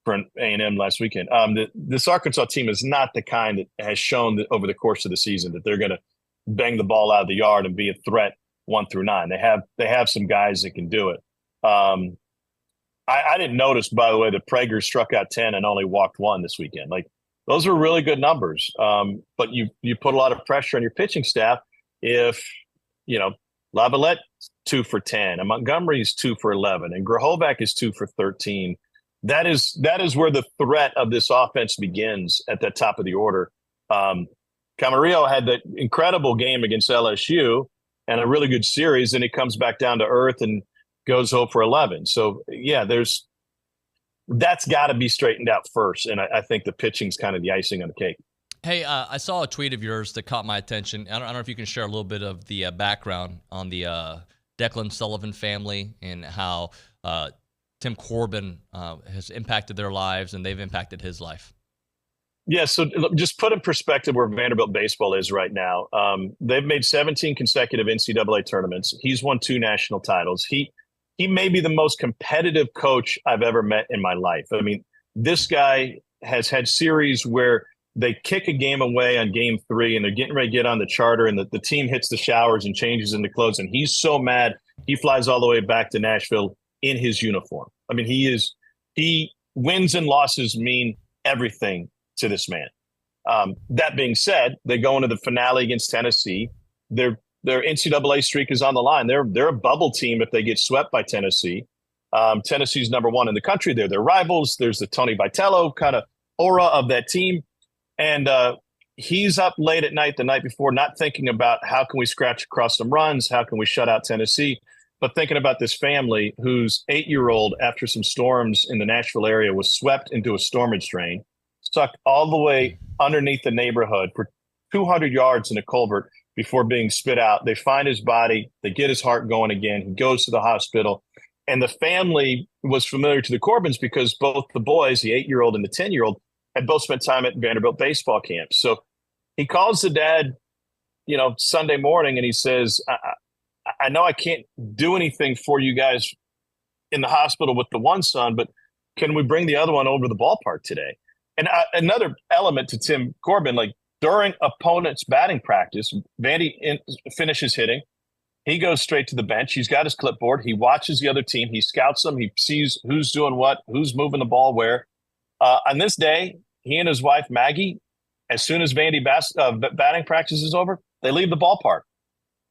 for A&M last weekend. This Arkansas team is not the kind that has shown that over the course of the season that they're going to bang the ball out of the yard and be a threat 1 through 9. They have some guys that can do it. I didn't notice, by the way, that Prager struck out 10 and only walked 1 this weekend. Like, those are really good numbers. But you put a lot of pressure on your pitching staff if, Lavalette 2 for 10 and Montgomery's 2 for 11 and Grahovac is 2 for 13. That is where the threat of this offense begins at the top of the order. Camarillo had that incredible game against LSU and a really good series, and he comes back down to earth and goes 0 for 11. So, yeah, that's got to be straightened out first, and I think the pitching's kind of the icing on the cake. Hey, I saw a tweet of yours that caught my attention. I don't know if you can share a little bit of the background on the Declan Sullivan family and how Tim Corbin has impacted their lives and they've impacted his life. Yeah, so just put in perspective where Vanderbilt baseball is right now. They've made 17 consecutive NCAA tournaments. He's won 2 national titles. He may be the most competitive coach I've ever met in my life. I mean, this guy has had series where they kick a game away on game 3 and they're getting ready to get on the charter and the team hits the showers and changes into clothes. And he's so mad, he flies all the way back to Nashville in his uniform. I mean, he wins and losses mean everything to this man. That being said, they go into the finale against Tennessee. Their NCAA streak is on the line. They're a bubble team if they get swept by Tennessee. Tennessee's number 1 in the country. They're their rivals. There's the Tony Vitello kind of aura of that team. And he's up late at night the night before, not thinking about how can we scratch across some runs, how can we shut out Tennessee, but thinking about this family whose 8-year-old, after some storms in the Nashville area, was swept into a stormage drain, stuck all the way underneath the neighborhood for 200 yards in a culvert before being spit out. They find his body. They get his heart going again. He goes to the hospital. And the family was familiar to the Corbins because both the boys, the 8-year-old and the 10-year-old, had both spent time at Vanderbilt baseball camp. So he calls the dad, Sunday morning, and he says, I know I can't do anything for you guys in the hospital with the one son, but can we bring the other one over to the ballpark today? And another element to Tim Corbin, like during opponent's batting practice, Vandy finishes hitting. He goes straight to the bench. He's got his clipboard. He watches the other team. He scouts them. He sees who's doing what, who's moving the ball where. On this day, he and his wife, Maggie, as soon as Vandy batting practice is over, they leave the ballpark.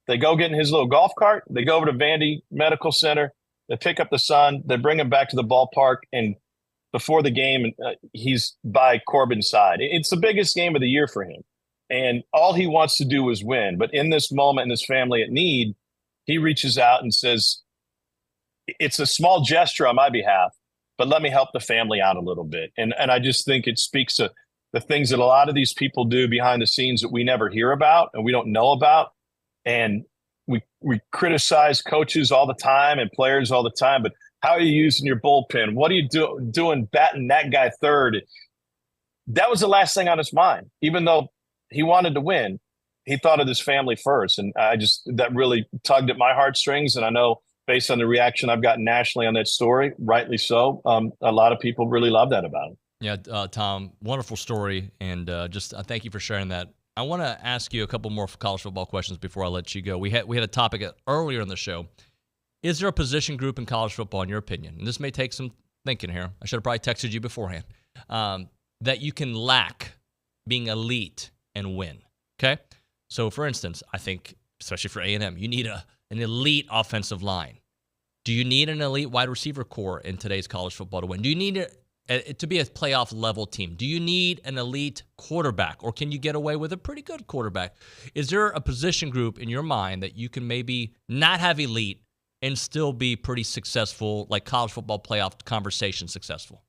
They go get in his little golf cart. They go over to Vandy Medical Center. They pick up the son. They bring him back to the ballpark. And before the game, he's by Corbin's side. It's the biggest game of the year for him. And all he wants to do is win. But in this moment, in this family at need, he reaches out and says, it's a small gesture on my behalf, but let me help the family out a little bit. And I just think it speaks to the things that a lot of these people do behind the scenes that we never hear about and we don't know about. And we criticize coaches all the time and players all the time, but how are you using your bullpen? What are you doing batting that guy third? That was the last thing on his mind. Even though he wanted to win, he thought of his family first. And that really tugged at my heartstrings. And I know based on the reaction I've gotten nationally on that story, rightly so. A lot of people really love that about him. Yeah, Tom, wonderful story, and just thank you for sharing that. I want to ask you a couple more college football questions before I let you go. We had a topic earlier in the show. Is there a position group in college football, in your opinion, and this may take some thinking here, I should have probably texted you beforehand, that you can lack being elite and win, okay? So, for instance, I think, especially for A&M, you need an elite offensive line. Do you need an elite wide receiver core in today's college football to win? Do you need it to be a playoff level team? Do you need an elite quarterback, or can you get away with a pretty good quarterback? Is there a position group in your mind that you can maybe not have elite and still be pretty successful, like college football playoff conversation successful?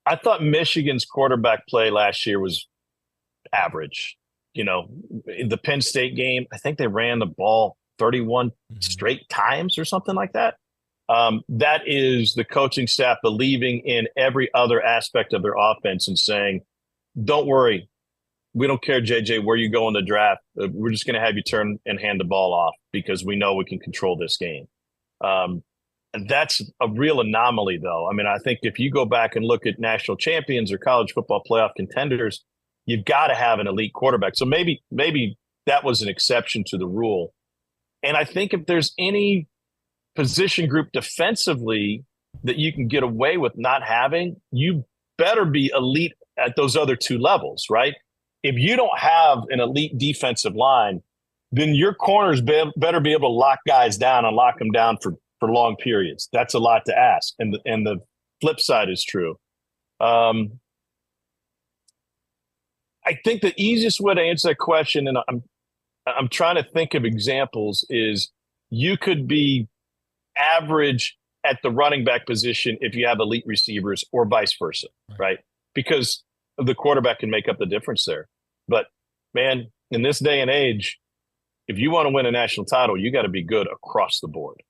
I thought Michigan's quarterback play last year was average. You know, in the Penn State game, I think they ran the ball 31 straight times or something like that. That is the coaching staff believing in every other aspect of their offense and saying, don't worry, we don't care, JJ, where you go in the draft. We're just going to have you turn and hand the ball off because we know we can control this game. And that's a real anomaly, though. I mean, I think if you go back and look at national champions or college football playoff contenders, you've got to have an elite quarterback. So maybe that was an exception to the rule. And I think if there's any position group defensively that you can get away with not having, you better be elite at those other two levels, right? If you don't have an elite defensive line, then your corners better be able to lock guys down and lock them down for long periods. That's a lot to ask. And the flip side is true. I think the easiest way to answer that question, and I'm trying to think of examples, is you could be average at the running back position if you have elite receivers, or vice versa, right? Because the quarterback can make up the difference there. But man, in this day and age, if you want to win a national title, you got to be good across the board.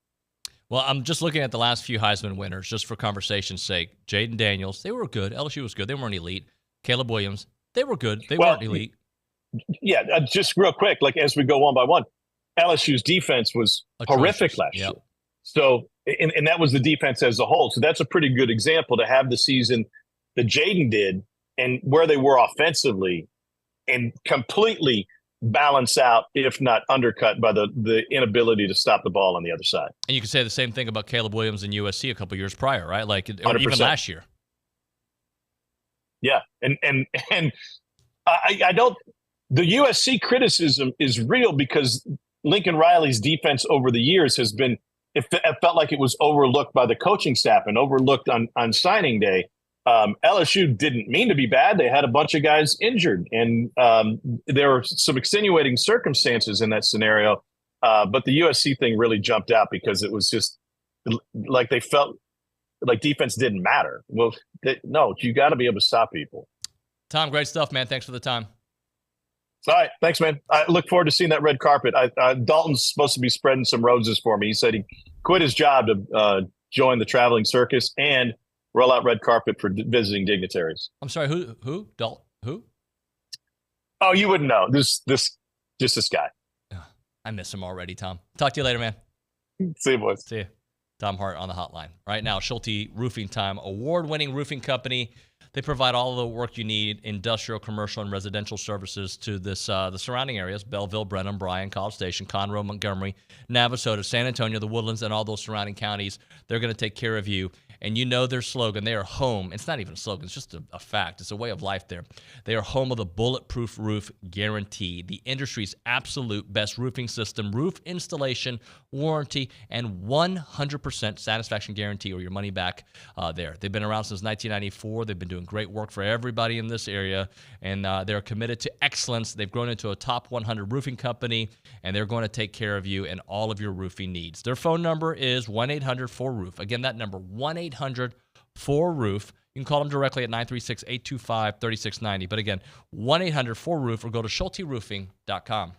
Well, I'm just looking at the last few Heisman winners, just for conversation's sake. Jaden Daniels, they were good. LSU was good. They weren't elite. Caleb Williams, they were good. They weren't elite. Yeah, just real quick, like as we go one by one, LSU's defense was horrific last year. So, and that was the defense as a whole. So that's a pretty good example to have the season that Jaden did and where they were offensively, and completely balance out, if not undercut, by the inability to stop the ball on the other side. And you can say the same thing about Caleb Williams and USC a couple years prior, right? Like, or even 100%. last year. Yeah, and I don't. The USC criticism is real because Lincoln Riley's defense over the years has been. It felt like it was overlooked by the coaching staff and overlooked on signing day. LSU didn't mean to be bad. They had a bunch of guys injured, and there were some extenuating circumstances in that scenario. But the USC thing really jumped out because it was just like they felt like defense didn't matter. Well, no, you got to be able to stop people. Tom, great stuff, man. Thanks for the time. All right. Thanks, man. I look forward to seeing that red carpet. Dalton's supposed to be spreading some roses for me. He said he quit his job to join the traveling circus and roll out red carpet for visiting dignitaries. I'm sorry, who? Dalton? Who? Oh, you wouldn't know. This guy. I miss him already, Tom. Talk to you later, man. See you, boys. See you. Tom Hart on the hotline. Right now, Schulte Roofing Time, award-winning roofing company. They provide all the work you need, industrial, commercial, and residential services to the surrounding areas, Belleville, Brenham, Bryan-College Station, Conroe, Montgomery, Navasota, San Antonio, the Woodlands, and all those surrounding counties. They're going to take care of you. And you know their slogan. They are home. It's not even a slogan. It's just a fact. It's a way of life there. They are home of the Bulletproof Roof Guarantee, the industry's absolute best roofing system, roof installation, warranty, and 100% satisfaction guarantee or your money back there. They've been around since 1994. They've been doing great work for everybody in this area, and they're committed to excellence. They've grown into a top 100 roofing company, and they're going to take care of you and all of your roofing needs. Their phone number is 1-800-4ROOF. Again, that number, 1-800-4ROOF. You can call them directly at 936-825-3690. But again, 1-800-4ROOF, or go to schulteroofing.com.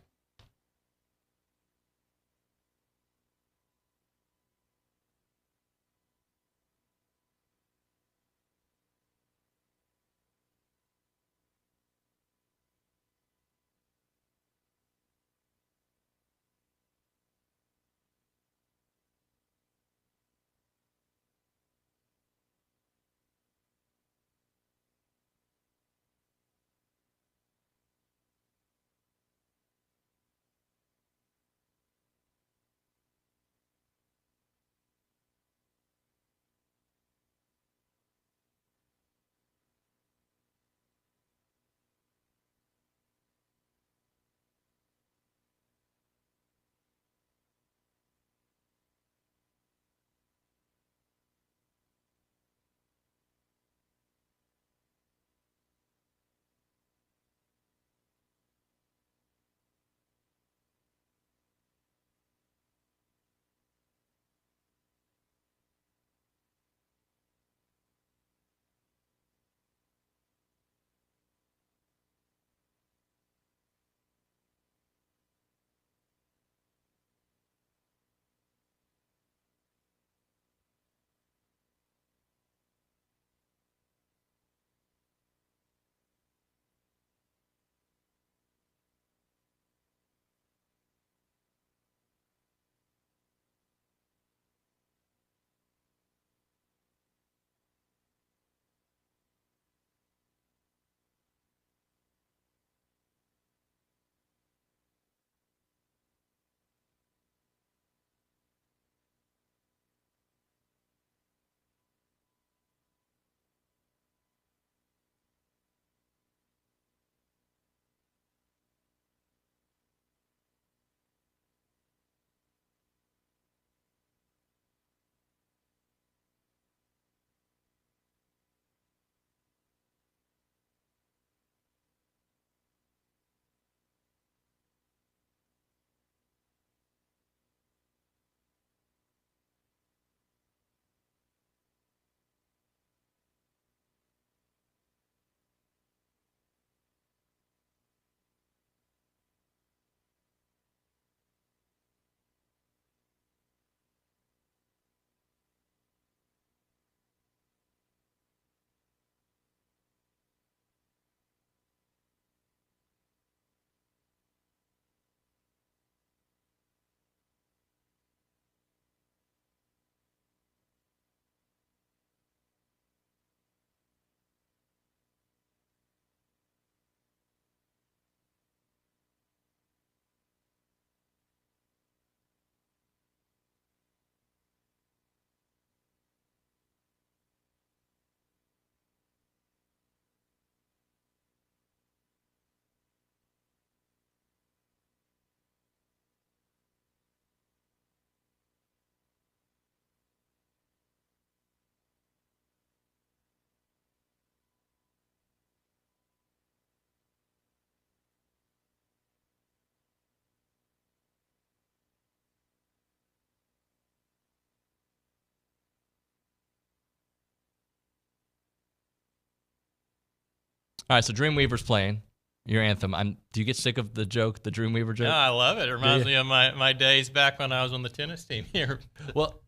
All right, so Dreamweaver's playing your anthem. Do you get sick of the joke, the Dreamweaver joke? No, I love it. It reminds me of my days back when I was on the tennis team here. Well,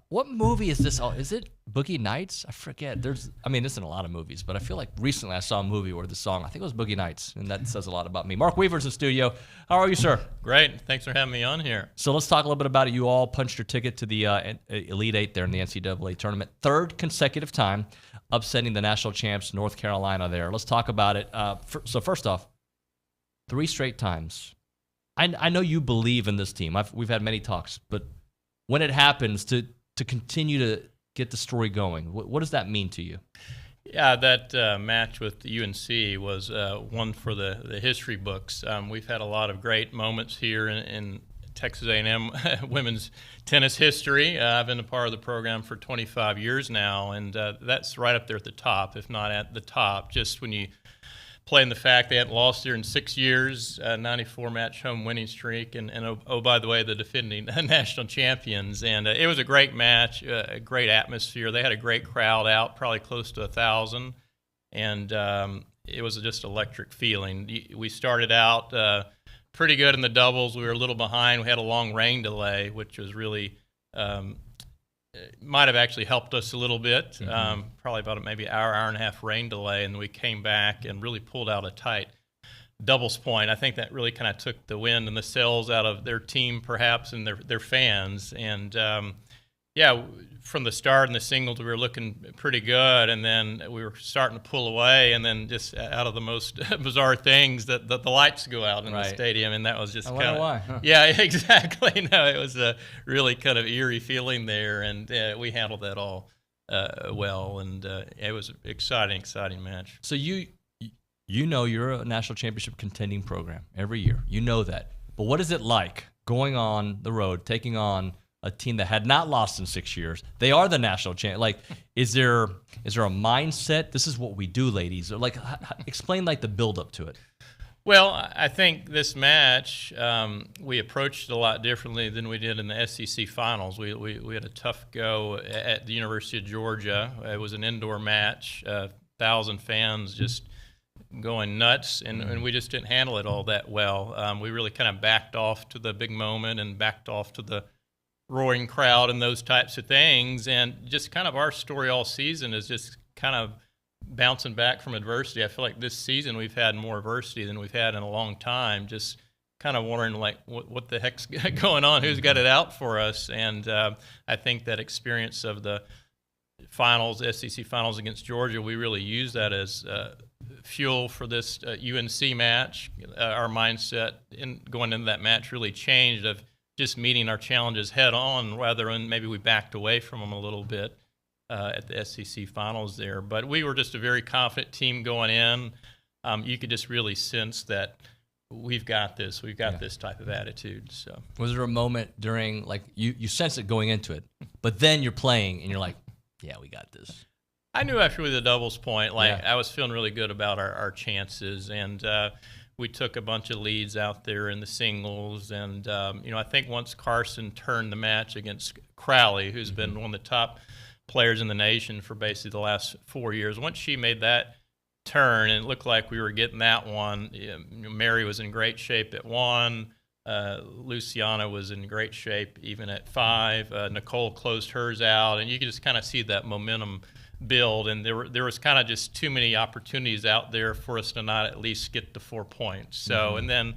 what movie is this? Is it Boogie Nights? I forget. This is in a lot of movies, but I feel like recently I saw a movie where the song, I think it was Boogie Nights, and that says a lot about me. Mark Weaver's in studio. How are you, sir? Great. Thanks for having me on here. So let's talk a little bit about it. You all punched your ticket to the Elite Eight there in the NCAA tournament. Third consecutive time, upsetting the national champs, North Carolina there. Let's talk about it. So first off, 3 straight times. I know you believe in this team. We've had many talks, but when it happens, to continue to get the story going, what does that mean to you? Yeah, that match with UNC was one for the history books. We've had a lot of great moments here in Texas A&M women's tennis history. I've been a part of the program for 25 years now, and that's right up there at the top, if not at the top. Just when you play in the fact they hadn't lost here in 6 years, 94-match home winning streak, and oh, by the way, the defending national champions. And it was a great match, a great atmosphere. They had a great crowd out, probably close to 1,000, and it was just electric feeling. We started out pretty good in the doubles. We were a little behind. We had a long rain delay, which was really might have actually helped us a little bit. Probably about maybe hour and a half rain delay, and we came back and really pulled out a tight doubles point. I think that really kind of took the wind and the sails out of their team, perhaps, and their fans. And from the start in the singles, we were looking pretty good, and then we were starting to pull away, and then just out of the most bizarre things, that the lights go out in the stadium, and that was just kind of why. Huh? Yeah, exactly. No, it was a really kind of eerie feeling there, and we handled that all well, and it was an exciting match. So you know you're a national championship contending program every year. You know that, but what is it like going on the road, taking on a team that had not lost in 6 years? They are the national champ. Like, is there a mindset? This is what we do, ladies. Or like, explain like the build up to it. Well, I think this match we approached it a lot differently than we did in the SEC finals. We had a tough go at the University of Georgia. It was an indoor match, 1,000 fans just going nuts, and we just didn't handle it all that well. We really kind of backed off to the big moment and backed off to the roaring crowd and those types of things, and just kind of our story all season is just kind of bouncing back from adversity. I feel like this season we've had more adversity than we've had in a long time, just kind of wondering like what the heck's going on, who's got it out for us. And I think that experience of the finals, SEC finals against Georgia, we really use that as fuel for this UNC match. Our mindset in going into that match really changed of just meeting our challenges head on, rather than maybe we backed away from them a little bit at the SEC finals there. But we were just a very confident team going in. You could just really sense that we've got this. We've got this type of attitude. So, was there a moment during, like, you sense it going into it, but then you're playing and you're like, yeah, we got this? I knew after the doubles point, I was feeling really good about our chances, and we took a bunch of leads out there in the singles, and I think once Carson turned the match against Crowley, who's been one of the top players in the nation for basically the last 4 years, once she made that turn and it looked like we were getting that one, Mary was in great shape at 1, Luciana was in great shape even at 5, Nicole closed hers out, and you could just kind of see that momentum build, and there was kind of just too many opportunities out there for us to not at least get the 4 points. So, and then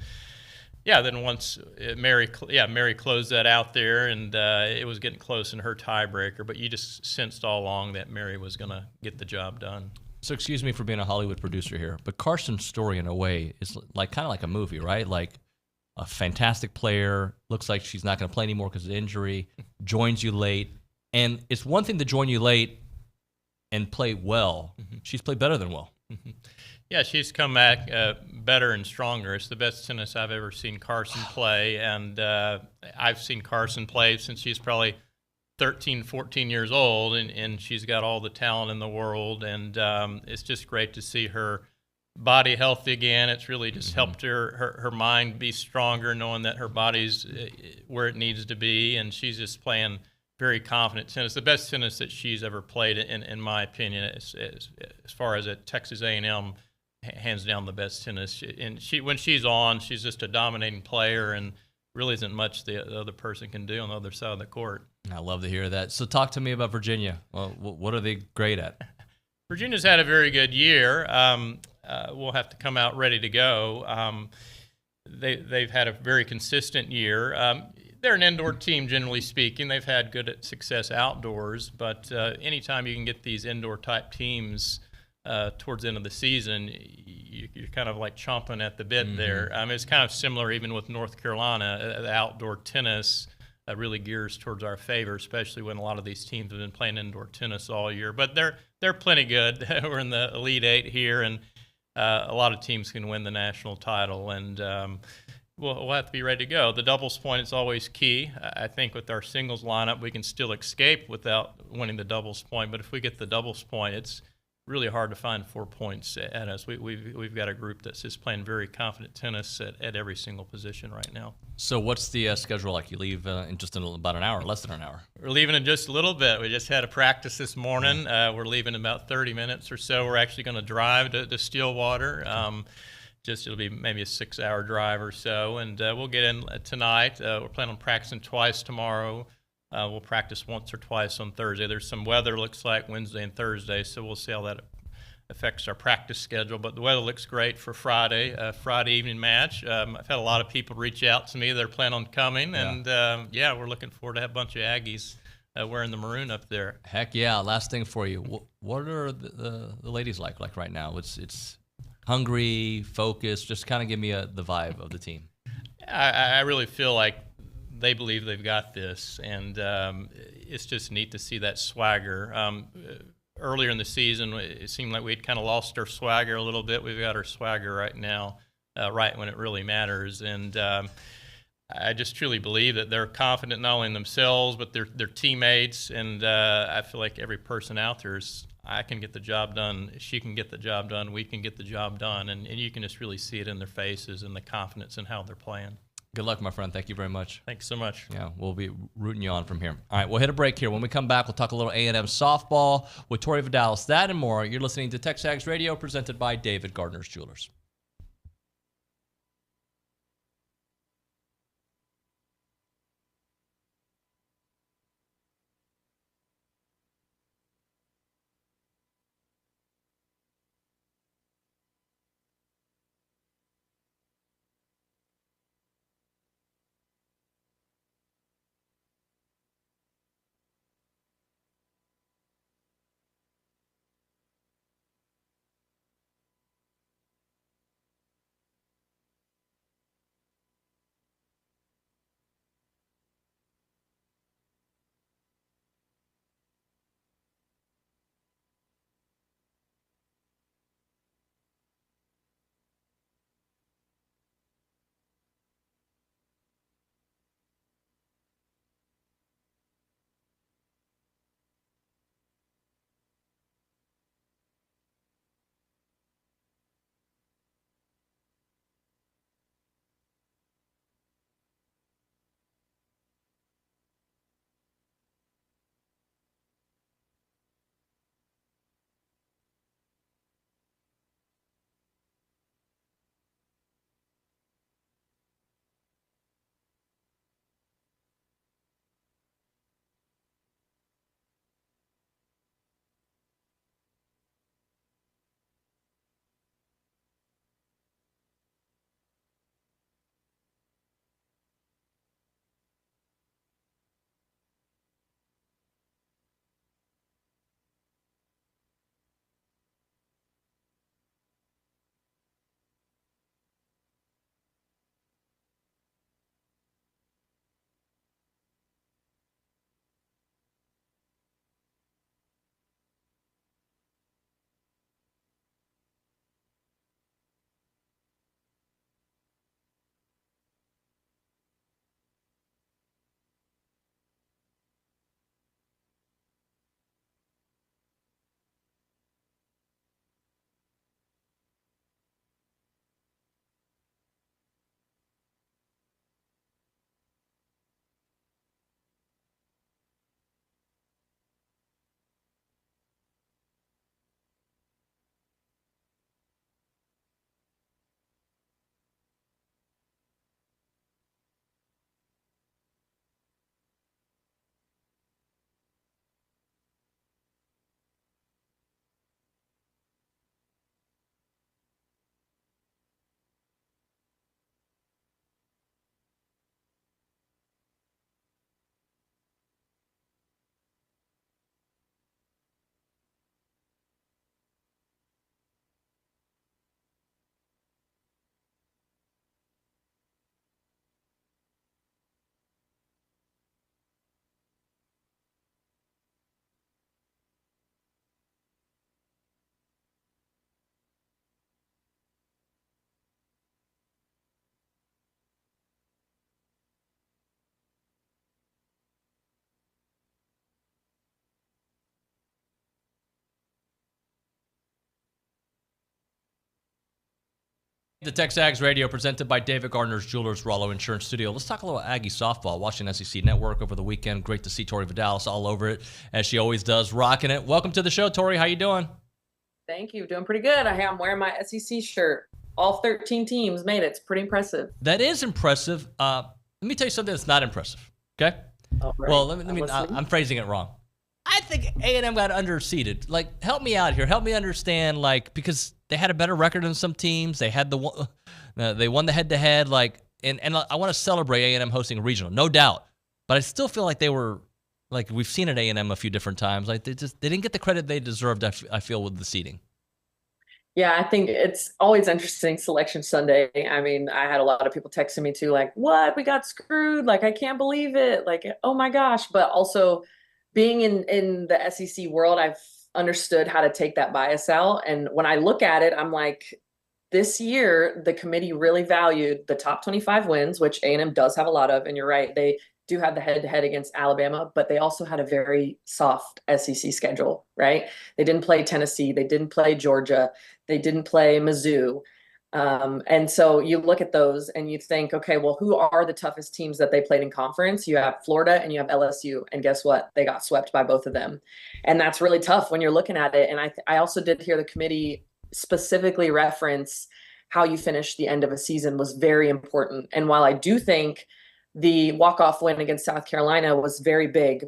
once Mary closed that out there, and it was getting close in her tiebreaker, but you just sensed all along that Mary was going to get the job done. So excuse me for being a Hollywood producer here, but Carson's story in a way is like kind of like a movie, right? Like a fantastic player, looks like she's not going to play anymore because of injury, joins you late, and it's one thing to join you late and play well. She's played better than well. Yeah, she's come back better and stronger. It's the best tennis I've ever seen Carson play, and I've seen Carson play since she's probably 13, 14 years old, and she's got all the talent in the world, and it's just great to see her body healthy again. It's really just helped her mind be stronger, knowing that her body's where it needs to be, and she's just playing very confident tennis, the best tennis that she's ever played, in my opinion, as far as at Texas A&M hands down the best tennis. And when she's on, she's just a dominating player, and really isn't much the other person can do on the other side of the court. I love to hear that. So talk to me about Virginia. Well, what are they great at? Virginia's had a very good year. We'll have to come out ready to go. They've had a very consistent year. They're an indoor team, generally speaking. They've had good success outdoors, but anytime you can get these indoor-type teams towards the end of the season, you're kind of like chomping at the bit there. It's kind of similar even with North Carolina. The outdoor tennis really gears towards our favor, especially when a lot of these teams have been playing indoor tennis all year. But they're plenty good. We're in the Elite Eight here, and a lot of teams can win the national title, and we'll have to be ready to go. The doubles point is always key. I think with our singles lineup, we can still escape without winning the doubles point. But if we get the doubles point, it's really hard to find 4 points at us. We've got a group that's just playing very confident tennis at every single position right now. So what's the schedule like? You leave in just about an hour, less than an hour. We're leaving in just a little bit. We just had a practice this morning. We're leaving in about 30 minutes or so. We're actually going to drive to Stillwater. It'll be maybe a 6-hour drive or so, and we'll get in tonight. We're planning on practicing twice tomorrow. We'll practice once or twice on Thursday. There's some weather, looks like, Wednesday and Thursday, so we'll see how that affects our practice schedule. But the weather looks great for Friday evening match. I've had a lot of people reach out to me. They're planning on coming, and we're looking forward to have a bunch of Aggies wearing the maroon up there. Heck yeah. Last thing for you. What are the ladies like right now? It's hungry, focused. Just kind of give me the vibe of the team. I really feel like they believe they've got this, and it's just neat to see that swagger. Earlier in the season, it seemed like we'd kind of lost our swagger a little bit. We've got our swagger right now, right when it really matters, and I just truly believe that they're confident not only in themselves but their teammates, and I feel like every person out there is, I can get the job done, she can get the job done, we can get the job done, and you can just really see it in their faces and the confidence in how they're playing. Good luck, my friend. Thank you very much. Thanks so much. Yeah, we'll be rooting you on from here. All right, we'll hit a break here. When we come back, we'll talk a little A&M softball with Tori Vidales. That and more. You're listening to TexAgs Radio, presented by David Gardner's Jewelers. The TexAgs Radio presented by David Gardner's Jewelers Rollo Insurance Studio. Let's talk a little Aggie softball. Watching SEC Network over the weekend. Great to see Tori Vidales all over it, as she always does, rocking it. Welcome to the show, Tori. How you doing? Thank you. Doing pretty good. I'm wearing my SEC shirt. All 13 teams made it. It's pretty impressive. That is impressive. Let me tell you something that's not impressive, okay? Right. Well, I'm phrasing it wrong. I think A&M got underseeded. Like, help me out here. Help me understand, like, because they had a better record than some teams. They had they won the head-to-head. Like, and I want to celebrate A&M hosting a regional, no doubt. But I still feel like they were, like, we've seen at A&M a few different times. Like, they didn't get the credit they deserved. I feel with the seeding. Yeah, I think it's always interesting Selection Sunday. I mean, I had a lot of people texting me too, like, "What? We got screwed! Like, I can't believe it! Like, oh my gosh!" But also, being in the SEC world, I've understood how to take that bias out. And when I look at it, I'm like, this year, the committee really valued the top 25 wins, which A&M does have a lot of. And you're right, they do have the head-to-head against Alabama, but they also had a very soft SEC schedule, right? They didn't play Tennessee. They didn't play Georgia. They didn't play Mizzou. And so you look at those and you think, okay, well, who are the toughest teams that they played in conference? You have Florida and you have LSU. And guess what? They got swept by both of them. And that's really tough when you're looking at it. And I also did hear the committee specifically reference how you finish the end of a season was very important. And while I do think the walk-off win against South Carolina was very big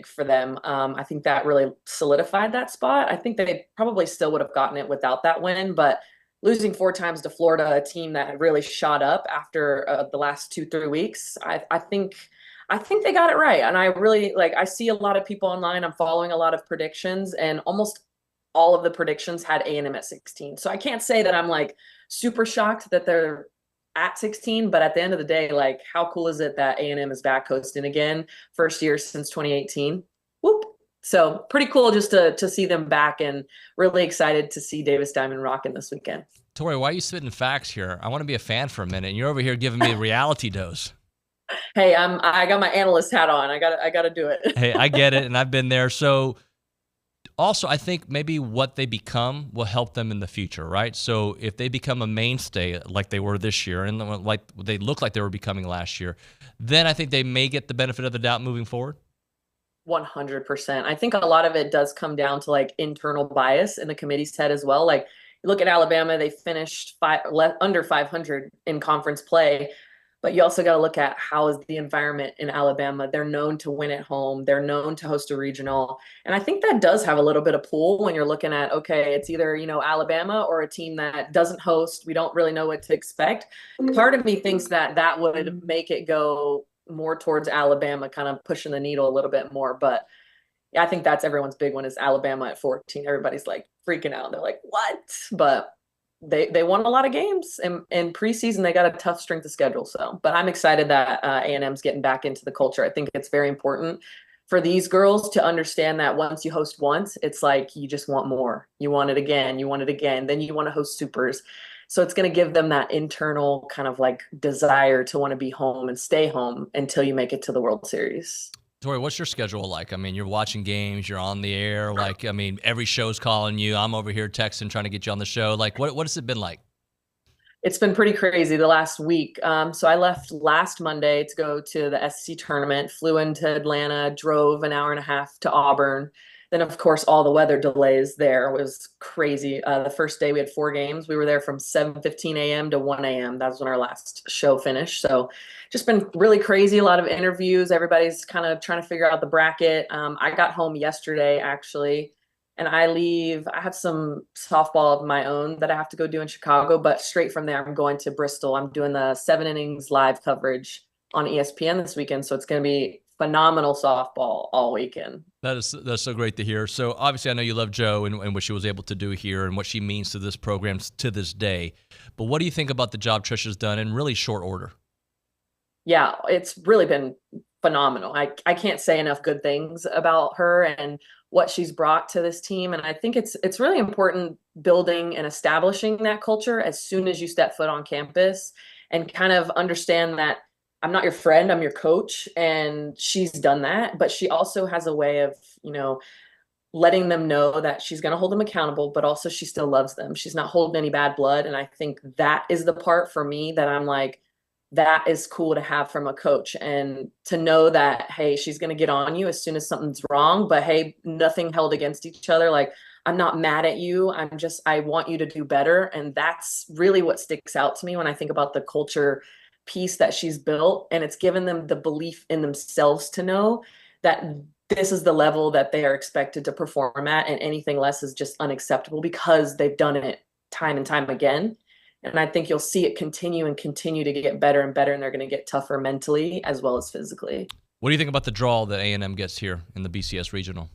for them, I think that really solidified that spot. I think they probably still would have gotten it without that win, but losing 4 times to Florida, a team that really shot up after the last 2-3 weeks, I think they got it right. And I really I see a lot of people online. I'm following a lot of predictions, and almost all of the predictions had A&M at 16. So I can't say that I'm like super shocked that they're at 16, but at the end of the day, like, how cool is it that A&M is back hosting again, first year since 2018? Whoop. So pretty cool just to see them back, and really excited to see Davis Diamond rocking this weekend. Tori, why are you spitting facts here? I want to be a fan for a minute, and you're over here giving me a reality dose. Hey, I got my analyst hat on. I got to do it. Hey, I get it, and I've been there. So also, I think maybe what they become will help them in the future, right? So if they become a mainstay like they were this year, and like they look like they were becoming last year, then I think they may get the benefit of the doubt moving forward. 100%. I think a lot of it does come down to like internal bias in the committee's head as well. Like, you look at Alabama, they finished under 500 in conference play, but you also got to look at how is the environment in Alabama. They're known to win at home. They're known to host a regional. And I think that does have a little bit of pull when you're looking at, okay, it's either, Alabama or a team that doesn't host. We don't really know what to expect. Part of me thinks that would make it go more towards Alabama, kind of pushing the needle a little bit more. But yeah, I think that's everyone's big one is Alabama at 14. Everybody's like freaking out. They're like, what? But they won a lot of games, and in preseason they got a tough strength of schedule. So, but I'm excited that A&M's getting back into the culture. I think it's very important for these girls to understand that once you host once, it's like you just want more. You want it again. You want it again. Then you want to host supers. So it's going to give them that internal kind of like desire to want to be home and stay home until you make it to the World Series. Tori, what's your schedule like? I mean, you're watching games, you're on the air. Like, I mean, every show's calling you. I'm over here texting, trying to get you on the show. Like, what has it been like? It's been pretty crazy the last week. So I left last Monday to go to the SEC tournament, flew into Atlanta, drove an hour and a half to Auburn. Then, of course, all the weather delays there was crazy. The first day we had 4 games. We were there from 7:15 a.m. to 1 a.m. That was when our last show finished. So just been really crazy. A lot of interviews. Everybody's kind of trying to figure out the bracket. I got home yesterday, actually, and I have some softball of my own that I have to go do in Chicago. But straight from there, I'm going to Bristol. I'm doing the 7 innings live coverage on ESPN this weekend. So it's going to be phenomenal softball all weekend. That's so great to hear. So obviously I know you love Jo and what she was able to do here and what she means to this program to this day. But what do you think about the job Trisha's done in really short order? Yeah, it's really been phenomenal. I can't say enough good things about her and what she's brought to this team. And I think it's really important building and establishing that culture as soon as you step foot on campus, and kind of understand that I'm not your friend, I'm your coach. And she's done that, but she also has a way of, letting them know that she's going to hold them accountable, but also she still loves them. She's not holding any bad blood. And I think that is the part for me that I'm like, that is cool to have from a coach, and to know that, hey, she's going to get on you as soon as something's wrong, but hey, nothing held against each other. Like, I'm not mad at you. I want you to do better. And that's really what sticks out to me when I think about the culture piece that she's built. And it's given them the belief in themselves to know that this is the level that they are expected to perform at, and anything less is just unacceptable, because they've done it time and time again. And I think you'll see it continue and continue to get better and better, and they're going to get tougher mentally as well as physically. What do you think about the draw that A&M gets here in the BCS Regional?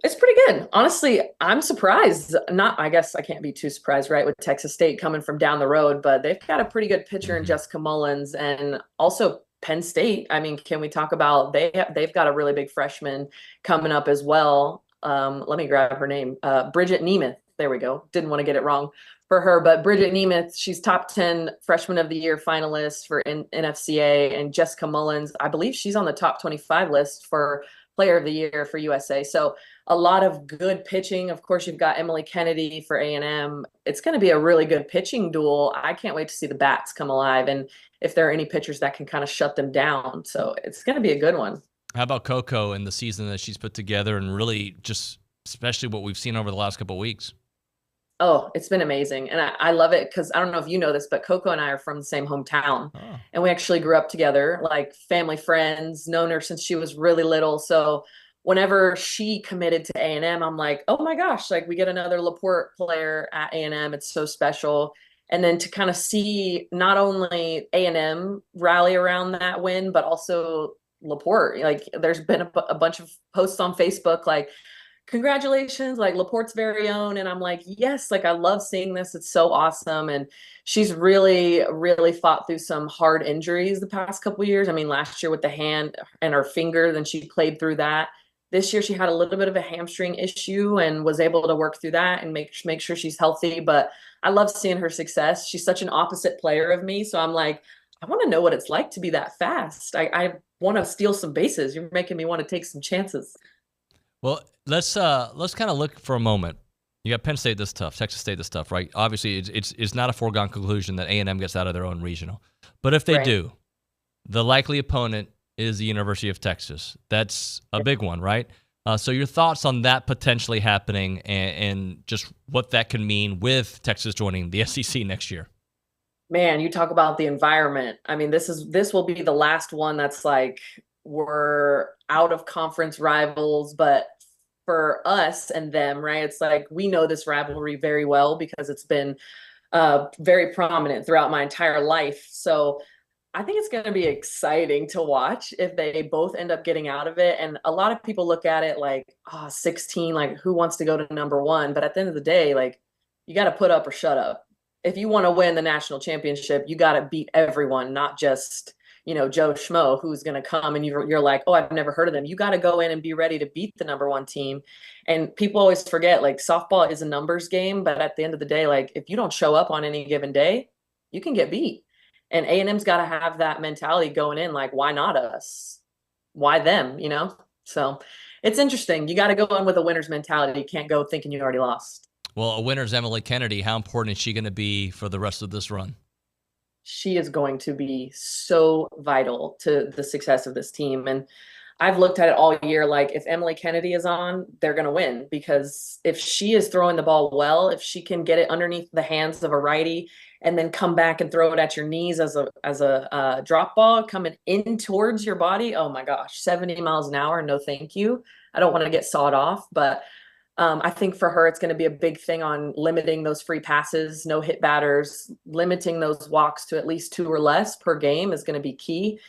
It's pretty good. Honestly, I'm surprised. I guess I can't be too surprised, right, with Texas State coming from down the road, but they've got a pretty good pitcher in Jessica Mullins, and also Penn State. I mean, can we talk about they've got a really big freshman coming up as well. Let me grab her name. Bridget Nemeth. There we go. Didn't want to get it wrong for her, but Bridget Nemeth, she's top 10 freshman of the year finalist for NFCA, and Jessica Mullins, I believe she's on the top 25 list for player of the year for USA. So a lot of good pitching. Of course, you've got Emily Kennedy for A&M. It's going to be a really good pitching duel. I can't wait to see the bats come alive, and if there are any pitchers that can kind of shut them down. So it's going to be a good one. How about Coco and the season that she's put together, and really just especially what we've seen over the last couple of weeks? Oh, it's been amazing. And I love it because I don't know if you know this, but Coco and I are from the same hometown. And we actually grew up together, like family friends, known her since she was really little. So whenever she committed to A&M, I'm like, oh my gosh, like we get another LaPorte player at A&M. It's so special. And then to kind of see not only A&M rally around that win, but also LaPorte. Like there's been a bunch of posts on Facebook like, congratulations, like LaPorte's very own. And I'm like, yes, like I love seeing this. It's so awesome. And she's really, really fought through some hard injuries the past couple of years. I mean, last year with the hand and her finger, then she played through that. This year she had a little bit of a hamstring issue and was able to work through that and make sure she's healthy. But I love seeing her success. She's such an opposite player of me. So I'm like, I want to know what it's like to be that fast. I want to steal some bases. You're making me want to take some chances. Well, let's kind of look for a moment. You got Penn State this tough, Texas State this tough, right? Obviously, it's not a foregone conclusion that A&M gets out of their own regional. But if they do, the likely opponent is the University of Texas. That's a big one, right? So your thoughts on that potentially happening and just what that can mean with Texas joining the SEC next year? Man, you talk about the environment. I mean, this will be the last one that's like, we're out of conference rivals, but for us and them, right, it's like we know this rivalry very well because it's been very prominent throughout my entire life. So I think it's going to be exciting to watch if they both end up getting out of it. And a lot of people look at it like, 16, like who wants to go to number one? But at the end of the day, like you got to put up or shut up. If you want to win the national championship, you got to beat everyone, not just Joe Schmo, who's going to come and you're like, oh, I've never heard of them. You got to go in and be ready to beat the number one team. And people always forget, like, softball is a numbers game, but at the end of the day, like, if you don't show up on any given day, you can get beat. And A&M's got to have that mentality going in, like, why not us? Why them, So it's interesting. You got to go in with a winner's mentality. You can't go thinking you already lost. Well, a winner's Emily Kennedy. How important is she going to be for the rest of this run? She is going to be so vital to the success of this team. And I've looked at it all year. Like if Emily Kennedy is on, they're going to win, because if she is throwing the ball well, if she can get it underneath the hands of a righty and then come back and throw it at your knees as a drop ball coming in towards your body. Oh my gosh, 70 miles an hour. No, thank you. I don't want to get sawed off, but I think for her, it's going to be a big thing on limiting those free passes, no hit batters, limiting those walks to at least 2 or less per game is going to be key.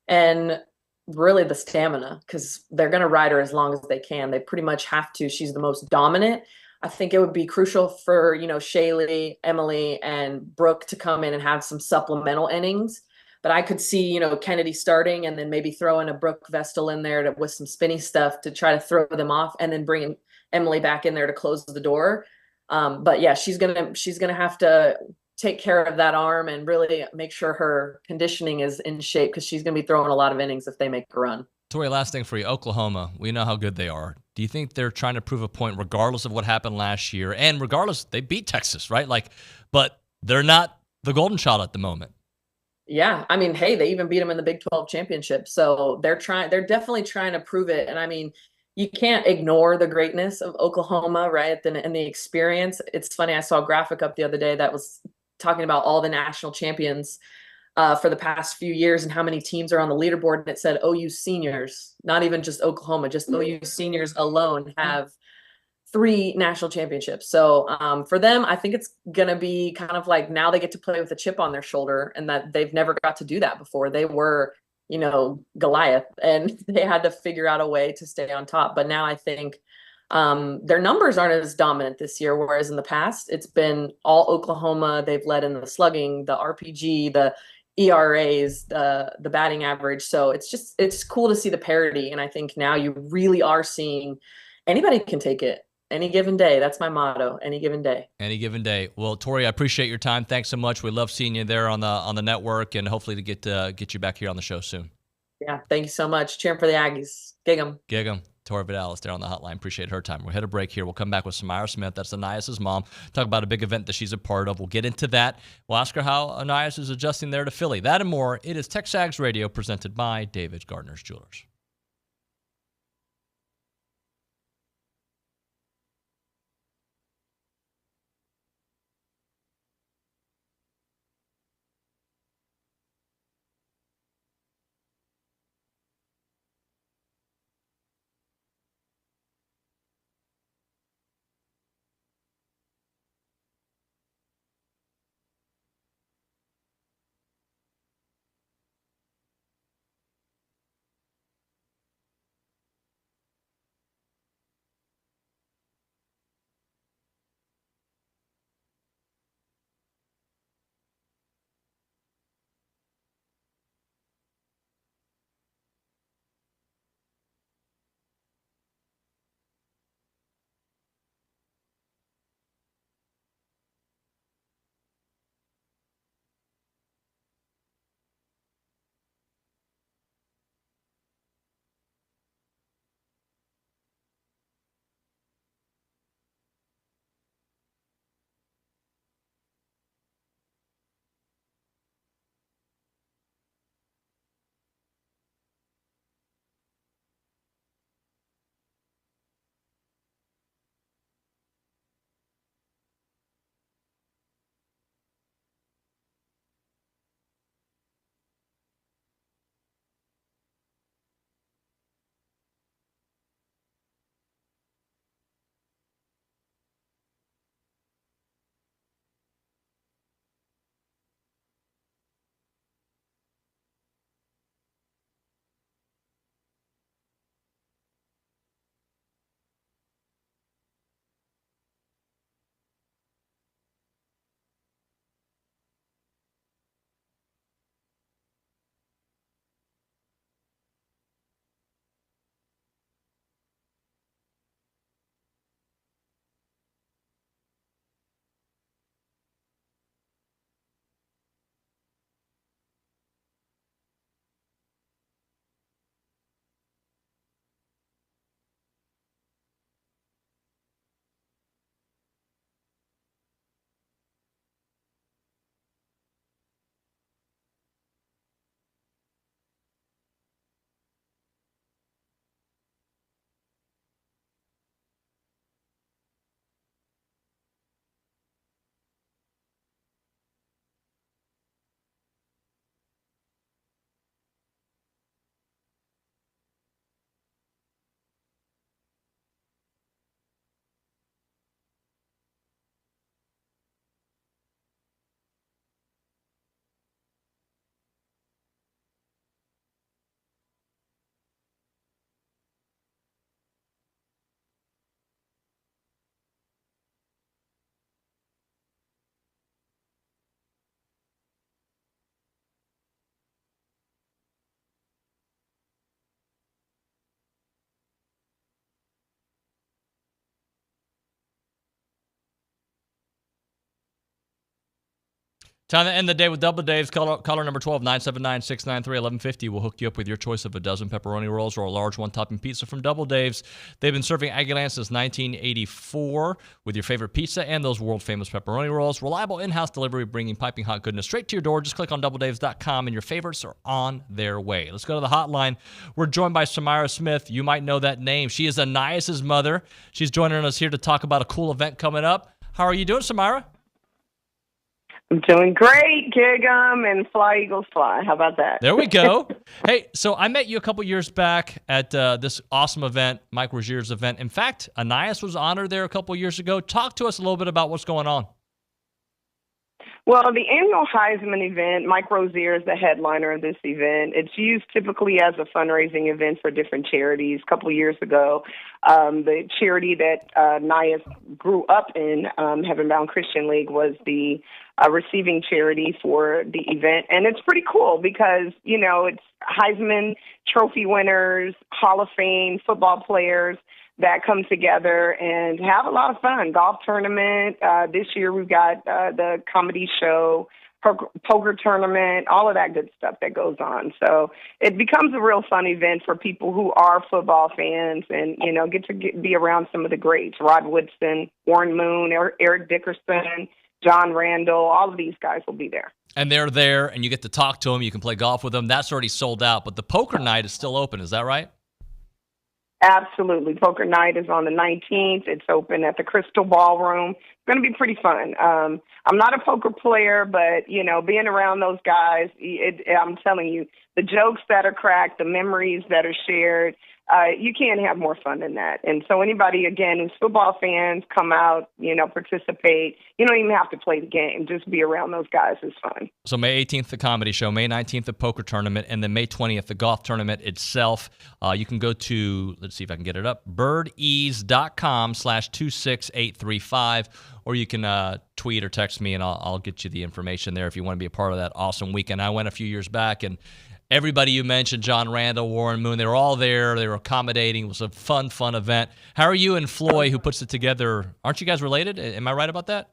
And really the stamina, because they're going to ride her as long as they can. They pretty much have to. She's the most dominant. I think it would be crucial for, Shaylee, Emily, and Brooke to come in and have some supplemental innings. But I could see, Kennedy starting and then maybe throwing a Brooke Vestal in there with some spinny stuff to try to throw them off, and then bringing Emily back in there to close the door. But yeah, she's gonna have to take care of that arm and really make sure her conditioning is in shape, because she's gonna be throwing a lot of innings if they make a run. Tori, last thing for you. Oklahoma, we know how good they are. Do you think they're trying to prove a point regardless of what happened last year? And regardless, they beat Texas, right? But they're not the golden child at the moment. Yeah. I mean, hey, they even beat them in the Big 12 championship. So they're definitely trying to prove it. And I mean, you can't ignore the greatness of Oklahoma, right? And the experience. It's funny. I saw a graphic up the other day that was talking about all the national champions for the past few years and how many teams are on the leaderboard. And it said OU seniors, not even just Oklahoma, just OU seniors alone have 3 national championships. So for them, I think it's going to be kind of like now they get to play with a chip on their shoulder, and that they've never got to do that before. They were, Goliath, and they had to figure out a way to stay on top. But now I think their numbers aren't as dominant this year, whereas in the past, it's been all Oklahoma. They've led in the slugging, the RPG, the ERAs, the batting average. So it's cool to see the parity. And I think now you really are seeing anybody can take it. Any given day. That's my motto. Any given day. Any given day. Well, Tori, I appreciate your time. Thanks so much. We love seeing you there on the network, and hopefully to get you back here on the show soon. Yeah, thank you so much. Cheering for the Aggies. Gig 'em. Gig 'em. Tori Vidales there on the hotline. Appreciate her time. We'll hit a break here. We'll come back with Samira Smith. That's Anias's mom. Talk about a big event that she's a part of. We'll get into that. We'll ask her how Anias is adjusting there to Philly. That and more. It is TexAgs Radio presented by David Gardner's Jewelers. Time to end the day with Double Dave's. Caller number 12, 979-693-1150 will hook you up with your choice of a dozen pepperoni rolls or a large one-topping pizza from Double Dave's. They've been serving Aggie Land since 1984 with your favorite pizza and those world-famous pepperoni rolls. Reliable in-house delivery, bringing piping hot goodness straight to your door. Just click on doubledaves.com and your favorites are on their way. Let's go to the hotline. We're joined by Samira Smith. You might know that name. She is Anias's mother. She's joining us here to talk about a cool event coming up. How are you doing, Samira? I'm doing great, Gig'em, and Fly Eagles Fly. How about that? There we go. Hey, so I met you a couple years back at this awesome event, Mike Rozier's event. In fact, Anias was honored there a couple years ago. Talk to us a little bit about what's going on. Well, the annual Heisman event, Mike Rozier is the headliner of this event. It's used typically as a fundraising event for different charities. A couple of years ago, the charity that Nias grew up in, Heaven Bound Christian League, was the receiving charity for the event. And it's pretty cool because, you know, it's Heisman Trophy winners, Hall of Fame football players that come together and have a lot of fun. Golf tournament. This year we've got the comedy show, poker tournament, all of that good stuff that goes on. So it becomes a real fun event for people who are football fans and, you know, get to be around some of the greats. Rod Woodson, Warren Moon, Eric Dickerson, John Randall, all of these guys will be there. And they're there, and you get to talk to them. You can play golf with them. That's already sold out, but the poker night is still open. Is that right? Absolutely. Poker night is on the 19th. It's open at the Crystal Ballroom. It's going to be pretty fun. I'm not a poker player, but, you know, being around those guys, I'm telling you, the jokes that are cracked, the memories that are shared, you can't have more fun than that. And so anybody, again, who's football fans, come out, you know, participate. You don't even have to play the game. Just be around those guys is fun. So May 18th, the comedy show, May 19th, the poker tournament, and then May 20th, the golf tournament itself. You can go to, let's see if I can get it up, birdease.com/26835, or you can tweet or text me, and I'll get you the information there if you want to be a part of that awesome weekend. I went a few years back, and everybody you mentioned, John Randall, Warren Moon, they were all there. They were accommodating. It was a fun event. How are you and Floyd, who puts it together? Aren't you guys related? Am I right about that?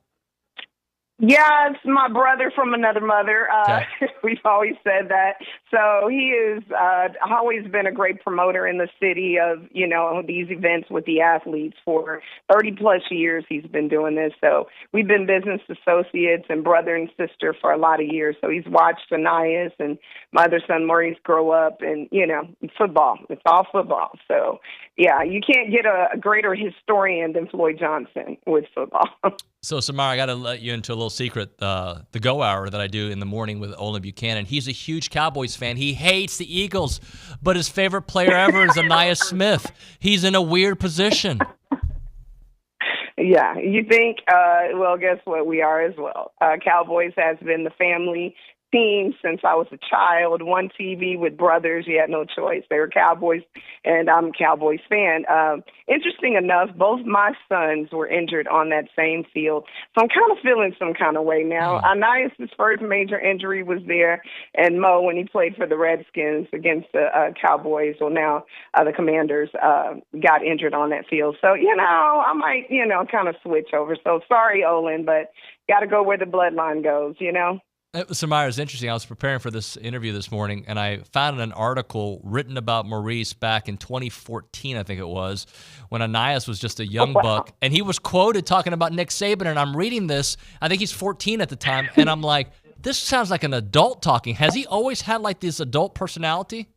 Yeah, it's my brother from another mother. Okay. We've always said that. So he is always been a great promoter in the city of, you know, these events with the athletes for 30 plus years. He's been doing this. So we've been business associates and brother and sister for a lot of years. So he's watched Anias and my other son Maurice grow up, and, you know, football. It's all football. So, yeah, you can't get a greater historian than Floyd Johnson with football. So, Samara, I got to let you into a little secret. The Go Hour that I do in the morning with Olin Buchanan, he's a huge Cowboys fan. He hates the Eagles, but his favorite player ever is Anias Smith. He's in a weird position. Yeah, you think, well, guess what? We are as well. Cowboys has been the family team since I was a child. One TV with brothers. You had no choice. They were Cowboys, and I'm a Cowboys fan. Interesting enough, both my sons were injured on that same field, so I'm kind of feeling some kind of way now. Anias' first major injury was there, and Mo, when he played for the Redskins against the Cowboys, well, now the Commanders, got injured on that field. So, you know, I might, you know, kind of switch over. So sorry, Olin, but got to go where the bloodline goes, you know? Samira, it's interesting. I was preparing for this interview this morning, and I found an article written about Maurice back in 2014, I think it was, when Anias was just a young buck. And he was quoted talking about Nick Saban, and I'm reading this. I think he's 14 at the time, and I'm like, this sounds like an adult talking. Has he always had like this adult personality?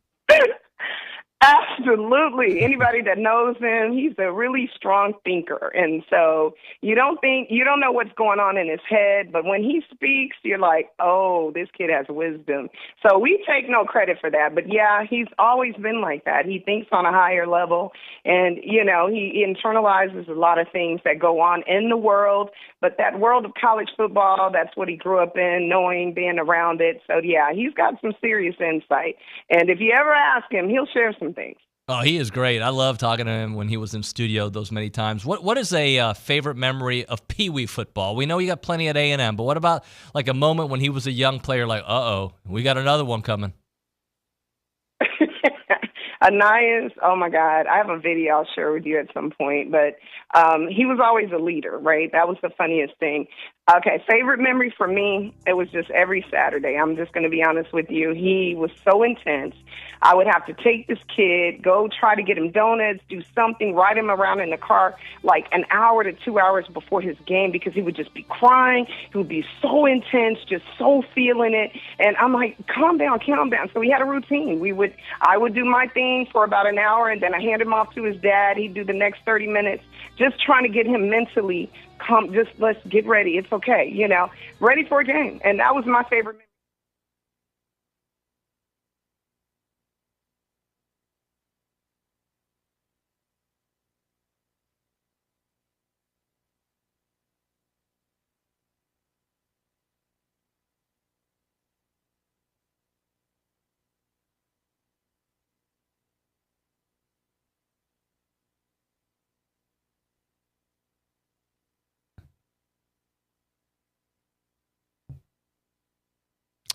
Absolutely. Anybody that knows him, he's a really strong thinker. And so you don't know what's going on in his head, but when he speaks, you're like, oh, this kid has wisdom. So we take no credit for that. But yeah, he's always been like that. He thinks on a higher level, and, you know, he internalizes a lot of things that go on in the world. But that world of college football, that's what he grew up in, knowing, being around it. So yeah, he's got some serious insight. And if you ever ask him, he'll share some things. Oh, he is great. I love talking to him when he was in studio those many times. What is a favorite memory of Pee Wee football? We know you got plenty at A&M, but what about like a moment when he was a young player, like, uh-oh, we got another one coming? Anias, oh my God, I have a video I'll share with you at some point, but he was always a leader, right? That was the funniest thing. Okay, favorite memory for me, it was just every Saturday. I'm just going to be honest with you. He was so intense. I would have to take this kid, go try to get him donuts, do something, ride him around in the car like an hour to 2 hours before his game because he would just be crying. He would be so intense, just so feeling it. And I'm like, calm down, calm down. So we had a routine. I would do my thing for about an hour, and then I hand him off to his dad. He'd do the next 30 minutes, just trying to get him mentally come, just let's get ready. It's okay, ready for a game. And that was my favorite.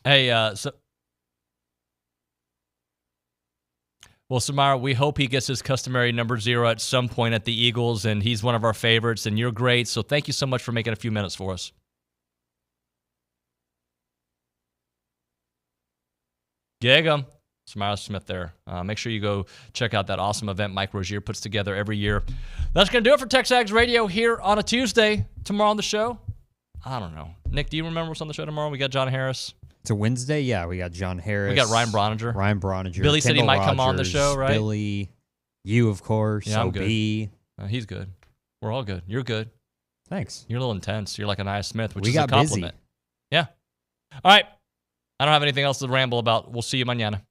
Hey, Samara, we hope he gets his customary number 0 at some point at the Eagles, and he's one of our favorites, and you're great. So thank you so much for making a few minutes for us. Gig 'em. Samara Smith there. Make sure you go check out that awesome event Mike Rozier puts together every year. That's going to do it for TexAgs Radio here on a Tuesday. Tomorrow on the show, I don't know. Nick, do you remember what's on the show tomorrow? We got John Harris. It's a Wednesday. Yeah, we got John Harris. We got Ryan Broniger. Billy Kendall said he might Rogers, come on the show, right? Billy, you, of course. Yeah, I'm OB. good. He's good. We're all good. You're good. Thanks. You're a little intense. You're like an Nia Smith, which We is a got compliment. busy. Yeah. All right. I don't have anything else to ramble about. We'll see you mañana.